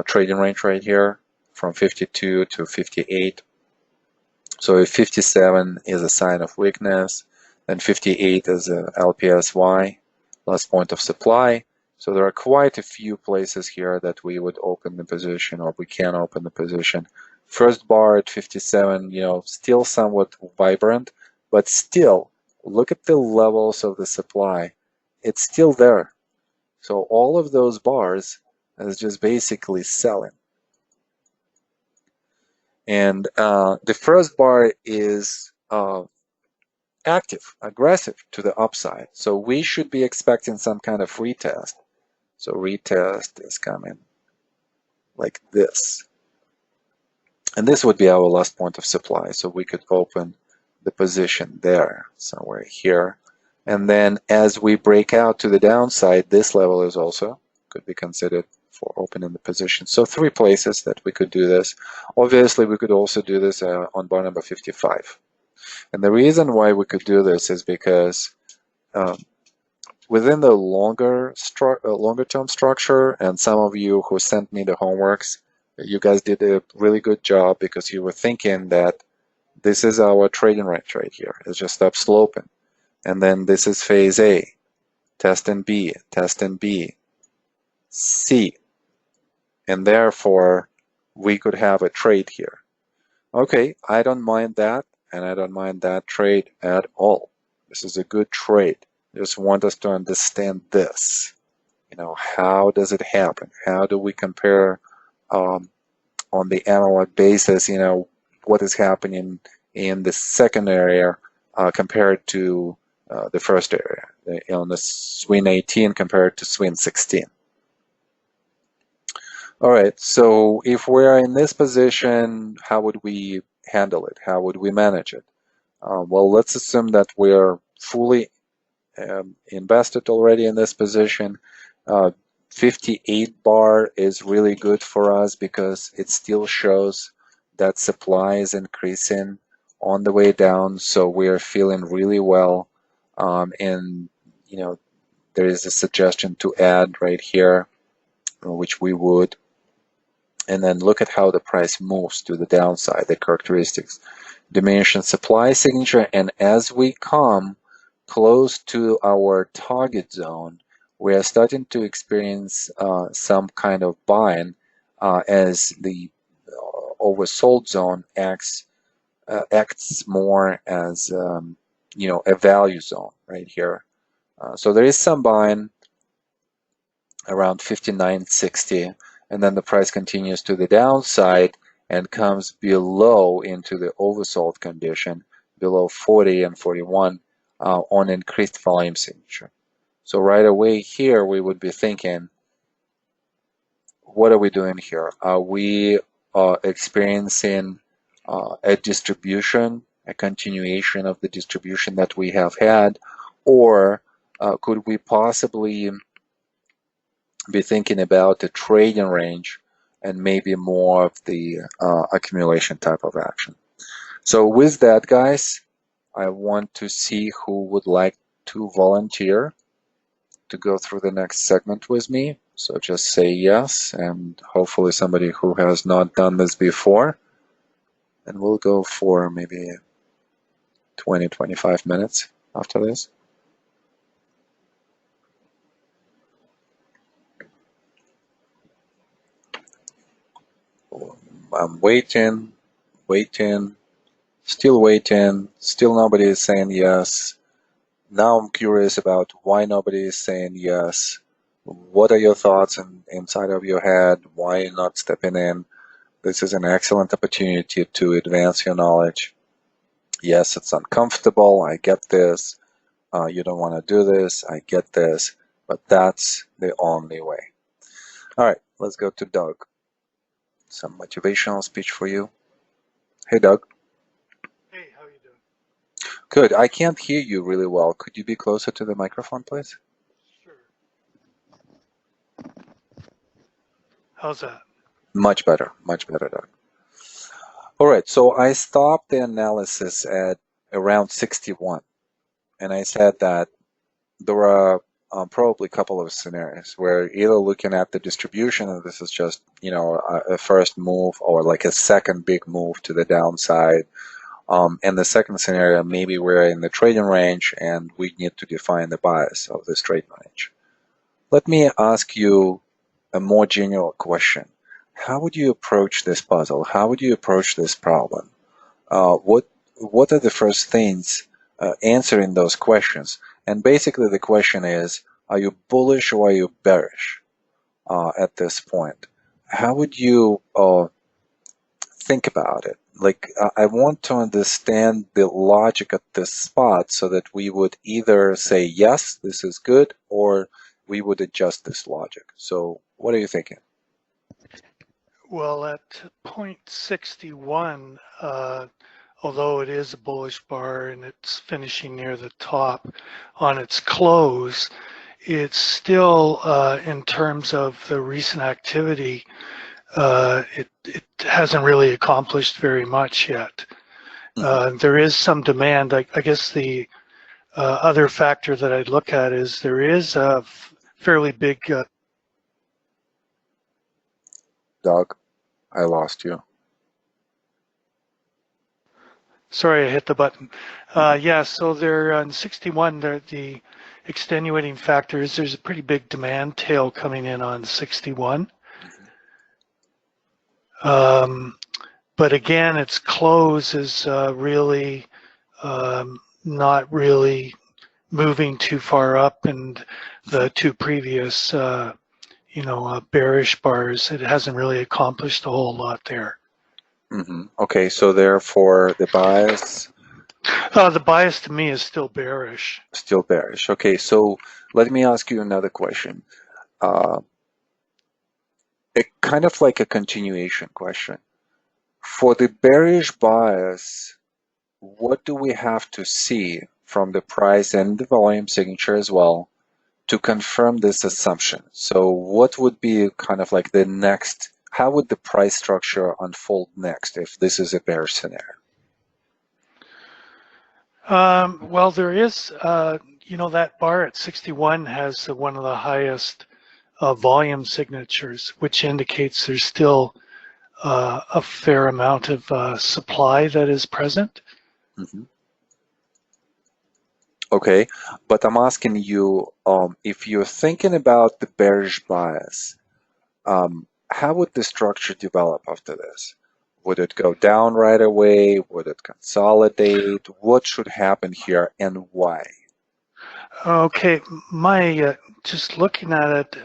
trading range right here from 52 to 58. So if 57 is a sign of weakness, then 58 is a LPSY, last point of supply. So there are quite a few places here that we would open the position, or we can open the position. First bar at 57, still somewhat vibrant, but still, look at the levels of the supply. It's still there. So all of those bars is just basically selling. And the first bar is active, aggressive to the upside. So we should be expecting some kind of retest. So retest is coming like this. And this would be our last point of supply. So we could open the position there, somewhere here. And then as we break out to the downside, this level is also could be considered for opening the position. So 3 places that we could do this. Obviously, we could also do this on bar number 55. And the reason why we could do this is because within the longer term structure, and some of you who sent me the homeworks, you guys did a really good job because you were thinking that this is our trading range right here. It's just up sloping. And then this is phase A, test and B, C. And therefore, we could have a trade here. Okay, I don't mind that, and I don't mind that trade at all. This is a good trade. I just want us to understand this. How does it happen? How do we compare on the analog basis, what is happening in the second area compared to the first area, on the swing 18 compared to swing 16. All right, so if we're in this position, how would we handle it? How would we manage it? Well, let's assume that we're fully invested already in this position. 58 bar is really good for us because it still shows that supply is increasing on the way down, so we're feeling really well. And there is a suggestion to add right here, which we would. And then look at how the price moves to the downside, the characteristics. Diminishing supply signature, and as we come close to our target zone, we are starting to experience some kind of buying as the oversold zone acts more as a value zone right here. So there is some buying around 59.60, and then the price continues to the downside and comes below into the oversold condition, below 40 and 41 on increased volume signature. So right away here, we would be thinking, what are we doing here? Are we experiencing a distribution, a continuation of the distribution that we have had, or could we possibly be thinking about the trading range and maybe more of the accumulation type of action? So with that, guys, I want to see who would like to volunteer to go through the next segment with me. So just say yes, and hopefully somebody who has not done this before. And we'll go for maybe 20-25 minutes after this. I'm waiting, still waiting, still nobody is saying yes. Now I'm curious about why nobody is saying yes. What are your thoughts inside of your head? Why are you not stepping in? This is an excellent opportunity to advance your knowledge. Yes, it's uncomfortable. I get this. You don't want to do this. I get this. But that's the only way. All right, let's go to Doug. Some motivational speech for you. Hey, Doug. Hey, how you doing? Good. I can't hear you really well. Could you be closer to the microphone, please? Sure. How's that? Much better, Doug. All right, so I stopped the analysis at around 61, and I said that there are probably a couple of scenarios where either looking at the distribution, and this is just, a first move or like a second big move to the downside. And the second scenario, maybe we're in the trading range and we need to define the bias of this trading range. Let me ask you a more general question. How would you approach this puzzle? How would you approach this problem? What are the first things answering those questions? And basically the question is, are you bullish or are you bearish at this point? How would you think about it? Like, I want to understand the logic at this spot so that we would either say, yes, this is good, or we would adjust this logic. So what are you thinking? Well, at point 61, although it is a bullish bar and it's finishing near the top on its close, it's still, in terms of the recent activity, it hasn't really accomplished very much yet. There is some demand. I guess the other factor that I'd look at is there is a fairly big Doug, I lost you. Sorry, I hit the button. Yeah, so they're on 61, the extenuating factors, there's a pretty big demand tail coming in on 61. But again, its close is really not really moving too far up, and the two previous, bearish bars, it hasn't really accomplished a whole lot there. Okay, so therefore the bias? The bias to me is still bearish. Still bearish. Okay, so let me ask you another question. Kind of like a continuation question. For the bearish bias, what do we have to see from the price and the volume signature as well to confirm this assumption? So what would be kind of like the next, how would the price structure unfold next if this is a bearish scenario? Well, there is, that bar at 61 has one of the highest volume signatures, which indicates there's still a fair amount of supply that is present. Okay, but I'm asking you, if you're thinking about the bearish bias, how would the structure develop after this? Would it go down right away? Would it consolidate? What should happen here and why? Okay, just looking at it,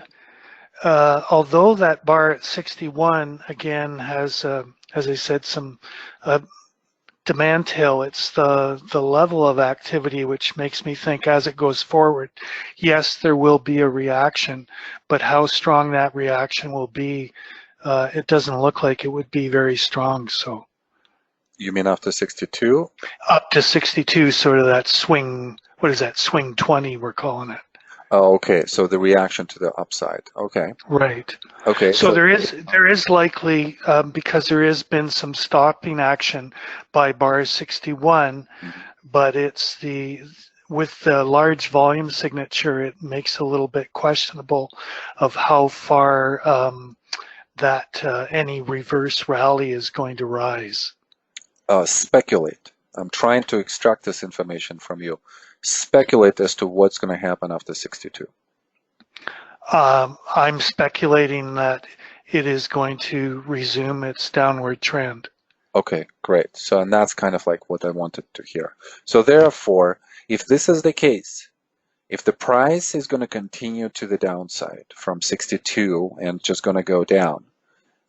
although that bar at 61 again has, as I said, some demand tail, it's the level of activity which makes me think as it goes forward, yes, there will be a reaction, but how strong that reaction will be, it doesn't look like it would be very strong. So You mean after 62? up to 62, sort of that swing, what is that, swing 20 we're calling it. Oh, okay, so the reaction to the upside. Okay. Right. Okay. So there is likely, because there has been some stopping action by bar 61, but it's with the large volume signature, it makes it a little bit questionable of how far that any reverse rally is going to rise. Speculate. I'm trying to extract this information from you. Speculate as to what's going to happen after 62. I'm speculating that it is going to resume its downward trend. Okay, great. So, and that's kind of like what I wanted to hear. So therefore, if this is the case, if the price is going to continue to the downside from 62 and just going to go down,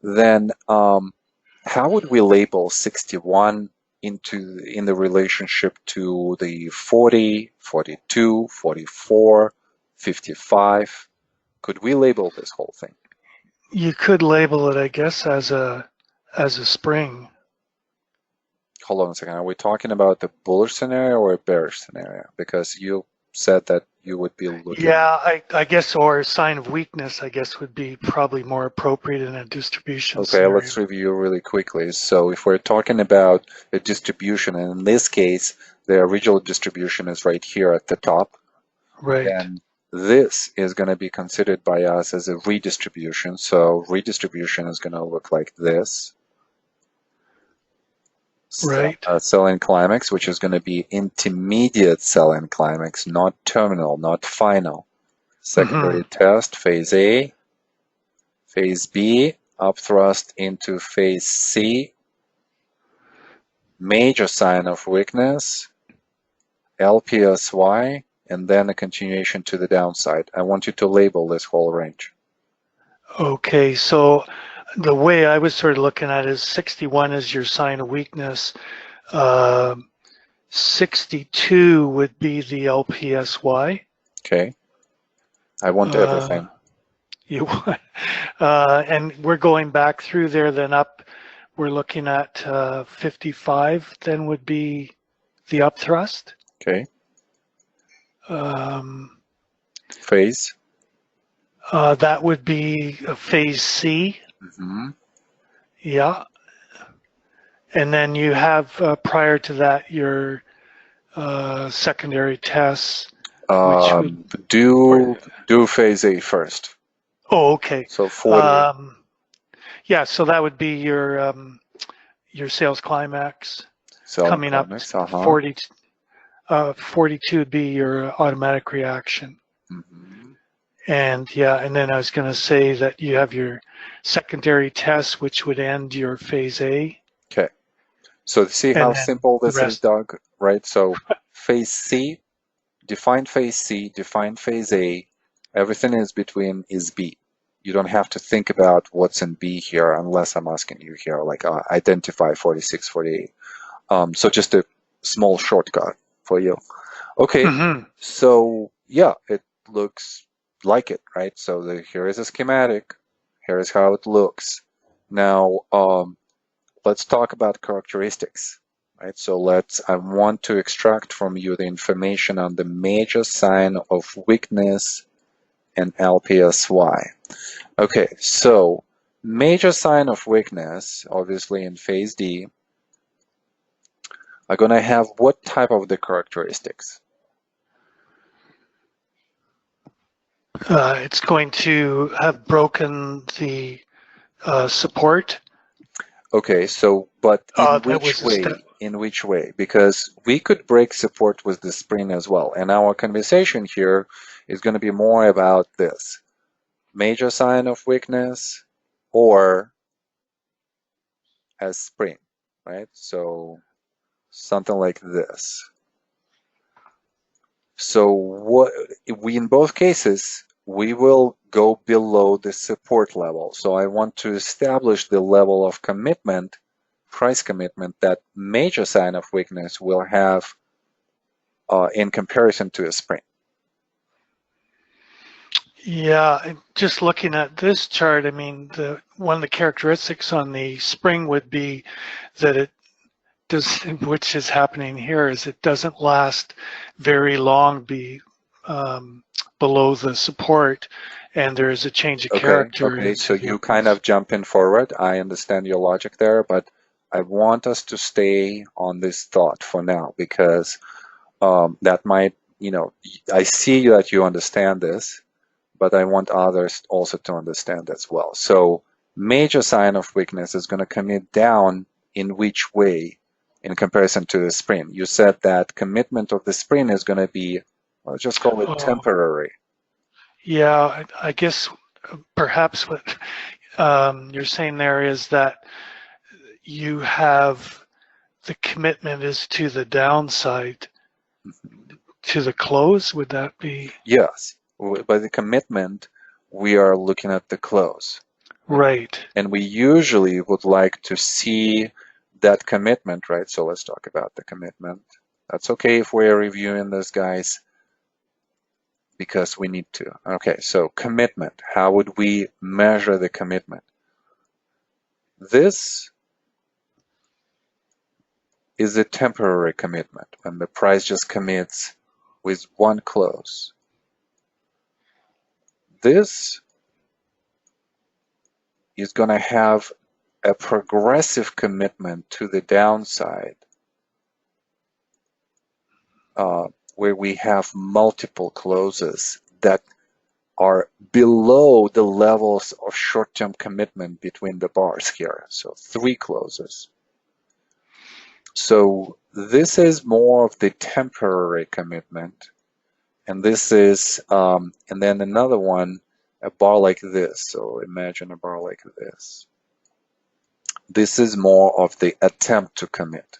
then how would we label 61 in the relationship to the 40, 42, 44, 55? Could we label this whole thing? You could label it, I guess, as a spring. Hold on a second. Are we talking about the bullish scenario or a bearish scenario? Because you said that you would be looking. Yeah, I guess, or a sign of weakness, I guess, would be probably more appropriate in a distribution Okay, scenario. let's review really quickly. So if we're talking about a distribution, and in this case, the original distribution is right here at the top, Right. then this is going to be considered by us as a redistribution. So redistribution is going to look like this. Right. Sell-in climax, which is going to be intermediate sell-in climax, not terminal, not final. Secondary test, phase A, phase B, upthrust into phase C, major sign of weakness, LPSY, and then a continuation to the downside. I want you to label this whole range. Okay, so the way I was sort of looking at it is 61 is your sign of weakness. 62 would be the LPSY. Okay. I want everything. You want, and we're going back through there, then up. We're looking at 55. Then would be the upthrust. Okay. Phase. That would be phase C. Yeah. And then you have prior to that your secondary tests. Do phase A first. Oh, okay. So 40. Yeah, so that would be your sales climax coming Climax, up. 42 would be your automatic reaction. And yeah, and then I was going to say that you have your secondary test, which would end your phase A. Okay. So see how simple this is, Doug, right? So phase C, define phase C, define phase A. Everything is between is B. You don't have to think about what's in B here unless I'm asking you here, like identify 46, 48. So just a small shortcut for you. Okay, so yeah, it looks like it, right? So here is a schematic. Here is how it looks. Now, let's talk about characteristics, right? So I want to extract from you the information on the major sign of weakness and LPSY. Okay, so major sign of weakness, obviously in phase D, are going to have what type of the characteristics? It's going to have broken the support. Okay, so but in which way? In which way? Because we could break support with the spring as well, and our conversation here is going to be more about this major sign of weakness or as spring, right? So something like this. So in both cases, we will go below the support level. So I want to establish the level of commitment, price commitment, that major sign of weakness will have in comparison to a spring. Yeah, just looking at this chart, I mean, one of the characteristics on the spring would be that it does, which is happening here, is it doesn't last very long below the support, and there is a change of character. Okay, so you kind of jump in forward. I understand your logic there, but I want us to stay on this thought for now because that might, I see that you understand this, but I want others also to understand as well. So major sign of weakness is going to commit down in which way in comparison to the spring? You said that commitment of the spring is going to be, let's just call it temporary. Yeah, I guess perhaps you're saying there is that you have the commitment is to the downside to the close. Would that be Yes, by the commitment, we are looking at the close. right? And we usually would like to see that commitment, right? So let's talk about the commitment. That's okay if we're reviewing this, guys, because we need to. Okay, so commitment. How would we measure the commitment? This is a temporary commitment when the price just commits with one close. This is going to have a progressive commitment to the downside where we have multiple closes that are below the levels of short-term commitment between the bars here. So 3 closes. So this is more of the temporary commitment. And this is, and then another one, a bar like this. So imagine a bar like this. This is more of the attempt to commit.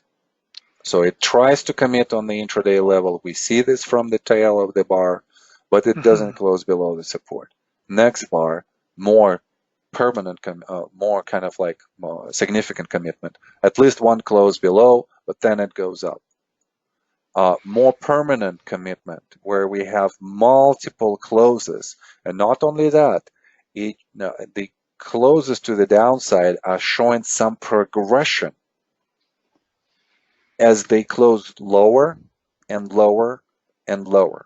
So it tries to commit on the intraday level. We see this from the tail of the bar, but it doesn't close below the support. Next bar, more permanent, more kind of like more significant commitment. At least one close below, but then it goes up. More permanent commitment where we have multiple closes. And not only that, the closes to the downside are showing some progression as they close lower and lower and lower.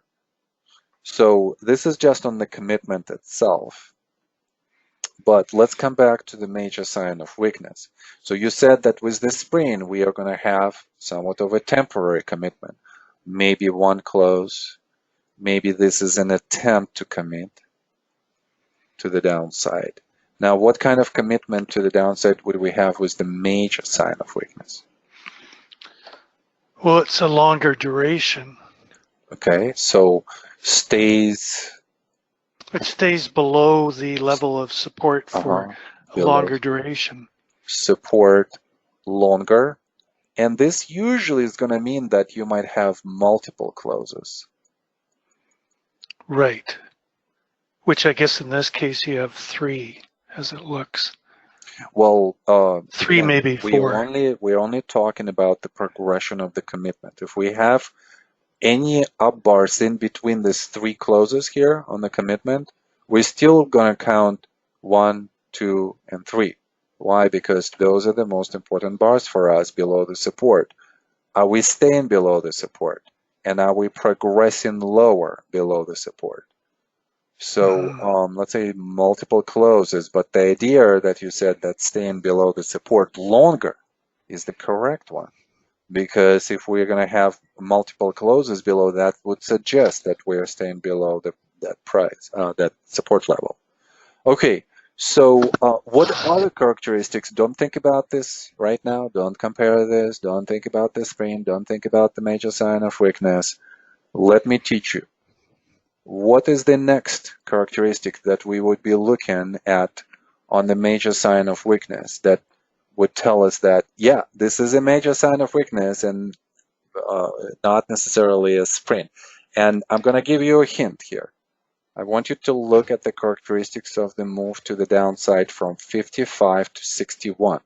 So this is just on the commitment itself. But let's come back to the major sign of weakness. So you said that with the spring, we are going to have somewhat of a temporary commitment. Maybe one close. Maybe this is an attempt to commit to the downside. Now, what kind of commitment to the downside would we have with the major sign of weakness? Well, it's a longer duration. Okay, so stays. It stays below the level of support for a longer duration. Support longer. And this usually is going to mean that you might have multiple closes. Right. Which I guess in this case you have 3 as it looks. Well, 3, again, maybe 4. We're only talking about the progression of the commitment. If we have any up bars in between these 3 closes here on the commitment, we're still going to count 1, 2, and 3. Why? Because those are the most important bars for us below the support. Are we staying below the support? And are we progressing lower below the support? So let's say multiple closes, but the idea that you said that staying below the support longer is the correct one. Because if we're going to have multiple closes below, that would suggest that we're staying below that price, that support level. Okay, so what other characteristics? Don't think about this right now. Don't compare this. Don't think about the spring. Don't think about the major sign of weakness. Let me teach you. What is the next characteristic that we would be looking at on the major sign of weakness that would tell us that, yeah, this is a major sign of weakness and not necessarily a spring? And I'm going to give you a hint here. I want you to look at the characteristics of the move to the downside from 55 to 61.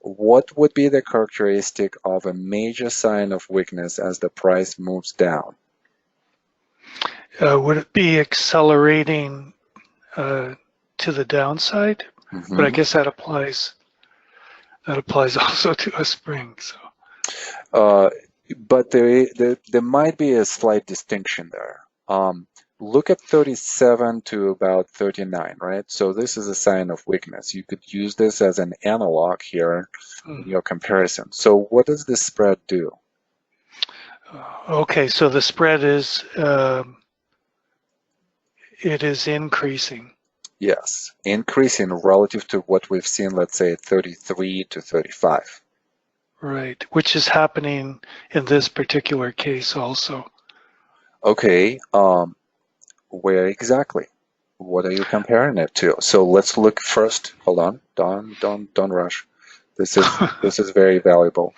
What would be the characteristic of a major sign of weakness as the price moves down? Would it be accelerating to the downside? But I guess that applies also to a spring. So. But there might be a slight distinction there. Look at 37 to about 39, right? So this is a sign of weakness. You could use this as an analog here in your comparison. So what does this spread do? Okay, so the spread is it is increasing. Yes, increasing relative to what we've seen, let's say, at 33 to 35. Right, which is happening in this particular case also. Okay, where exactly? What are you comparing it to? So let's look first. Hold on. Don't rush. This is very valuable.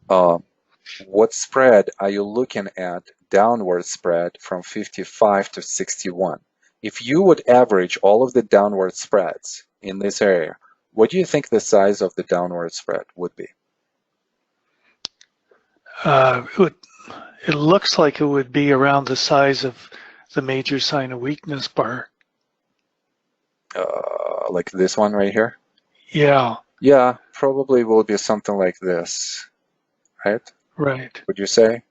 What spread are you looking at? Downward spread from 55 to 61. If you would average all of the downward spreads in this area, what do you think the size of the downward spread would be? It looks like it would be around the size of the major sign of weakness bar. Like this one right here? Yeah. Yeah, probably will be something like this, right? Right. Would you say?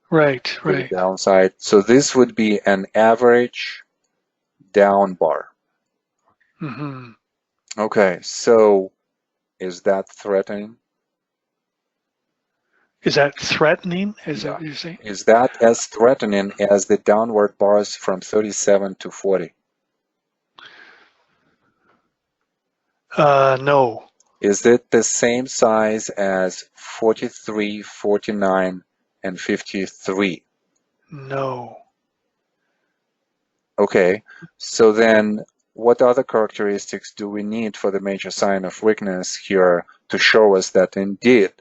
Right. To the Right. downside. So this would be an average down bar. Mm-hmm. Okay, so is that threatening? Is that threatening? Is that Yeah. what you're saying? Is that as threatening as the downward bars from 37 to 40? No. Is it the same size as 43, 49, and 53? No. Okay, so then what other characteristics do we need for the major sign of weakness here to show us that indeed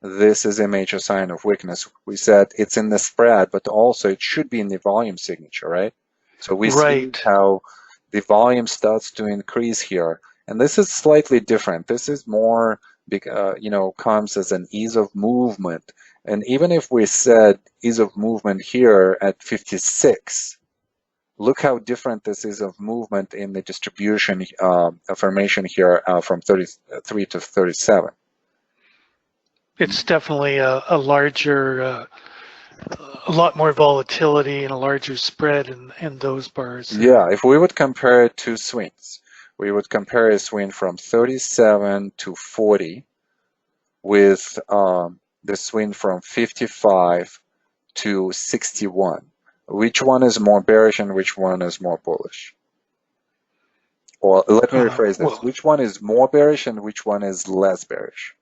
this is a major sign of weakness? We said it's in the spread, but also it should be in the volume signature, right? So we see Right. how the volume starts to increase here. And this is slightly different. This is more, comes as an ease of movement. And even if we said ease of movement here at 56, look how different this is of movement in the distribution formation here from 33 to 37. It's definitely a larger, a lot more volatility and a larger spread in those bars there. Yeah, if we would compare it to swings, we would compare a swing from 37 to 40 with the swing from 55 to 61. Which one is more bearish and which one is more bullish? Or let me rephrase this. Which one is more bearish and which one is less bearish?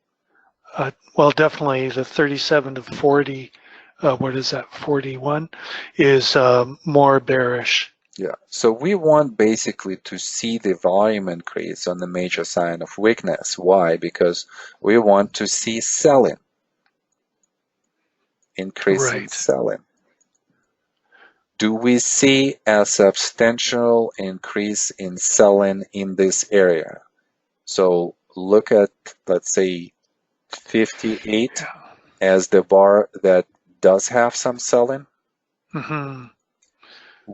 Well, definitely the 37 to 40, what is that, 41, is more bearish. Yeah, so we want basically to see the volume increase on the major sign of weakness. Why? Because we want to see selling, increase in Right. selling. Do we see a substantial increase in selling in this area? So look at, let's say, 58 as the bar that does have some selling. Mm-hmm.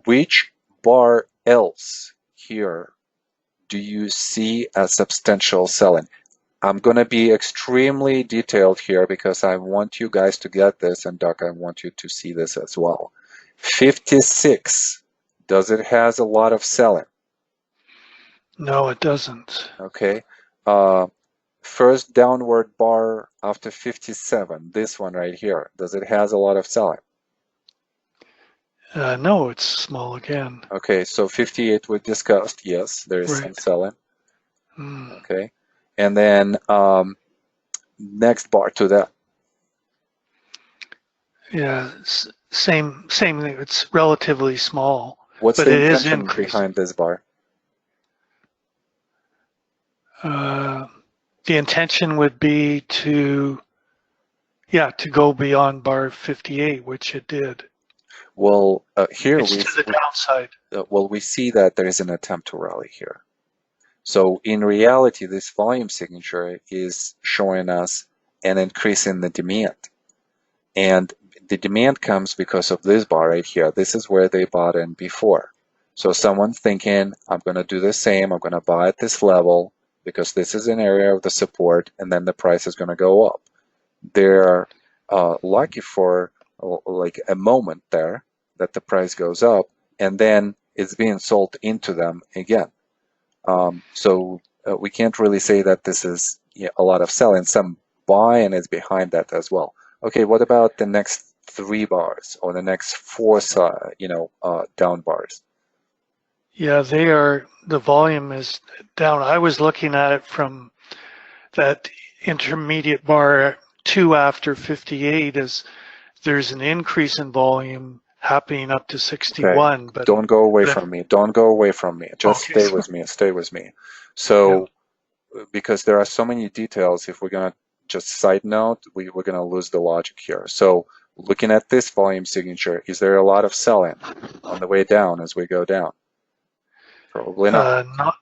Which bar else here do you see a substantial selling? I'm going to be extremely detailed here because I want you guys to get this, and Doc, I want you to see this as well. 56, does it has a lot of selling? No, it doesn't. Okay. First downward bar after 57, this one right here, does it has a lot of selling? No, it's small again. Okay, so 58 we discussed. Yes, there is some selling. Okay, and then next bar to that. Yeah, same thing. It's relatively small, What's but the it is intention increasing. behind this bar? The intention would be to go beyond bar 58, which it did. Well, here it's to the downside. Well, we see that there is an attempt to rally here. So in reality, this volume signature is showing us an increase in the demand. And the demand comes because of this bar right here. This is where they bought in before. So someone's thinking, I'm going to do the same. I'm going to buy at this level because this is an area of the support, and then the price is going to go up. They're lucky for like a moment there that the price goes up, and then it's being sold into them again. So we can't really say that this is a lot of selling. Some buying is behind that as well. Okay, what about the next 3 bars or the next 4, down bars? Yeah, the volume is down. I was looking at it from that intermediate bar 2 after 58 as there's an increase in volume happening up to Okay. 61, but Don't go away then, from me. Don't go away from me. Just okay, stay so, with me. Stay with me. yeah, So, because there are so many details, if we're going to just side note, we're going to lose the logic here. So, looking at this volume signature, is there a lot of sell-in on the way down as we go down? Probably not. not,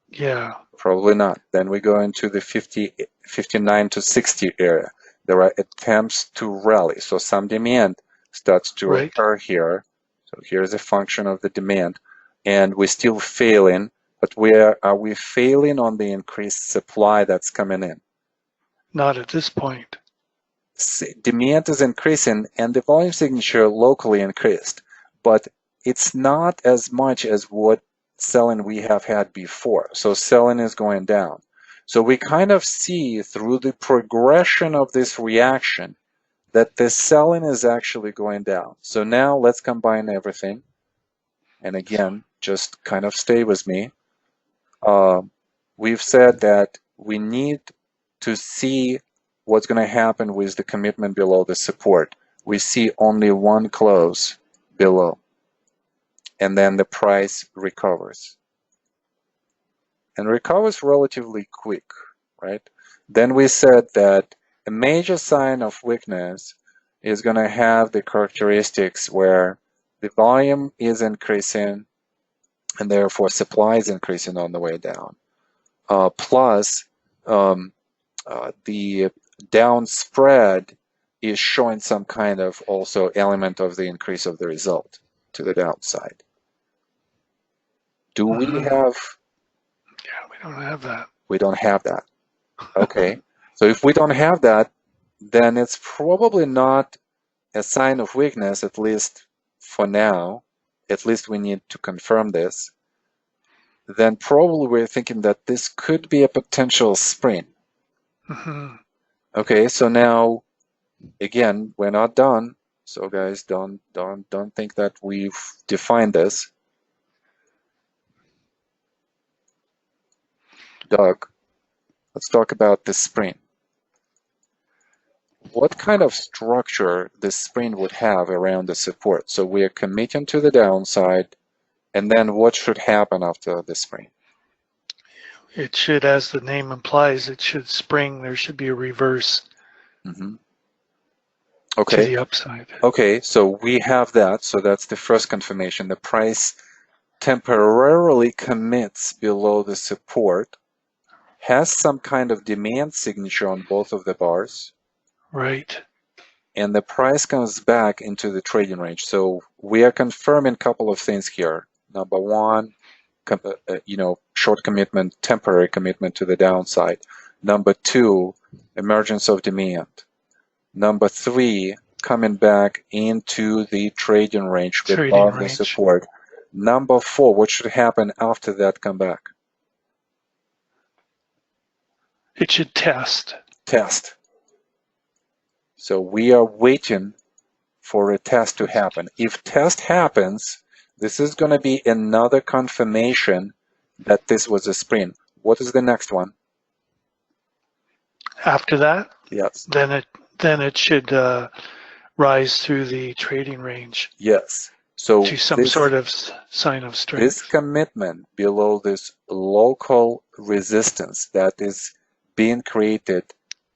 yeah, Probably not. Then we go into the 50, 59 to 60 area. There are attempts to rally. So some demand starts to right, occur here. So here's a function of the demand. And we're still failing, but where are we failing on the increased supply that's coming in? not at this point. Demand is increasing and the volume signature locally increased, but it's not as much as what selling we have had before. So selling is going down. So we kind of see through the progression of this reaction that the selling is actually going down. So now let's combine everything. And again, just kind of stay with me. We've said that we need to see what's going to happen with the commitment below the support. We see only one close below, and then the price recovers. And recovers relatively quick, right? Then we said that a major sign of weakness is going to have the characteristics where the volume is increasing and therefore supply is increasing on the way down. Plus, the down spread is showing some kind of also element of the increase of the result to the downside. Do we have? Yeah, we don't have that. We don't have that. Okay. So if we don't have that, then it's probably not a sign of weakness, at least for now. At least we need to confirm this. Then probably we're thinking that this could be a potential spring. Okay, so now again, we're not done. So guys, don't think that we've defined this. Doug, let's talk about this spring. What kind of structure this spring would have around the support? So we are committing to the downside, and then what should happen after the spring? It should, as the name implies, it should spring. There should be a reverse Mm-hmm. to Okay. the upside. Okay, so we have that. So that's the first confirmation. The price temporarily commits below the support, has some kind of demand signature on both of the bars, Right. and the price comes back into the trading range. So we are confirming a couple of things here. Number one, short commitment, temporary commitment to the downside. Number two, emergence of demand. Number three, coming back into the trading range Trading above the range. support. Number four, what should happen after that comeback? It should test. Test. So we are waiting for a test to happen. If test happens, this is going to be another confirmation that this was a spring. What is the next one? After that, Yes. then it should rise through the trading range Yes. So to some sort of sign of this strength. commitment below this local resistance that is being created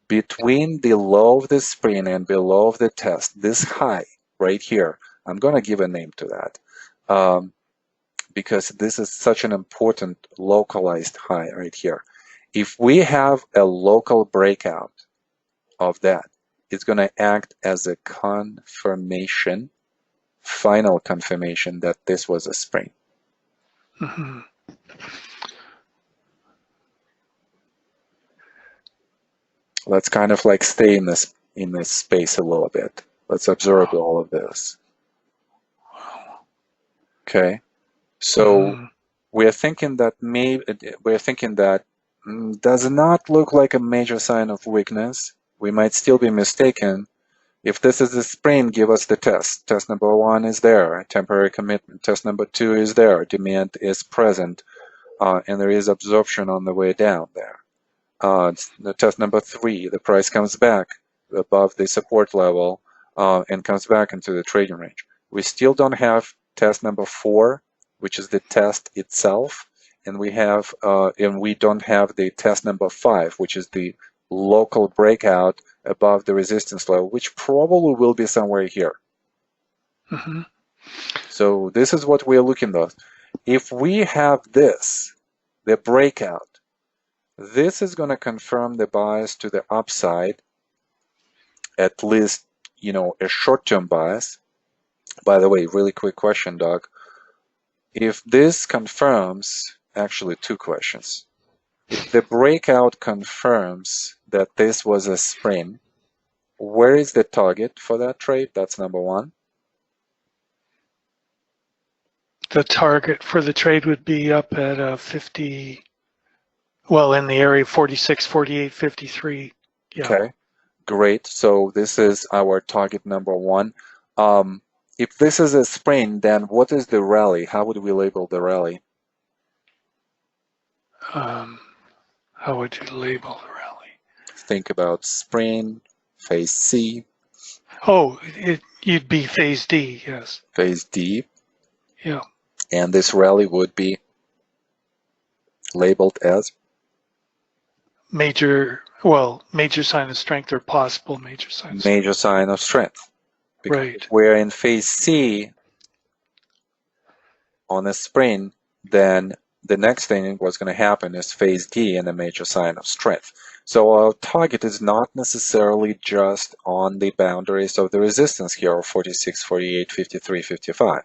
between the low of the spring and below of the test, this high right here, I'm going to give a name to that because this is such an important localized high right here. If we have a local breakout of that, it's going to act as a confirmation, final confirmation that this was a spring. Mm-hmm. Let's kind of like stay in this space a little bit. Let's observe all of this. Okay, so we're thinking that does not look like a major sign of weakness. We might still be mistaken. If this is a spring, give us the test. Test number one is there, temporary commitment. Test number two is there, demand is present, and there is absorption on the way down there. The test number three, the price comes back above the support level and comes back into the trading range. We still don't have test number 4, which is the test itself, and we don't have the test number 5, which is the local breakout above the resistance level, which probably will be somewhere here. Mm-hmm. So this is what we're looking at. If we have this, the breakout, this is going to confirm the bias to the upside, at least, a short-term bias. By the way, really quick question, Doug. If this confirms, actually 2 questions. If the breakout confirms that this was a spring, where is the target for that trade? That's number 1. The target for the trade would be up at 50, well, in the area 46, 48, 53. Yeah. Okay, great. So this is our target number 1. If this is a spring, then what is the rally? How would we label the rally? How would you label the rally? Think about spring, phase C. Oh, you'd be phase D, yes. Phase D. Yeah. And this rally would be labeled as? Major sign of strength or possible major sign of strength. Major sign of strength. Because right. we're in phase C on a spring, then the next thing what's going to happen is phase D and a major sign of strength. So our target is not necessarily just on the boundaries of the resistance here of 46, 48, 53, 55.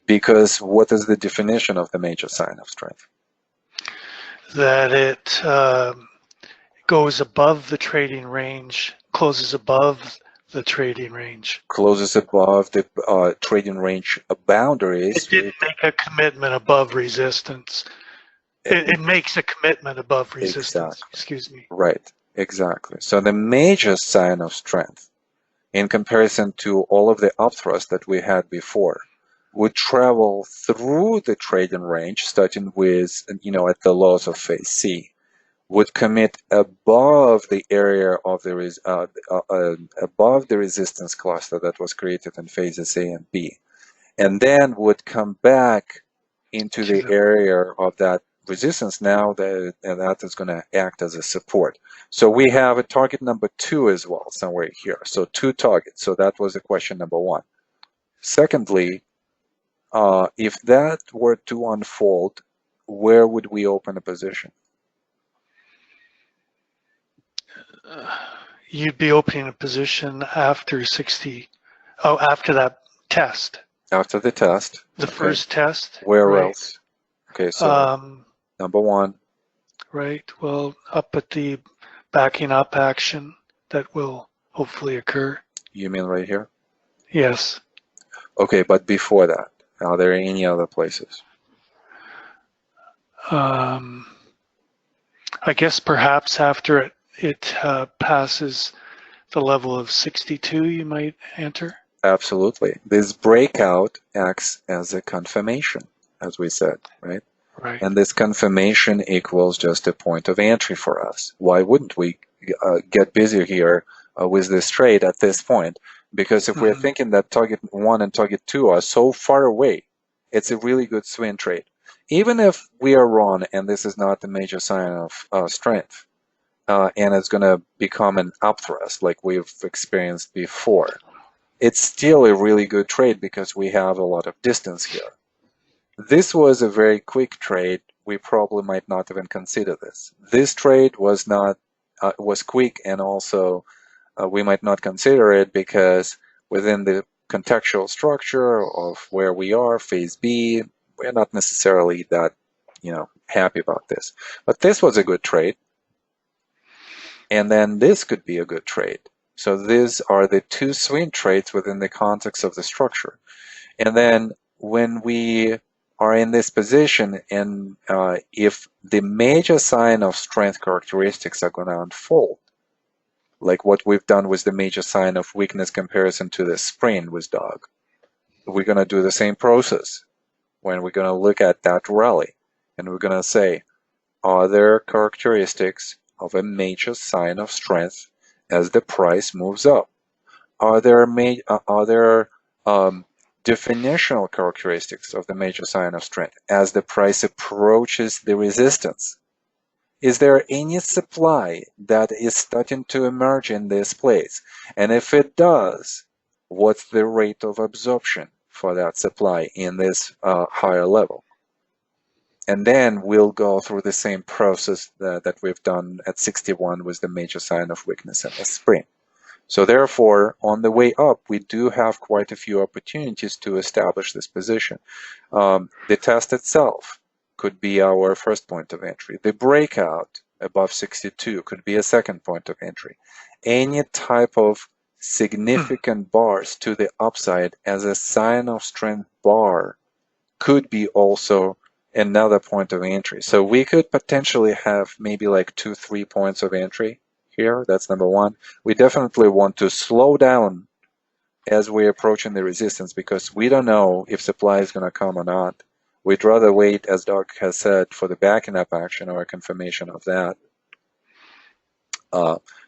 Because what is the definition of the major sign of strength? That it goes above the trading range, closes above the trading range. Closes above the trading range boundaries. It didn't make a commitment above resistance. It makes a commitment above resistance. Exactly. Excuse me. Right, exactly. So the major sign of strength, in comparison to all of the upthrust that we had before, would travel through the trading range, starting with, at the lows of phase C, would commit above the area of above the resistance cluster that was created in phases A and B, and then would come back into the area of that resistance now that is going to act as a support. So we have a target number 2 as well, somewhere here. So 2 targets. So that was the question number 1. Secondly, if that were to unfold, where would we open a position? You'd be opening a position after 60. Oh, after that test. After the test. The first test. Where right. else? Okay, so number 1. Right. Well, up at the backing up action that will hopefully occur. You mean right here? Yes. Okay, but before that, are there any other places? I guess perhaps after it passes the level of 62, you might enter. Absolutely. This breakout acts as a confirmation, as we said, right? Right. And this confirmation equals just a point of entry for us. Why wouldn't we get busy here with this trade at this point? Because if we're thinking that target 1 and target 2 are so far away, it's a really good swing trade. Even if we are wrong and this is not the major sign of strength, and it's going to become an upthrust like we've experienced before, it's still a really good trade because we have a lot of distance here. This was a very quick trade. We probably might not even consider this. This trade was not was quick, and also we might not consider it because within the contextual structure of where we are, phase B, we're not necessarily that happy about this. But this was a good trade, and then this could be a good trade. So these are the 2 swing trades within the context of the structure. And then when we are in this position, and if the major sign of strength characteristics are going to unfold, like what we've done with the major sign of weakness comparison to the spring with Doug, we're going to do the same process when we're going to look at that rally, and we're going to say, are there characteristics of a major sign of strength as the price moves up? Are there definitional characteristics of the major sign of strength as the price approaches the resistance. Is there any supply that is starting to emerge in this place? And if it does, what's the rate of absorption for that supply in this higher level? And then we'll go through the same process that we've done at 61 with the major sign of weakness in the spring. So therefore, on the way up, we do have quite a few opportunities to establish this position. The test itself could be our first point of entry. The breakout above 62 could be a second point of entry. Any type of significant bars to the upside as a sign of strength bar could be also another point of entry. So we could potentially have maybe like 2-3 points of entry here. That's number one. We definitely want to slow down as we're approaching the resistance because we don't know if supply is going to come or not. We'd rather wait, as Doug has said, for the backing up action or a confirmation of that.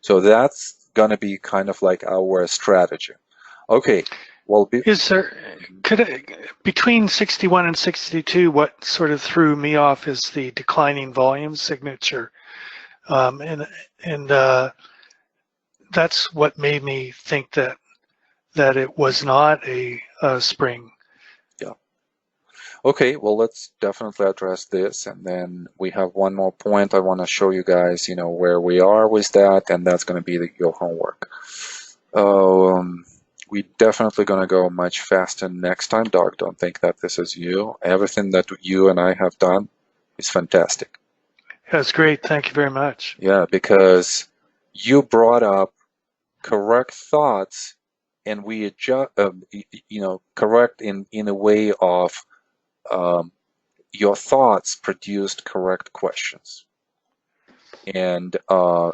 So that's going to be kind of like our strategy. Okay. Well, is there between 61 and 62? What sort of threw me off is the declining volume signature, and that's what made me think that it was not a spring. Yeah. Okay. Well, let's definitely address this, and then we have one more point I want to show you guys. Where we are with that, and that's going to be your homework. We definitely going to go much faster next time, Doc. Don't think that this is you. Everything that you and I have done is fantastic. That's great. Thank you very much. Yeah, because you brought up correct thoughts, and we adjust, correct in a way of your thoughts produced correct questions. And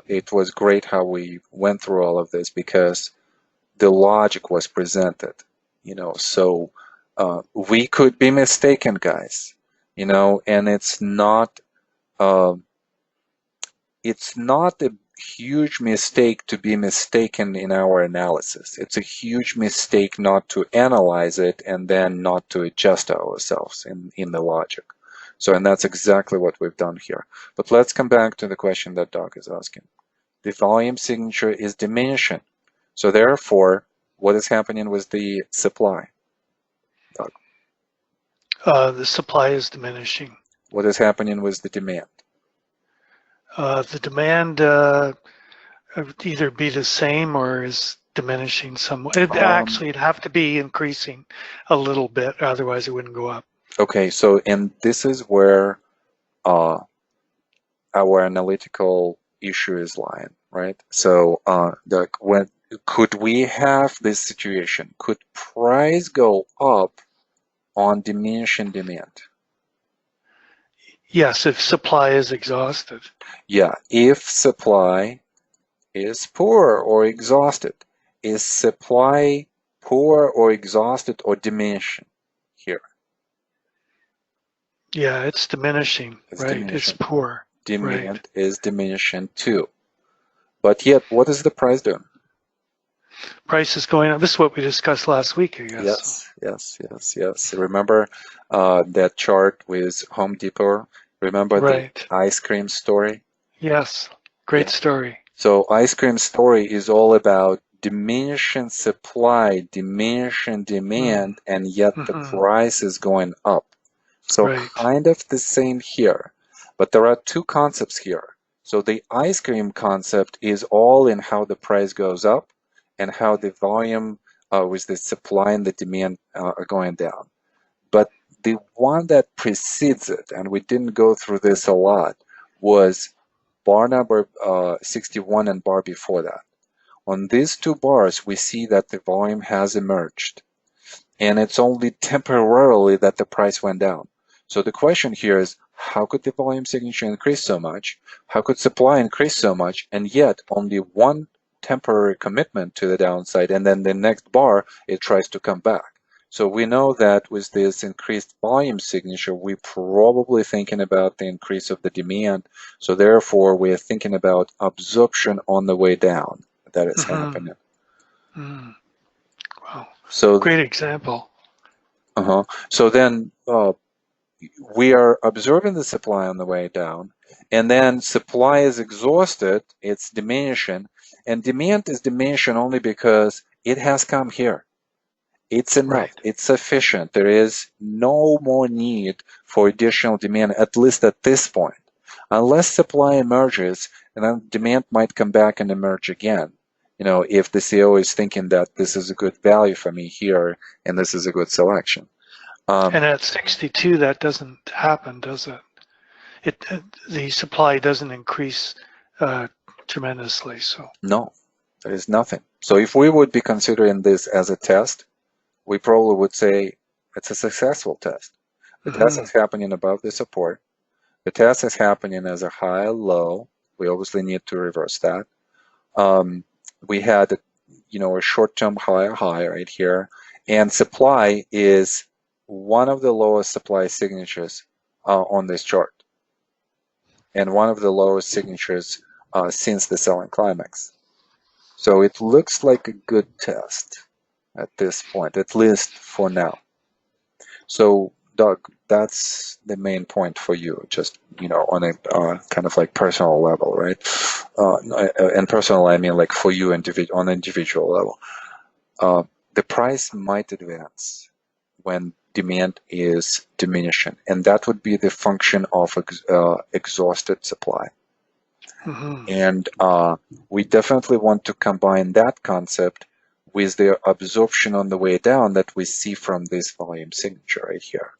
it was great how we went through all of this because the logic was presented, so we could be mistaken, guys, and it's not a huge mistake to be mistaken in our analysis. It's a huge mistake not to analyze it and then not to adjust ourselves in the logic. So, and that's exactly what we've done here. But let's come back to the question that Doc is asking. The volume signature is diminishing. So therefore, what is happening with the supply? Doug? The supply is diminishing. What is happening with the demand? The demand would either be the same or is diminishing somewhat. Actually, it'd have to be increasing a little bit, otherwise it wouldn't go up. Okay, so and this is where our analytical issue is lying, right? So, could we have this situation? Could price go up on diminishing demand? Yes, if supply is exhausted. Yeah, if supply is poor or exhausted. Is supply poor or exhausted or diminishing here? Yeah, it's diminishing, right? Diminishing. It's poor. Demand right. is diminishing too. But yet, what is the price doing? Price is going up. This is what we discussed last week, I guess. Yes. Remember that chart with Home Depot? Remember the ice cream story? Yes, great story. So ice cream story is all about diminishing supply, diminishing demand, and yet the price is going up. So kind of the same here. But there are two concepts here. So the ice cream concept is all in how the price goes up and how the volume with the supply and the demand are going down. But the one that precedes it, and we didn't go through this a lot, was bar number 61 and bar before that. On these two bars, we see that the volume has emerged. And it's only temporarily that the price went down. So the question here is, how could the volume signature increase so much? How could supply increase so much? And yet only one temporary commitment to the downside, and then the next bar, it tries to come back. So we know that with this increased volume signature, we're probably thinking about the increase of the demand. So therefore, we're thinking about absorption on the way down that is happening. Wow. So, Great example. so then we are observing the supply on the way down, and then supply is exhausted, it's diminishing, and demand is diminishing only because it has come here. It's enough, Right. it's sufficient. There is no more need for additional demand, at least at this point. Unless supply emerges, and then demand might come back and emerge again. You know, if the CEO is thinking that this is a good value for me here, and this is a good selection. And at 62, that doesn't happen, does it? The supply doesn't increase tremendously. So. No, there is nothing. So if we would be considering this as a test, we probably would say it's a successful test. The test Mm-hmm. is happening above the support. The test is happening as a high, low. We obviously need to reverse that. We had, a short-term high right here, and supply is one of the lowest supply signatures on this chart, and one of the lowest signatures since the selling climax. So it looks like a good test at this point, at least for now. So, Doug, that's the main point for you, just, on a kind of like personal level, right? And personal, I mean like for you on an individual level. The price might advance when demand is diminishing, and that would be the function of exhausted supply. Mm-hmm. And we definitely want to combine that concept with the absorption on the way down that we see from this volume signature right here.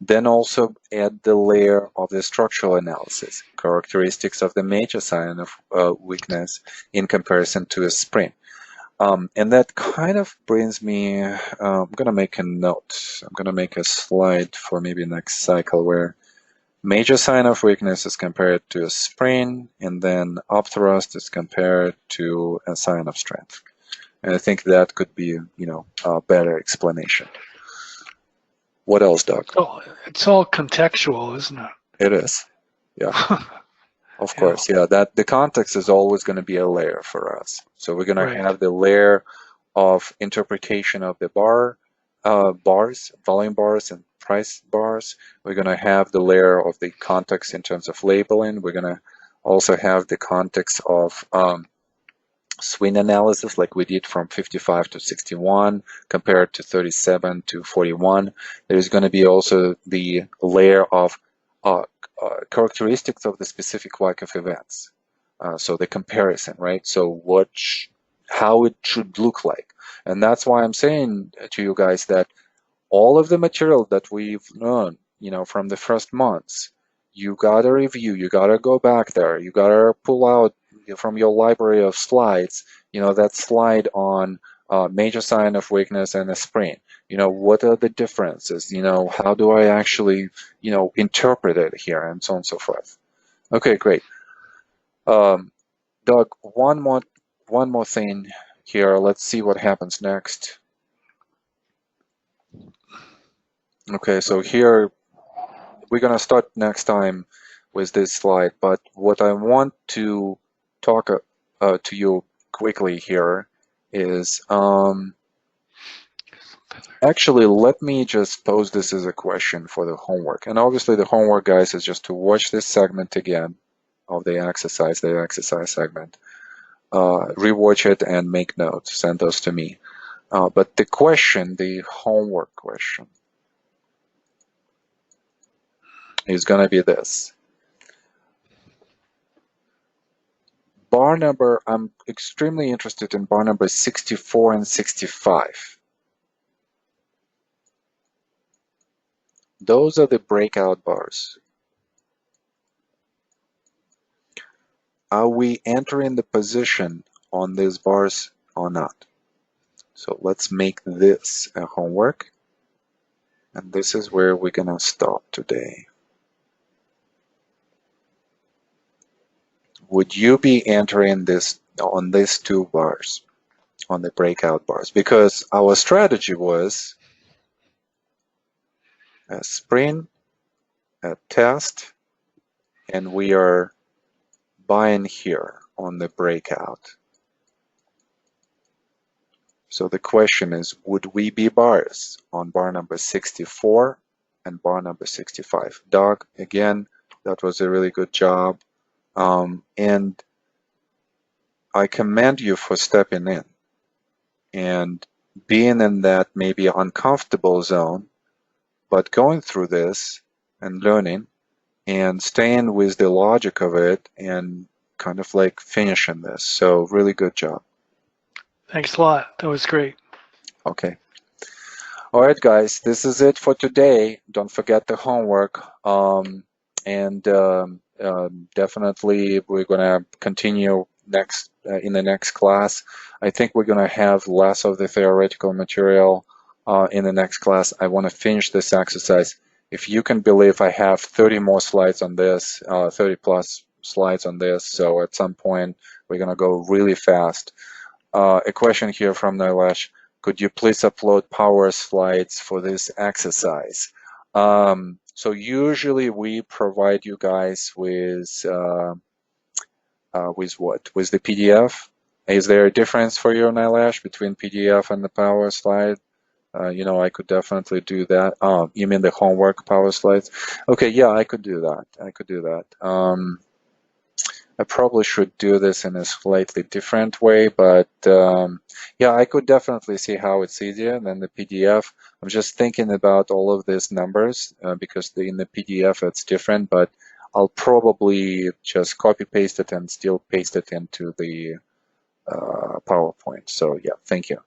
Then also add the layer of the structural analysis, characteristics of the major sign of weakness in comparison to a spring. And that kind of brings me, I'm going to make a note. I'm going to make a slide for maybe next cycle where major sign of weakness is compared to a sprain, and then upthrust is compared to a sign of strength. And I think that could be, a better explanation. What else, Doug? So it's all contextual, isn't it? It is. Yeah, of Yeah. course. Yeah, that the context is always going to be a layer for us. So we're going to Right. have the layer of interpretation of the bars, volume bars and price bars. We're going to have the layer of the context in terms of labeling. We're going to also have the context of swing analysis like we did from 55 to 61 compared to 37 to 41. There's going to be also the layer of characteristics of the specific Wyckoff events. So the comparison, right? So how it should look like. And that's why I'm saying to you guys that all of the material that we've learned, from the first months, you gotta review, you gotta go back there, you gotta pull out from your library of slides, that slide on major sign of weakness and a sprain. What are the differences? How do I actually, interpret it here, and so on and so forth. Okay, great. Doug, one more thing here. Let's see what happens next. Okay, so here we're gonna start next time with this slide, but what I want to talk to you quickly here is actually let me just pose this as a question for the homework. And obviously the homework, guys, is just to watch this segment again of the exercise segment. Rewatch it and make notes, send those to me. But the homework question, is going to be this. Bar number, I'm extremely interested in bar number 64 and 65. Those are the breakout bars. Are we entering the position on these bars or not? So let's make this a homework. And this is where we're going to stop today. Would you be entering this on these two bars, on the breakout bars? Because our strategy was a sprint, a test, and we are buying here on the breakout. So the question is, would we be biased on bar number 64 and bar number 65? Doug, again, that was a really good job. And I commend you for stepping in and being in that maybe uncomfortable zone, but going through this and learning and staying with the logic of it and kind of like finishing this. So really good job. Thanks a lot. That was great. Okay. All right, guys, this is it for today. Don't forget the homework. Definitely we're gonna continue next in the next class. I think we're gonna have less of the theoretical material in the next class. I want to finish this exercise. If you can believe, I have 30 more slides on this, 30 plus slides on this. So at some point we're gonna go really fast. A question here from Nilesh. Could you please upload power slides for this exercise? So usually we provide you guys with what? With the PDF? Is there a difference for you, Nilesh, between PDF and the power slide? I could definitely do that. You mean the homework power slides? Okay, yeah, I could do that. I could do that. I probably should do this in a slightly different way, but yeah, I could definitely see how it's easier than the PDF. I'm just thinking about all of these numbers because in the PDF it's different, but I'll probably just copy paste it and still paste it into the PowerPoint. So yeah, thank you.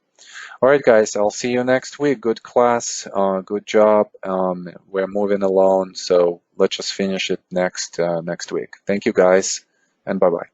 All right, guys, I'll see you next week. Good class, good job. We're moving along, so let's just finish it next week. Thank you, guys, and bye-bye.